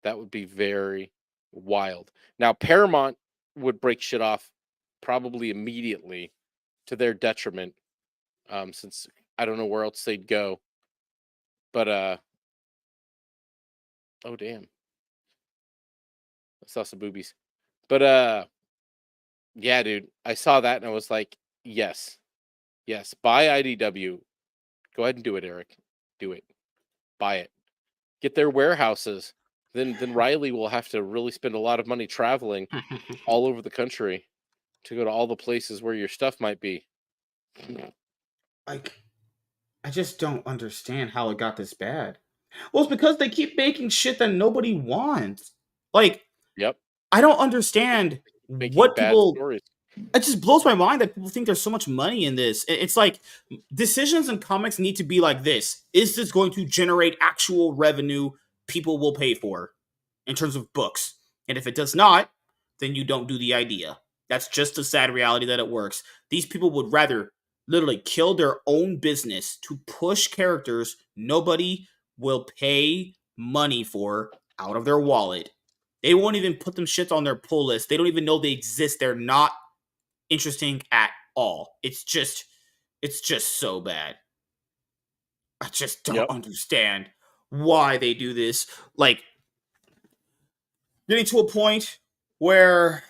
That would be very wild. Now, Paramount would break shit off probably immediately to their detriment, since I don't know where else they'd go. But, oh, damn. I saw some boobies. But, yeah, dude, I saw that and I was like, yes, buy IDW. Go ahead and do it, Eric. Do it. Buy it. get their warehouses. Then Riley will have to really spend a lot of money traveling all over the country to go to all the places where your stuff might be. Like, I just don't understand how it got this bad. Well, it's because they keep making shit that nobody wants. Like, Yep. I don't understand Making what bad people. stories. It just blows my mind that people think there's so much money in this. It's like decisions in comics need to be like this. Is this going to generate actual revenue people will pay for in terms of books? And if it does not, then you don't do the idea. That's just the sad reality that it works. These people would rather literally kill their own business to push characters nobody will pay money for out of their wallet. They won't even put them shits on their pull list. They don't even know they exist. They're not interesting at all. It's just so bad. I just don't understand why they do this. Like, getting to a point where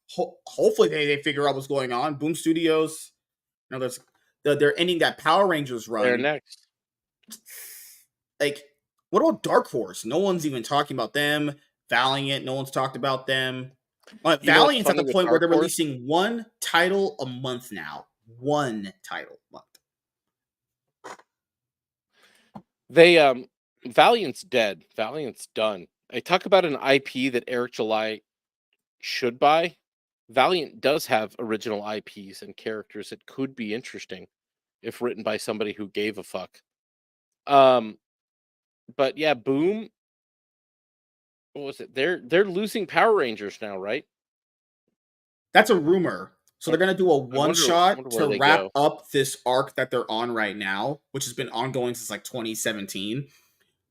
hopefully they figure out what's going on. Boom Studios, they're ending that Power Rangers run. They're next. Like, what about Dark Horse? No one's even talking about them. Valiant, no one's talked about them. Valiant's at the point where they're releasing one title a month now. One title a month. They Valiant's dead. Valiant's done. I talk about an IP that Eric July should buy. Valiant does have original IPs and characters that could be interesting if written by somebody who gave a fuck. But yeah, Boom. What was it? They're losing Power Rangers now, right? That's a rumor. So they're gonna do a one shot to wrap up this arc that they're on right now, which has been ongoing since like 2017.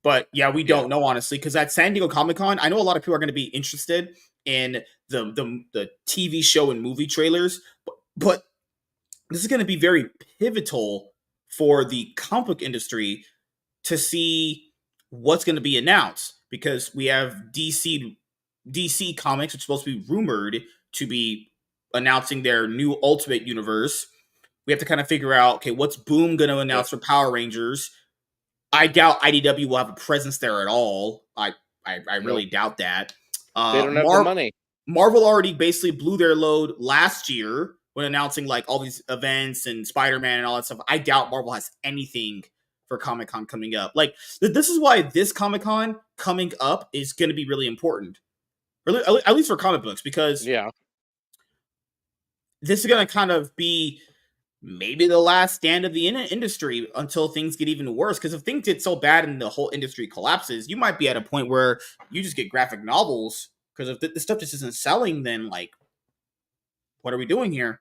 But yeah, we don't know honestly, because at San Diego Comic-Con, I know a lot of people are going to be interested in the TV show and movie trailers, but this is going to be very pivotal for the comic book industry to see what's going to be announced, because we have DC Comics, which is supposed to be rumored to be announcing their new Ultimate Universe. We have to kind of figure out, okay, what's Boom going to announce for Power Rangers? I doubt IDW will have a presence there at all. I really doubt that. They don't have the money. Marvel already basically blew their load last year when announcing like all these events and Spider-Man and all that stuff. I doubt Marvel has anything for Comic-Con coming up. Like, this is why this Comic-Con coming up is going to be really important. At least for comic books, because this is going to kind of be maybe the last stand of the industry until things get even worse. Because if things get so bad and the whole industry collapses, you might be at a point where you just get graphic novels. Because if this stuff just isn't selling, then like, what are we doing here?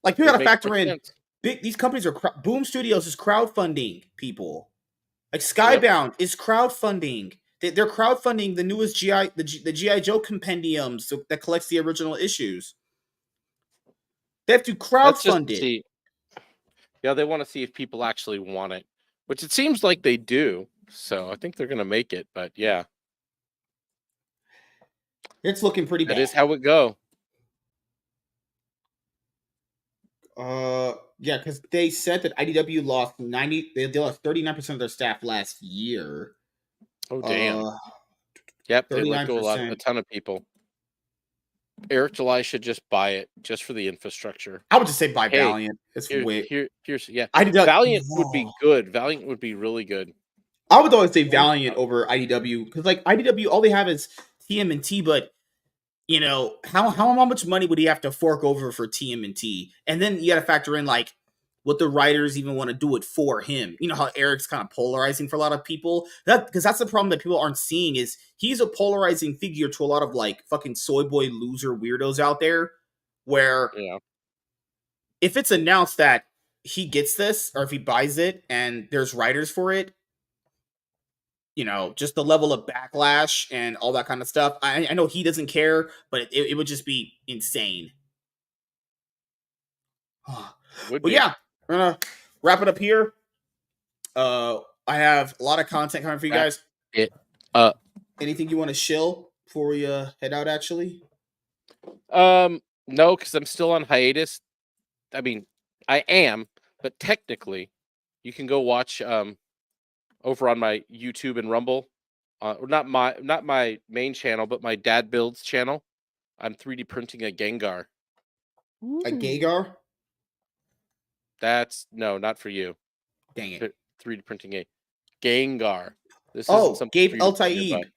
Like, we got to factor in these companies are Boom Studios is crowdfunding people. Like Skybound is crowdfunding. They're crowdfunding the newest the GI Joe compendiums that collects the original issues. They have to crowdfund it. Yeah, they want to see if people actually want it, which it seems like they do. So I think they're going to make it. But yeah, it's looking pretty bad. That is how it go. Yeah, because they said that IDW lost 39% of their staff last year. Oh damn! Yep, they let go a ton of people. Eric July should just buy it just for the infrastructure. I would just say buy Valiant. It's here's Valiant would be good. Valiant would be really good. I would always say Valiant over IDW, because like IDW, all they have is TMNT, but you know how much money would he have to fork over for TMNT? And then you got to factor in like what the writers even want to do it for him. You know how Eric's kind of polarizing for a lot of people. Because that's the problem that people aren't seeing, is he's a polarizing figure to a lot of like fucking soy boy loser weirdos out there. Where if it's announced that he gets this, or if he buys it and there's writers for it, you know, just the level of backlash and all that kind of stuff. I know he doesn't care, but it would just be insane. But yeah, we're gonna wrap it up here. I have a lot of content coming for you guys. Anything you want to shill before we head out? Actually, no, because I'm still on hiatus. I mean, I am, but technically, you can go watch over on my YouTube and Rumble. Not my main channel, but my dad builds channel. I'm 3D printing a Gengar. A Gengar? That's no, not for you. Dang it. 3D printing a Gengar. This isn't something Gabe for you El to put in your Taib. butt.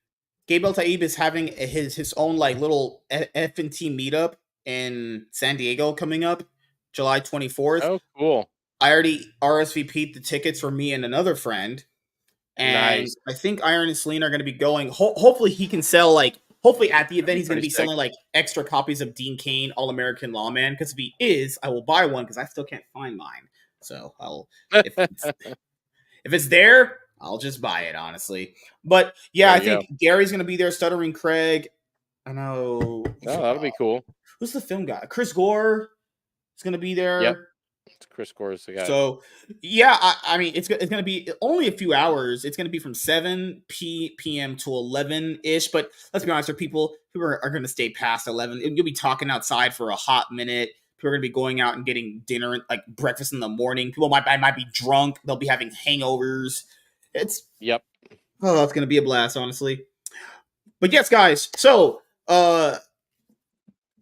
Gabe El Taib is having his own like little F&T meetup in San Diego coming up July 24th. Oh, cool. I already RSVP'd the tickets for me and another friend. And Nice. I think Iron and Celine are going to be going. Hopefully he can sell like, hopefully at the event he's going to be Pretty sick. selling like extra copies of Dean Cain All-American Lawman. Because if he is, I will buy one because I still can't find mine. So I'll, if it's there, I'll just buy it, honestly. But yeah, I think Gary's going to be there, Stuttering Craig. I know. Oh, that'll be cool. Who's the film guy? Chris Gore is going to be there. Yep. Chris Gore's the guy. So, yeah, I mean, it's going to be only a few hours. It's going to be from 7 p.m. to 11-ish. But let's be honest, people are going to stay past 11. You'll be talking outside for a hot minute. People are going to be going out and getting dinner, and like breakfast in the morning. People might be drunk. They'll be having hangovers. It's going to be a blast, honestly. But yes, guys. So, the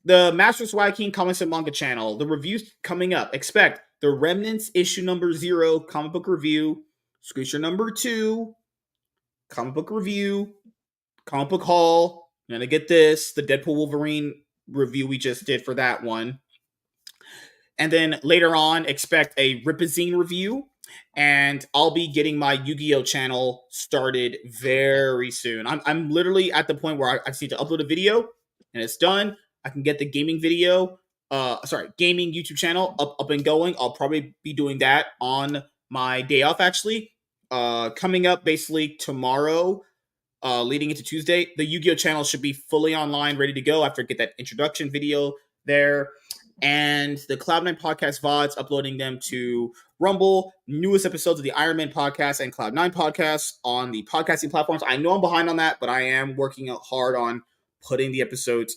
Master Swag King Comics and Manga channel, the reviews coming up. Expect The Remnants issue number 0, comic book review. Screecher number 2, comic book review. Comic book haul. You're going to get this. The Deadpool Wolverine review we just did for that one. And then later on, expect a Ripazine review. And I'll be getting my YuGiOh channel started very soon. I'm literally at the point where I just need to upload a video and it's done. I can get the gaming gaming YouTube channel up and going. I'll probably be doing that on my day off, actually. Coming up basically tomorrow, leading into Tuesday, the YuGiOh channel should be fully online, ready to go after I get that introduction video there. And the Cloud9 Podcast VODs, uploading them to Rumble, newest episodes of the Iron Man podcast and Cloud9 podcast on the podcasting platforms. I know I'm behind on that, but I am working hard on putting the episodes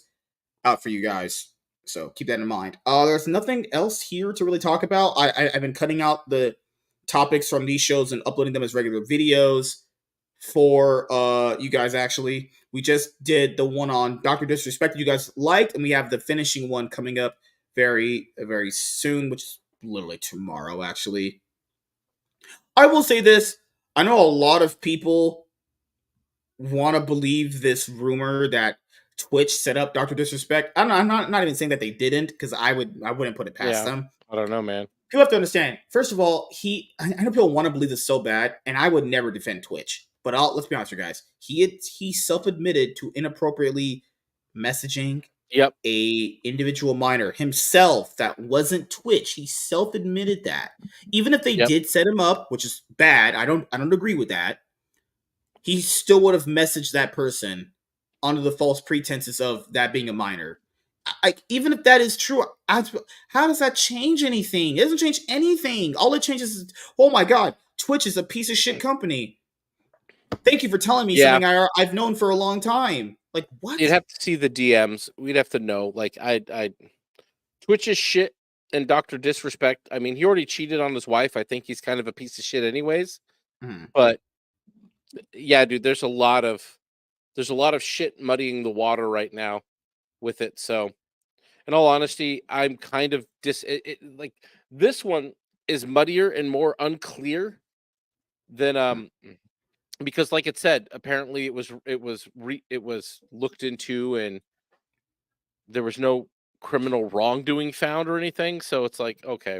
out for you guys. So keep that in mind. There's nothing else here to really talk about. I've been cutting out the topics from these shows and uploading them as regular videos for you guys. Actually, we just did the one on Dr. Disrespect that you guys liked, and we have the finishing one coming up very, very soon, which is literally tomorrow, actually. I will say this. I know a lot of people want to believe this rumor that Twitch set up Dr. Disrespect. I'm not even saying that they didn't, because I wouldn't put it past them. I don't know, man. People have to understand. First of all, I know people want to believe this so bad, and I would never defend Twitch. But let's be honest, you guys. He self-admitted to inappropriately messaging a individual minor himself. That wasn't Twitch. He self-admitted that. Even if they did set him up, which is bad, I don't agree with that. He still would have messaged that person under the false pretenses of that being a minor. Even if that is true, how does that change anything? It doesn't change anything. All it changes is, oh my god, Twitch is a piece of shit company. Thank you for telling me something I've known for a long time. Like, what? You'd have to see the DMs. We'd have to know. Like, Twitch is shit, and Dr. Disrespect. I mean, he already cheated on his wife. I think he's kind of a piece of shit, anyways. But yeah, dude, there's a lot of shit muddying the water right now with it. So, in all honesty, I'm kind of like this one is muddier and more unclear than because, like it said, apparently it was looked into and there was no criminal wrongdoing found or anything. So it's like, okay,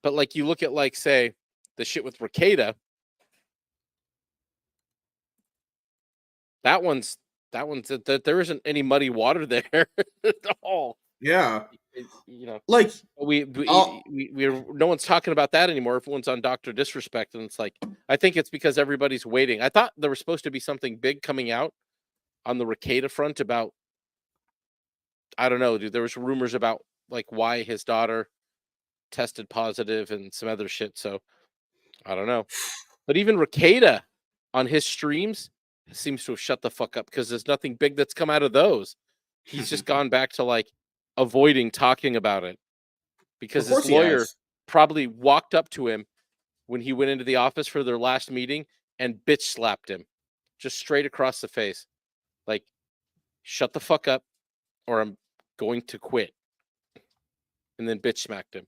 but like you look at, like, say, the shit with Ricada. That one's that there isn't any muddy water there at all. Yeah, you know, like we no one's talking about that anymore. Everyone's on Dr. Disrespect, and it's like, I think it's because everybody's waiting. I thought there was supposed to be something big coming out on the Ricada front about, I don't know, dude. There was rumors about like why his daughter tested positive and some other shit. So I don't know, but even Ricada on his streams seems to have shut the fuck up because there's nothing big that's come out of those. He's just gone back to like avoiding talking about it because his lawyer probably walked up to him when he went into the office for their last meeting and bitch slapped him just straight across the face. Like, shut the fuck up or I'm going to quit. And then bitch smacked him.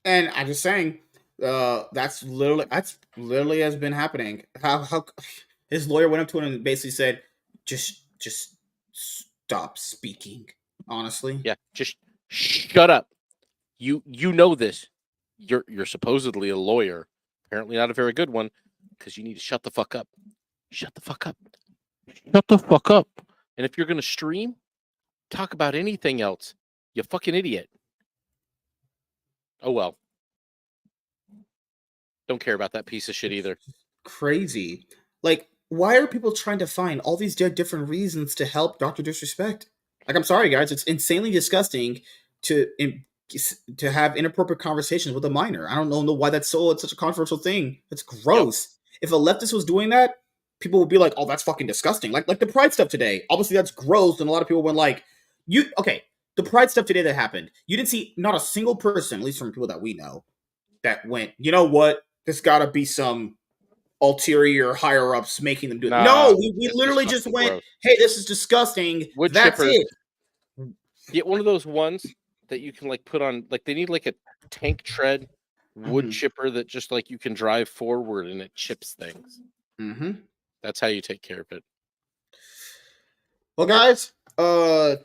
And I'm just saying, that's literally has been happening. How his lawyer went up to him and basically said, just stop speaking. Honestly, yeah, just shut up. You know this. You're supposedly a lawyer, apparently not a very good one, because you need to shut the fuck up. Shut the fuck up. Shut the fuck up. And if you're gonna stream, talk about anything else. You fucking idiot. Oh well. Don't care about that piece of shit either. Crazy. Like, why are people trying to find all these different reasons to help Dr. Disrespect? Like, I'm sorry, guys. It's insanely disgusting to have inappropriate conversations with a minor. I don't know why it's such a controversial thing. It's gross. Yep. If a leftist was doing that, people would be like, "Oh, that's fucking disgusting." Like the Pride stuff today. Obviously, that's gross, and a lot of people went like, the Pride stuff today that happened. You didn't see not a single person, at least from people that we know, that went, you know what? There's got to be some ulterior higher ups making them do it. No, we literally just went, gross. Hey, this is disgusting. Wood that's chippers. It. Get one of those ones that you can like put on, like they need like a tank tread wood chipper that just like you can drive forward and it chips things. That's how you take care of it. Well, guys,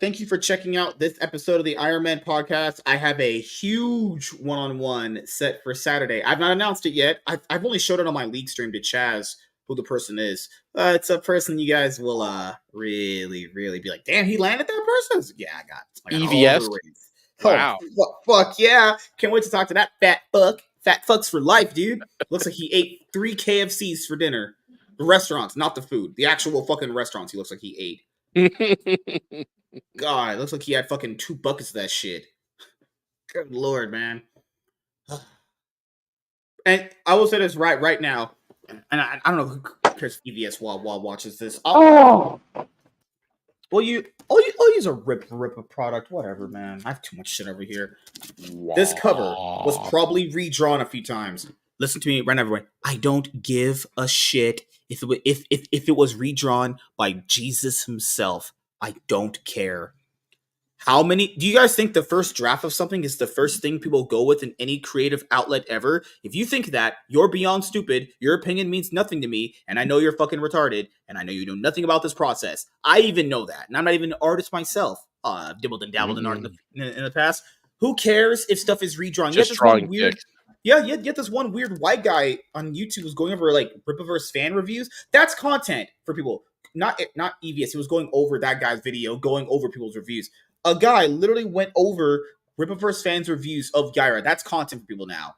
thank you for checking out this episode of the Iron Man podcast. I have a huge one-on-one set for Saturday. I've not announced it yet. I've only showed it on my league stream to Chaz, who the person is. It's a person you guys will really, really be like, damn, he landed that person? Yeah, I got EVS? Wow. Oh, fuck yeah. Can't wait to talk to that fat fuck. Fat fucks for life, dude. Looks like he ate 3 KFCs for dinner. The restaurants, not the food. The actual fucking restaurants he looks like he ate. God, it looks like he had fucking 2 buckets of that shit. Good Lord, man. And I will say this right now, and I don't know who cares if EVS while watches this. Well, I'll use a rip product, whatever, man. I have too much shit over here. Wow. This cover was probably redrawn a few times. Listen to me right now, everyone. I don't give a shit if it was redrawn by Jesus himself. I don't care. How many do you guys think the first draft of something is the first thing people go with in any creative outlet ever? If you think that, you're beyond stupid. Your opinion means nothing to me, and I know you're fucking retarded, and I know you know nothing about this process. I even know that, and I'm not even an artist myself. I've dibbled and dabbled in art in the past. Who cares if stuff is redrawn? Just drawing weird. Yeah, yet this one weird white guy on YouTube was going over like Rippaverse fan reviews. That's content for people. Not EVS. He was going over that guy's video, going over people's reviews. A guy literally went over Rippaverse fans' reviews of Gyra. That's content for people now.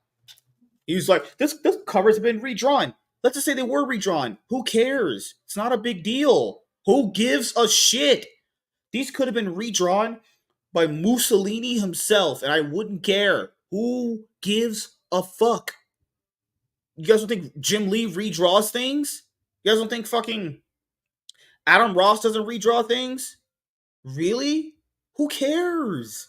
He was like, this covers have been redrawn. Let's just say they were redrawn. Who cares? It's not a big deal. Who gives a shit? These could have been redrawn by Mussolini himself, and I wouldn't care. Who gives a fuck? You guys don't think Jim Lee redraws things? You guys don't think fucking Adam Ross doesn't redraw things? Really? Who cares?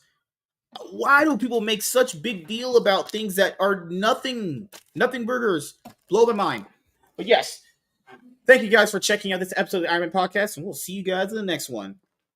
Why do people make such big deal about things that are nothing burgers? Blow my mind. But yes, thank you guys for checking out this episode of the Iron Man Podcast, and we'll see you guys in the next one.